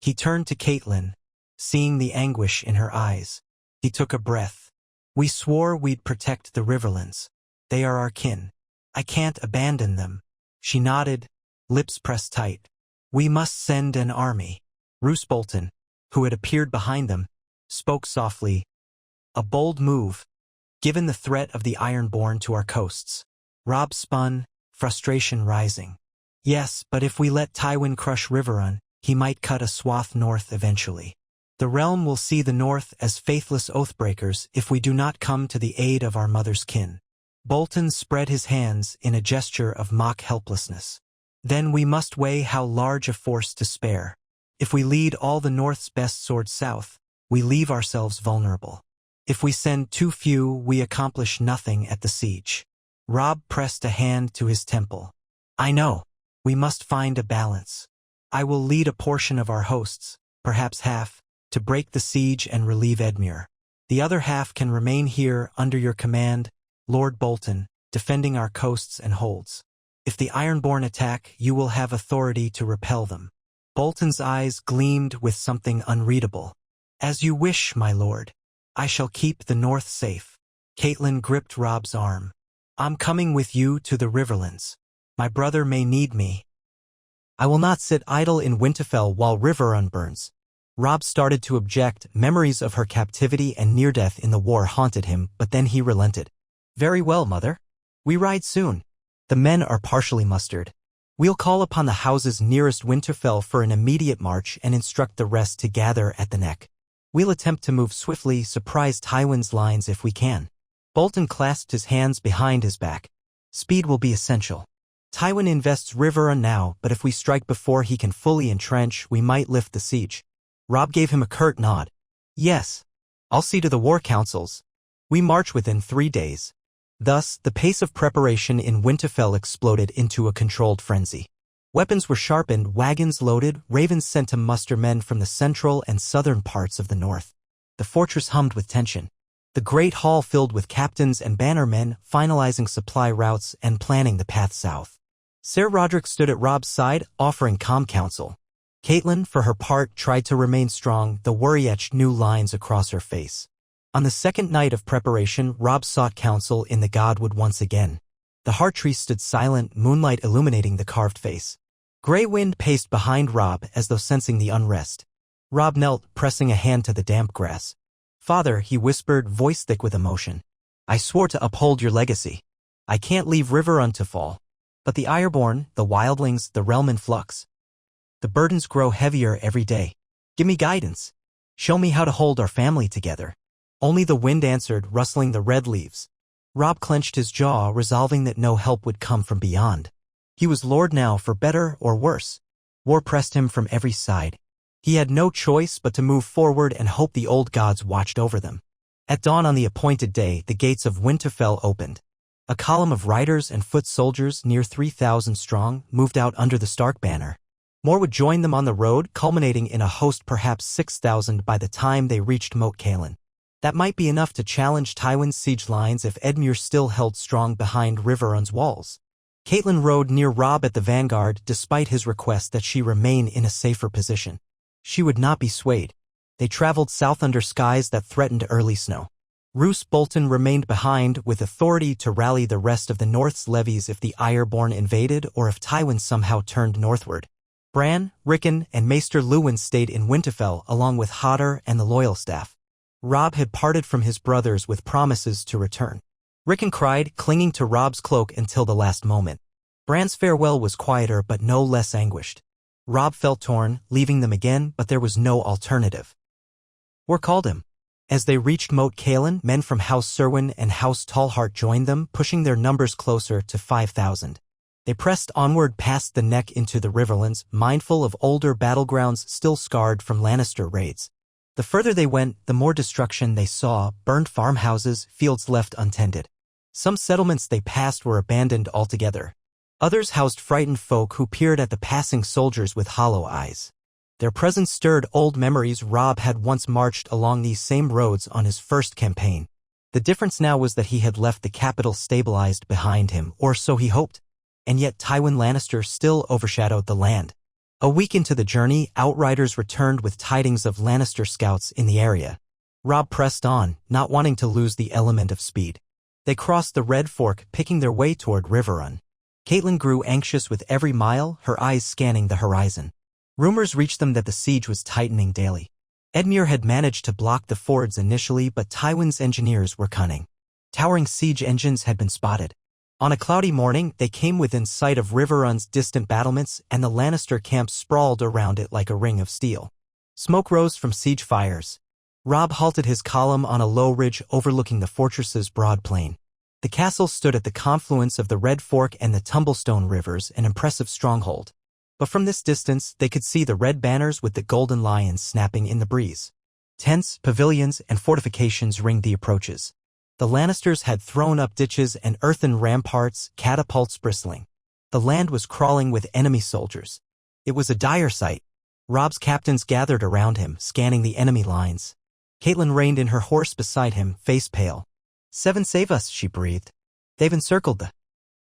He turned to Catelyn, seeing the anguish in her eyes. He took a breath. We swore we'd protect the Riverlands. They are our kin. I can't abandon them. She nodded, lips pressed tight. We must send an army. Roose Bolton, who had appeared behind them, spoke softly. A bold move, given the threat of the Ironborn to our coasts. Robb spun, frustration rising. Yes, but if we let Tywin crush Riverrun, he might cut a swath north eventually. The realm will see the north as faithless oathbreakers if we do not come to the aid of our mother's kin. Bolton spread his hands in a gesture of mock helplessness. Then we must weigh how large a force to spare. If we lead all the north's best swords south, we leave ourselves vulnerable. If we send too few, we accomplish nothing at the siege. Robb pressed a hand to his temple. I know. We must find a balance. I will lead a portion of our hosts, perhaps half, to break the siege and relieve Edmure. The other half can remain here under your command, Lord Bolton, defending our coasts and holds. If the Ironborn attack, you will have authority to repel them. Bolton's eyes gleamed with something unreadable. As you wish, my lord. I shall keep the north safe. Catelyn gripped Robb's arm. I'm coming with you to the Riverlands. My brother may need me. I will not sit idle in Winterfell while Riverrun burns. Robb started to object. Memories of her captivity and near-death in the war haunted him, but then he relented. Very well, mother. We ride soon. The men are partially mustered. We'll call upon the houses nearest Winterfell for an immediate march and instruct the rest to gather at the neck. We'll attempt to move swiftly, surprise Tywin's lines if we can. Bolton clasped his hands behind his back. Speed will be essential. Tywin invests Riverrun now, but if we strike before he can fully entrench, we might lift the siege. Robb gave him a curt nod. Yes. I'll see to the war councils. We march within 3 days. Thus, the pace of preparation in Winterfell exploded into a controlled frenzy. Weapons were sharpened, wagons loaded, ravens sent to muster men from the central and southern parts of the north. The fortress hummed with tension. The great hall filled with captains and bannermen, finalizing supply routes and planning the path south. Ser Roderick stood at Robb's side, offering calm counsel. Catelyn, for her part, tried to remain strong, though worry etched new lines across her face. On the second night of preparation, Robb sought counsel in the Godwood once again. The Hearttree stood silent, moonlight illuminating the carved face. Grey Wind paced behind Robb as though sensing the unrest. Robb knelt, pressing a hand to the damp grass. Father, he whispered, voice thick with emotion. I swore to uphold your legacy. I can't leave Riverrun to fall. But the Ironborn, the wildlings, the realm in flux. The burdens grow heavier every day. Give me guidance. Show me how to hold our family together. Only the wind answered, rustling the red leaves. Robb clenched his jaw, resolving that no help would come from beyond. He was lord now, for better or worse. War pressed him from every side. He had no choice but to move forward and hope the old gods watched over them. At dawn on the appointed day, the gates of Winterfell opened. A column of riders and foot soldiers, near 3,000 strong, moved out under the Stark banner. More would join them on the road, culminating in a host perhaps 6,000 by the time they reached Moat Cailin. That might be enough to challenge Tywin's siege lines if Edmure still held strong behind Riverrun's walls. Catelyn rode near Robb at the vanguard, despite his request that she remain in a safer position. She would not be swayed. They traveled south under skies that threatened early snow. Roose Bolton remained behind, with authority to rally the rest of the North's levies if the Ironborn invaded or if Tywin somehow turned northward. Bran, Rickon, and Maester Luwin stayed in Winterfell along with Hodder and the loyal staff. Robb had parted from his brothers with promises to return. Rickon cried, clinging to Rob's cloak until the last moment. Bran's farewell was quieter but no less anguished. Robb felt torn, leaving them again, but there was no alternative. War called him. As they reached Moat Cailin, men from House Serwyn and House Tallheart joined them, pushing their numbers closer to 5,000. They pressed onward past the neck into the Riverlands, mindful of older battlegrounds still scarred from Lannister raids. The further they went, the more destruction they saw, burned farmhouses, fields left untended. Some settlements they passed were abandoned altogether. Others housed frightened folk who peered at the passing soldiers with hollow eyes. Their presence stirred old memories. Robb had once marched along these same roads on his first campaign. The difference now was that he had left the capital stabilized behind him, or so he hoped. And yet Tywin Lannister still overshadowed the land. A week into the journey, outriders returned with tidings of Lannister scouts in the area. Robb pressed on, not wanting to lose the element of speed. They crossed the Red Fork, picking their way toward Riverrun. Catelyn grew anxious with every mile, her eyes scanning the horizon. Rumors reached them that the siege was tightening daily. Edmure had managed to block the fords initially, but Tywin's engineers were cunning. Towering siege engines had been spotted. On a cloudy morning, they came within sight of Riverrun's distant battlements, and the Lannister camp sprawled around it like a ring of steel. Smoke rose from siege fires. Robb halted his column on a low ridge overlooking the fortress's broad plain. The castle stood at the confluence of the Red Fork and the Tumblestone rivers, an impressive stronghold. But from this distance, they could see the red banners with the golden lions snapping in the breeze. Tents, pavilions, and fortifications ringed the approaches. The Lannisters had thrown up ditches and earthen ramparts, catapults bristling. The land was crawling with enemy soldiers. It was a dire sight. Robb's captains gathered around him, scanning the enemy lines. Catelyn reined in her horse beside him, face pale. "Seven save us," she breathed. "They've encircled the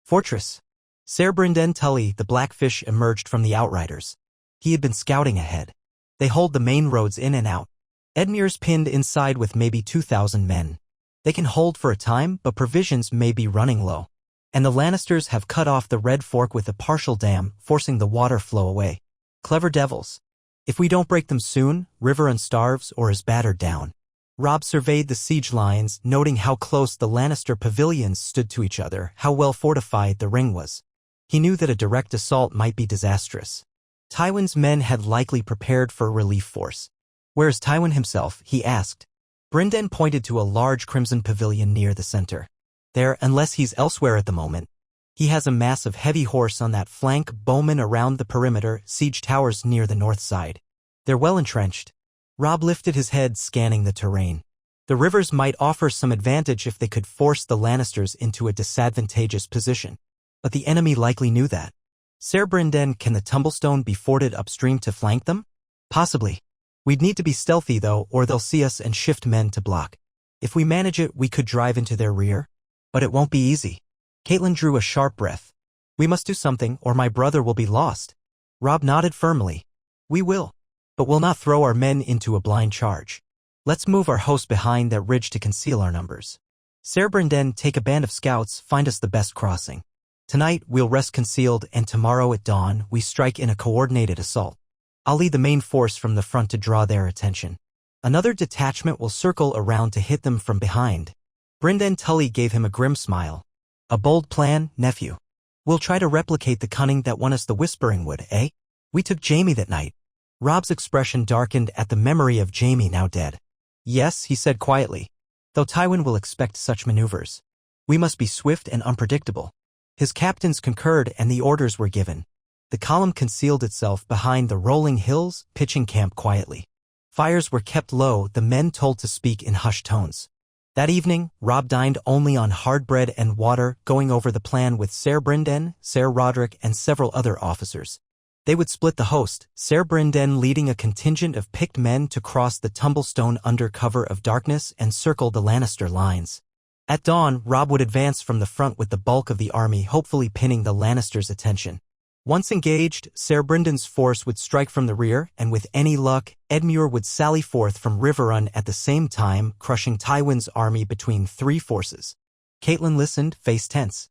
fortress." Ser Brynden Tully, the Blackfish, emerged from the outriders. He had been scouting ahead. They hold the main roads in and out. Edmure's pinned inside with maybe 2,000 men. They can hold for a time, but provisions may be running low. And the Lannisters have cut off the Red Fork with a partial dam, forcing the water flow away. Clever devils. If we don't break them soon, Riverrun starves or is battered down. Robb surveyed the siege lines, noting how close the Lannister pavilions stood to each other, how well fortified the ring was. He knew that a direct assault might be disastrous. Tywin's men had likely prepared for a relief force. "Where's Tywin himself?" he asked. Brynden pointed to a large crimson pavilion near the center. "There, unless he's elsewhere at the moment. He has a massive heavy horse on that flank, bowmen around the perimeter, siege towers near the north side. They're well entrenched." Robb lifted his head, scanning the terrain. The rivers might offer some advantage if they could force the Lannisters into a disadvantageous position. But the enemy likely knew that. "Ser Brynden, can the Tumblestone be forded upstream to flank them?" "Possibly. We'd need to be stealthy though, or they'll see us and shift men to block. If we manage it, we could drive into their rear. But it won't be easy." Catelyn drew a sharp breath. "We must do something, or my brother will be lost." Robb nodded firmly. "We will. But we'll not throw our men into a blind charge. Let's move our host behind that ridge to conceal our numbers. Ser Brynden, take a band of scouts, find us the best crossing. Tonight, we'll rest concealed, and tomorrow at dawn, we strike in a coordinated assault. I'll lead the main force from the front to draw their attention. Another detachment will circle around to hit them from behind." Brynden Tully gave him a grim smile. "A bold plan, nephew. We'll try to replicate the cunning that won us the Whispering Wood, eh? We took Jaime that night." Robb's expression darkened at the memory of Jaime now dead. "Yes," he said quietly. "Though Tywin will expect such maneuvers. We must be swift and unpredictable." His captains concurred and the orders were given. The column concealed itself behind the rolling hills, pitching camp quietly. Fires were kept low, the men told to speak in hushed tones. That evening, Robb dined only on hard bread and water, going over the plan with Ser Brynden, Ser Roderick, and several other officers. They would split the host, Ser Brynden leading a contingent of picked men to cross the Tumblestone under cover of darkness and circle the Lannister lines. At dawn, Robb would advance from the front with the bulk of the army, hopefully pinning the Lannisters' attention. Once engaged, Ser Brynden's force would strike from the rear, and with any luck, Edmure would sally forth from Riverrun at the same time, crushing Tywin's army between three forces. Catelyn listened, face tense.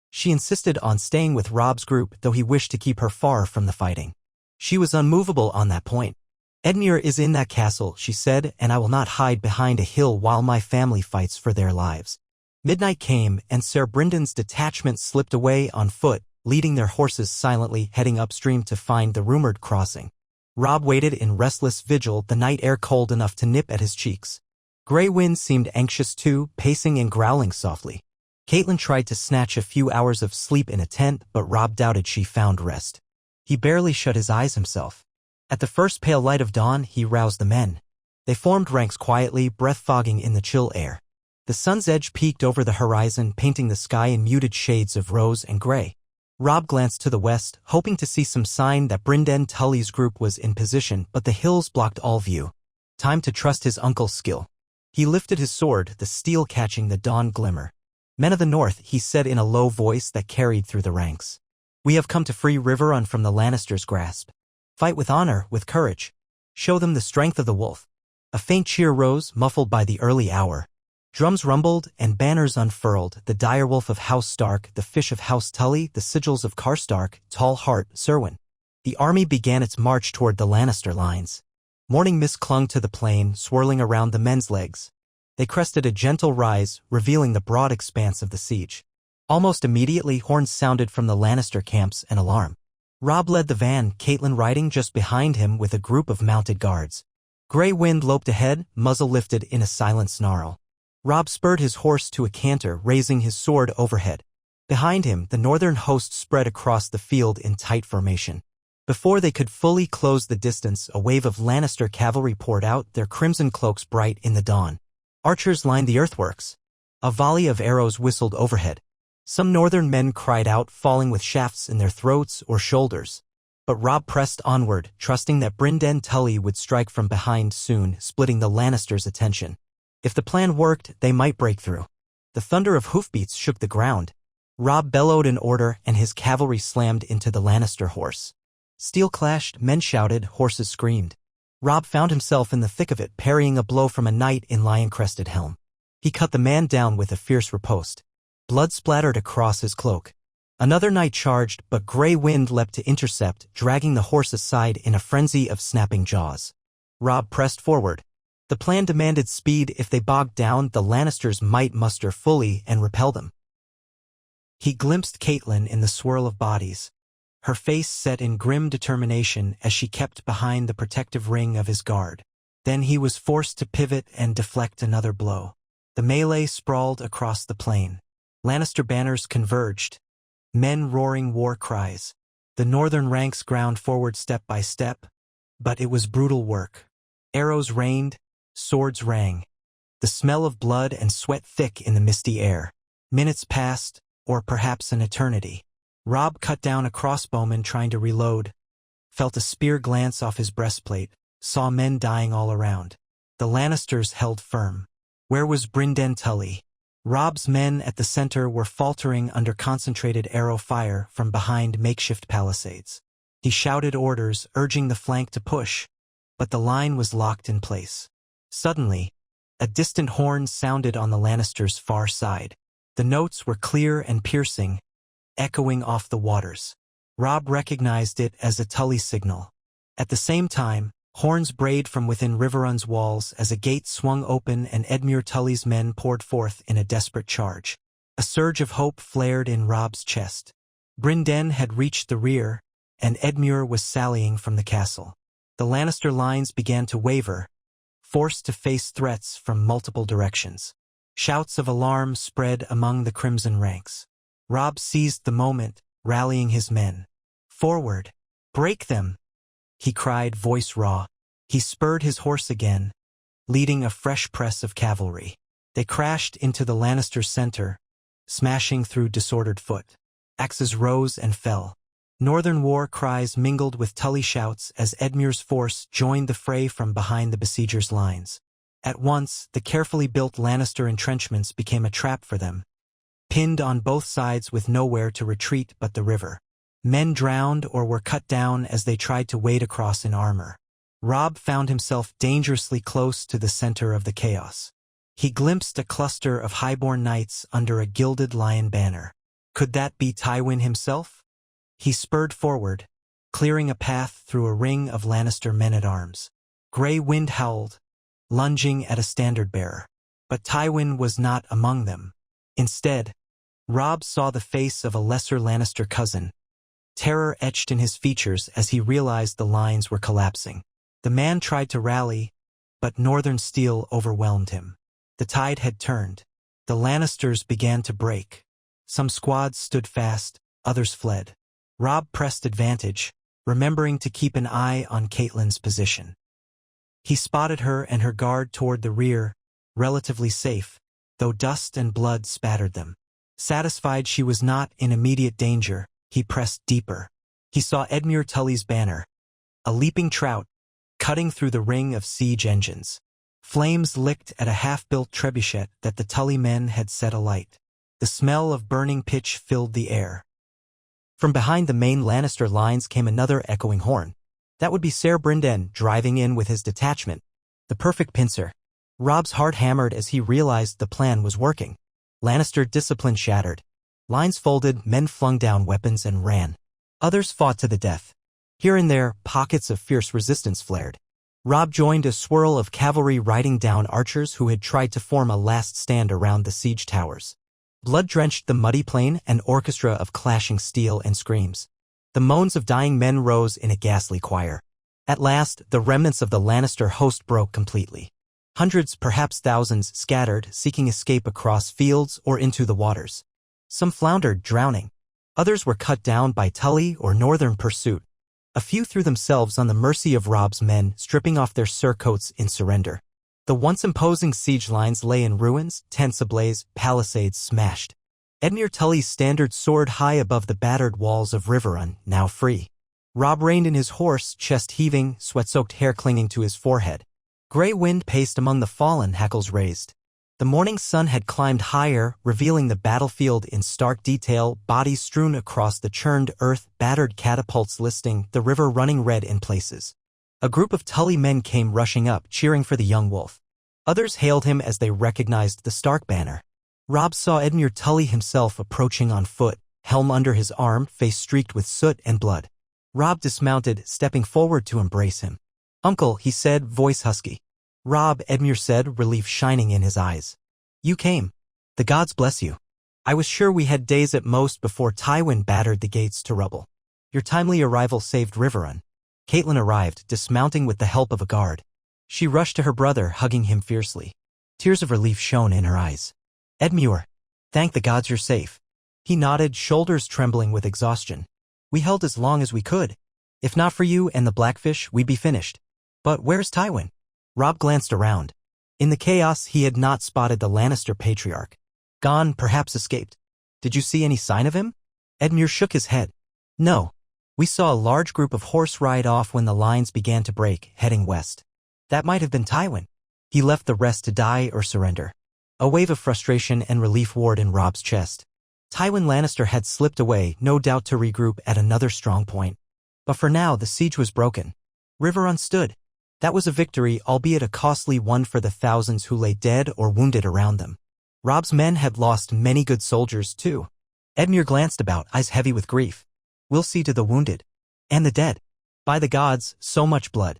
She insisted on staying with Robb's group, though he wished to keep her far from the fighting. She was unmovable on that point. "Edmure is in that castle," she said, "and I will not hide behind a hill while my family fights for their lives." Midnight came, and Ser Bryndon's detachment slipped away on foot, leading their horses silently heading upstream to find the rumored crossing. Robb waited in restless vigil, the night air cold enough to nip at his cheeks. Grey Wind seemed anxious too, pacing and growling softly. Caitlin tried to snatch a few hours of sleep in a tent, but Robb doubted she found rest. He barely shut his eyes himself. At the first pale light of dawn, he roused the men. They formed ranks quietly, breath-fogging in the chill air. The sun's edge peeked over the horizon, painting the sky in muted shades of rose and gray. Robb glanced to the west, hoping to see some sign that Brynden Tully's group was in position, but the hills blocked all view. Time to trust his uncle's skill. He lifted his sword, the steel catching the dawn glimmer. "Men of the north," he said in a low voice that carried through the ranks. "We have come to free Riverrun from the Lannisters' grasp. Fight with honor, with courage. Show them the strength of the wolf." A faint cheer rose, muffled by the early hour. Drums rumbled, and banners unfurled, the direwolf of House Stark, the fish of House Tully, the sigils of Karstark, Tall Heart, Serwyn. The army began its march toward the Lannister lines. Morning mist clung to the plain, swirling around the men's legs. They crested a gentle rise, revealing the broad expanse of the siege. Almost immediately, horns sounded from the Lannister camps, an alarm. Robb led the van, Caitlin riding just behind him with a group of mounted guards. Grey Wind loped ahead, muzzle lifted in a silent snarl. Robb spurred his horse to a canter, raising his sword overhead. Behind him, the northern host spread across the field in tight formation. Before they could fully close the distance, a wave of Lannister cavalry poured out, their crimson cloaks bright in the dawn. Archers lined the earthworks. A volley of arrows whistled overhead. Some northern men cried out, falling with shafts in their throats or shoulders. But Robb pressed onward, trusting that Brynden Tully would strike from behind soon, splitting the Lannisters' attention. If the plan worked, they might break through. The thunder of hoofbeats shook the ground. Robb bellowed an order, and his cavalry slammed into the Lannister horse. Steel clashed, men shouted, horses screamed. Robb found himself in the thick of it, parrying a blow from a knight in lion-crested helm. He cut the man down with a fierce riposte. Blood splattered across his cloak. Another knight charged, but Grey Wind leapt to intercept, dragging the horse aside in a frenzy of snapping jaws. Robb pressed forward. The plan demanded speed. If they bogged down, the Lannisters might muster fully and repel them. He glimpsed Caitlin in the swirl of bodies, her face set in grim determination as she kept behind the protective ring of his guard. Then he was forced to pivot and deflect another blow. The melee sprawled across the plain. Lannister banners converged, men roaring war cries. The northern ranks ground forward step by step, but it was brutal work. Arrows rained, swords rang. The smell of blood and sweat thick in the misty air. Minutes passed, or perhaps an eternity. Robb cut down a crossbowman trying to reload, felt a spear glance off his breastplate, saw men dying all around. The Lannisters held firm. Where was Brynden Tully? Robb's men at the center were faltering under concentrated arrow fire from behind makeshift palisades. He shouted orders, urging the flank to push, but the line was locked in place. Suddenly, a distant horn sounded on the Lannisters' far side. The notes were clear and piercing, echoing off the waters. Robb recognized it as a Tully signal. At the same time, horns brayed from within Riverrun's walls as a gate swung open and Edmure Tully's men poured forth in a desperate charge. A surge of hope flared in Robb's chest. Brynden had reached the rear, and Edmure was sallying from the castle. The Lannister lines began to waver, forced to face threats from multiple directions. Shouts of alarm spread among the crimson ranks. Robb seized the moment, rallying his men. "Forward! Break them!" he cried, voice raw. He spurred his horse again, leading a fresh press of cavalry. They crashed into the Lannister center, smashing through disordered foot. Axes rose and fell. Northern war cries mingled with Tully shouts as Edmure's force joined the fray from behind the besiegers' lines. At once, the carefully built Lannister entrenchments became a trap for them, pinned on both sides with nowhere to retreat but the river. Men drowned or were cut down as they tried to wade across in armor. Robb found himself dangerously close to the center of the chaos. He glimpsed a cluster of highborn knights under a gilded lion banner. Could that be Tywin himself? He spurred forward, clearing a path through a ring of Lannister men-at-arms. Grey Wind howled, lunging at a standard-bearer. But Tywin was not among them. Instead, Robb saw the face of a lesser Lannister cousin, terror etched in his features as he realized the lines were collapsing. The man tried to rally, but northern steel overwhelmed him. The tide had turned. The Lannisters began to break. Some squads stood fast, others fled. Robb pressed advantage, remembering to keep an eye on Catelyn's position. He spotted her and her guard toward the rear, relatively safe, though dust and blood spattered them. Satisfied she was not in immediate danger, he pressed deeper. He saw Edmure Tully's banner, a leaping trout, cutting through the ring of siege engines. Flames licked at a half-built trebuchet that the Tully men had set alight. The smell of burning pitch filled the air. From behind the main Lannister lines came another echoing horn. That would be Ser Brynden driving in with his detachment. The perfect pincer. Robb's heart hammered as he realized the plan was working. Lannister discipline shattered. Lines folded, men flung down weapons and ran. Others fought to the death. Here and there, pockets of fierce resistance flared. Robb joined a swirl of cavalry riding down archers who had tried to form a last stand around the siege towers. Blood drenched the muddy plain, an orchestra of clashing steel and screams. The moans of dying men rose in a ghastly choir. At last, the remnants of the Lannister host broke completely. Hundreds, perhaps thousands, scattered, seeking escape across fields or into the waters. Some floundered, drowning. Others were cut down by Tully or northern pursuit. A few threw themselves on the mercy of Robb's men, stripping off their surcoats in surrender. The once imposing siege lines lay in ruins, tents ablaze, palisades smashed. Edmure Tully's standard soared high above the battered walls of Riverrun, now free. Robb reined in his horse, chest heaving, sweat-soaked hair clinging to his forehead. Gray wind paced among the fallen, hackles raised. The morning sun had climbed higher, revealing the battlefield in stark detail, bodies strewn across the churned earth, battered catapults listing, the river running red in places. A group of Tully men came rushing up, cheering for the young wolf. Others hailed him as they recognized the Stark banner. Robb saw Edmure Tully himself approaching on foot, helm under his arm, face streaked with soot and blood. Robb dismounted, stepping forward to embrace him. "Uncle," he said, voice husky. "Robb," Edmure said, relief shining in his eyes. "You came. The gods bless you. I was sure we had days at most before Tywin battered the gates to rubble. Your timely arrival saved Riverrun." Catelyn arrived, dismounting with the help of a guard. She rushed to her brother, hugging him fiercely. Tears of relief shone in her eyes. "Edmure, thank the gods you're safe." He nodded, shoulders trembling with exhaustion. "We held as long as we could. If not for you and the Blackfish, we'd be finished. But where's Tywin?" Robb glanced around. In the chaos, he had not spotted the Lannister patriarch. "Gone, perhaps escaped. Did you see any sign of him?" Edmure shook his head. "No. We saw a large group of horse ride off when the lines began to break, heading west. That might have been Tywin. He left the rest to die or surrender." A wave of frustration and relief warred in Robb's chest. Tywin Lannister had slipped away, no doubt to regroup at another strong point. But for now, the siege was broken. Riverrun stood. That was a victory, albeit a costly one for the thousands who lay dead or wounded around them. Robb's men had lost many good soldiers, too. Edmure glanced about, eyes heavy with grief. "We'll see to the wounded. And the dead. By the gods, so much blood.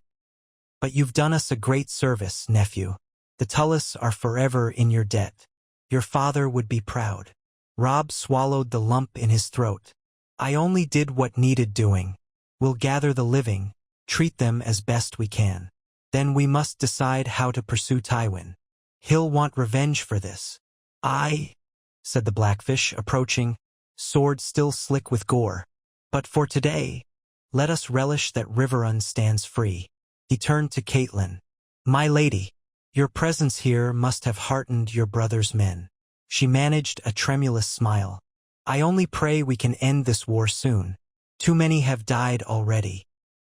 But you've done us a great service, nephew. The Tullys are forever in your debt. Your father would be proud." Robb swallowed the lump in his throat. "I only did what needed doing. We'll gather the living, treat them as best we can. Then we must decide how to pursue Tywin. He'll want revenge for this." "Aye," said the Blackfish, approaching, sword still slick with gore. "But for today, let us relish that Riverrun stands free." He turned to Catelyn. "My lady, your presence here must have heartened your brother's men." She managed a tremulous smile. "I only pray we can end this war soon. Too many have died already."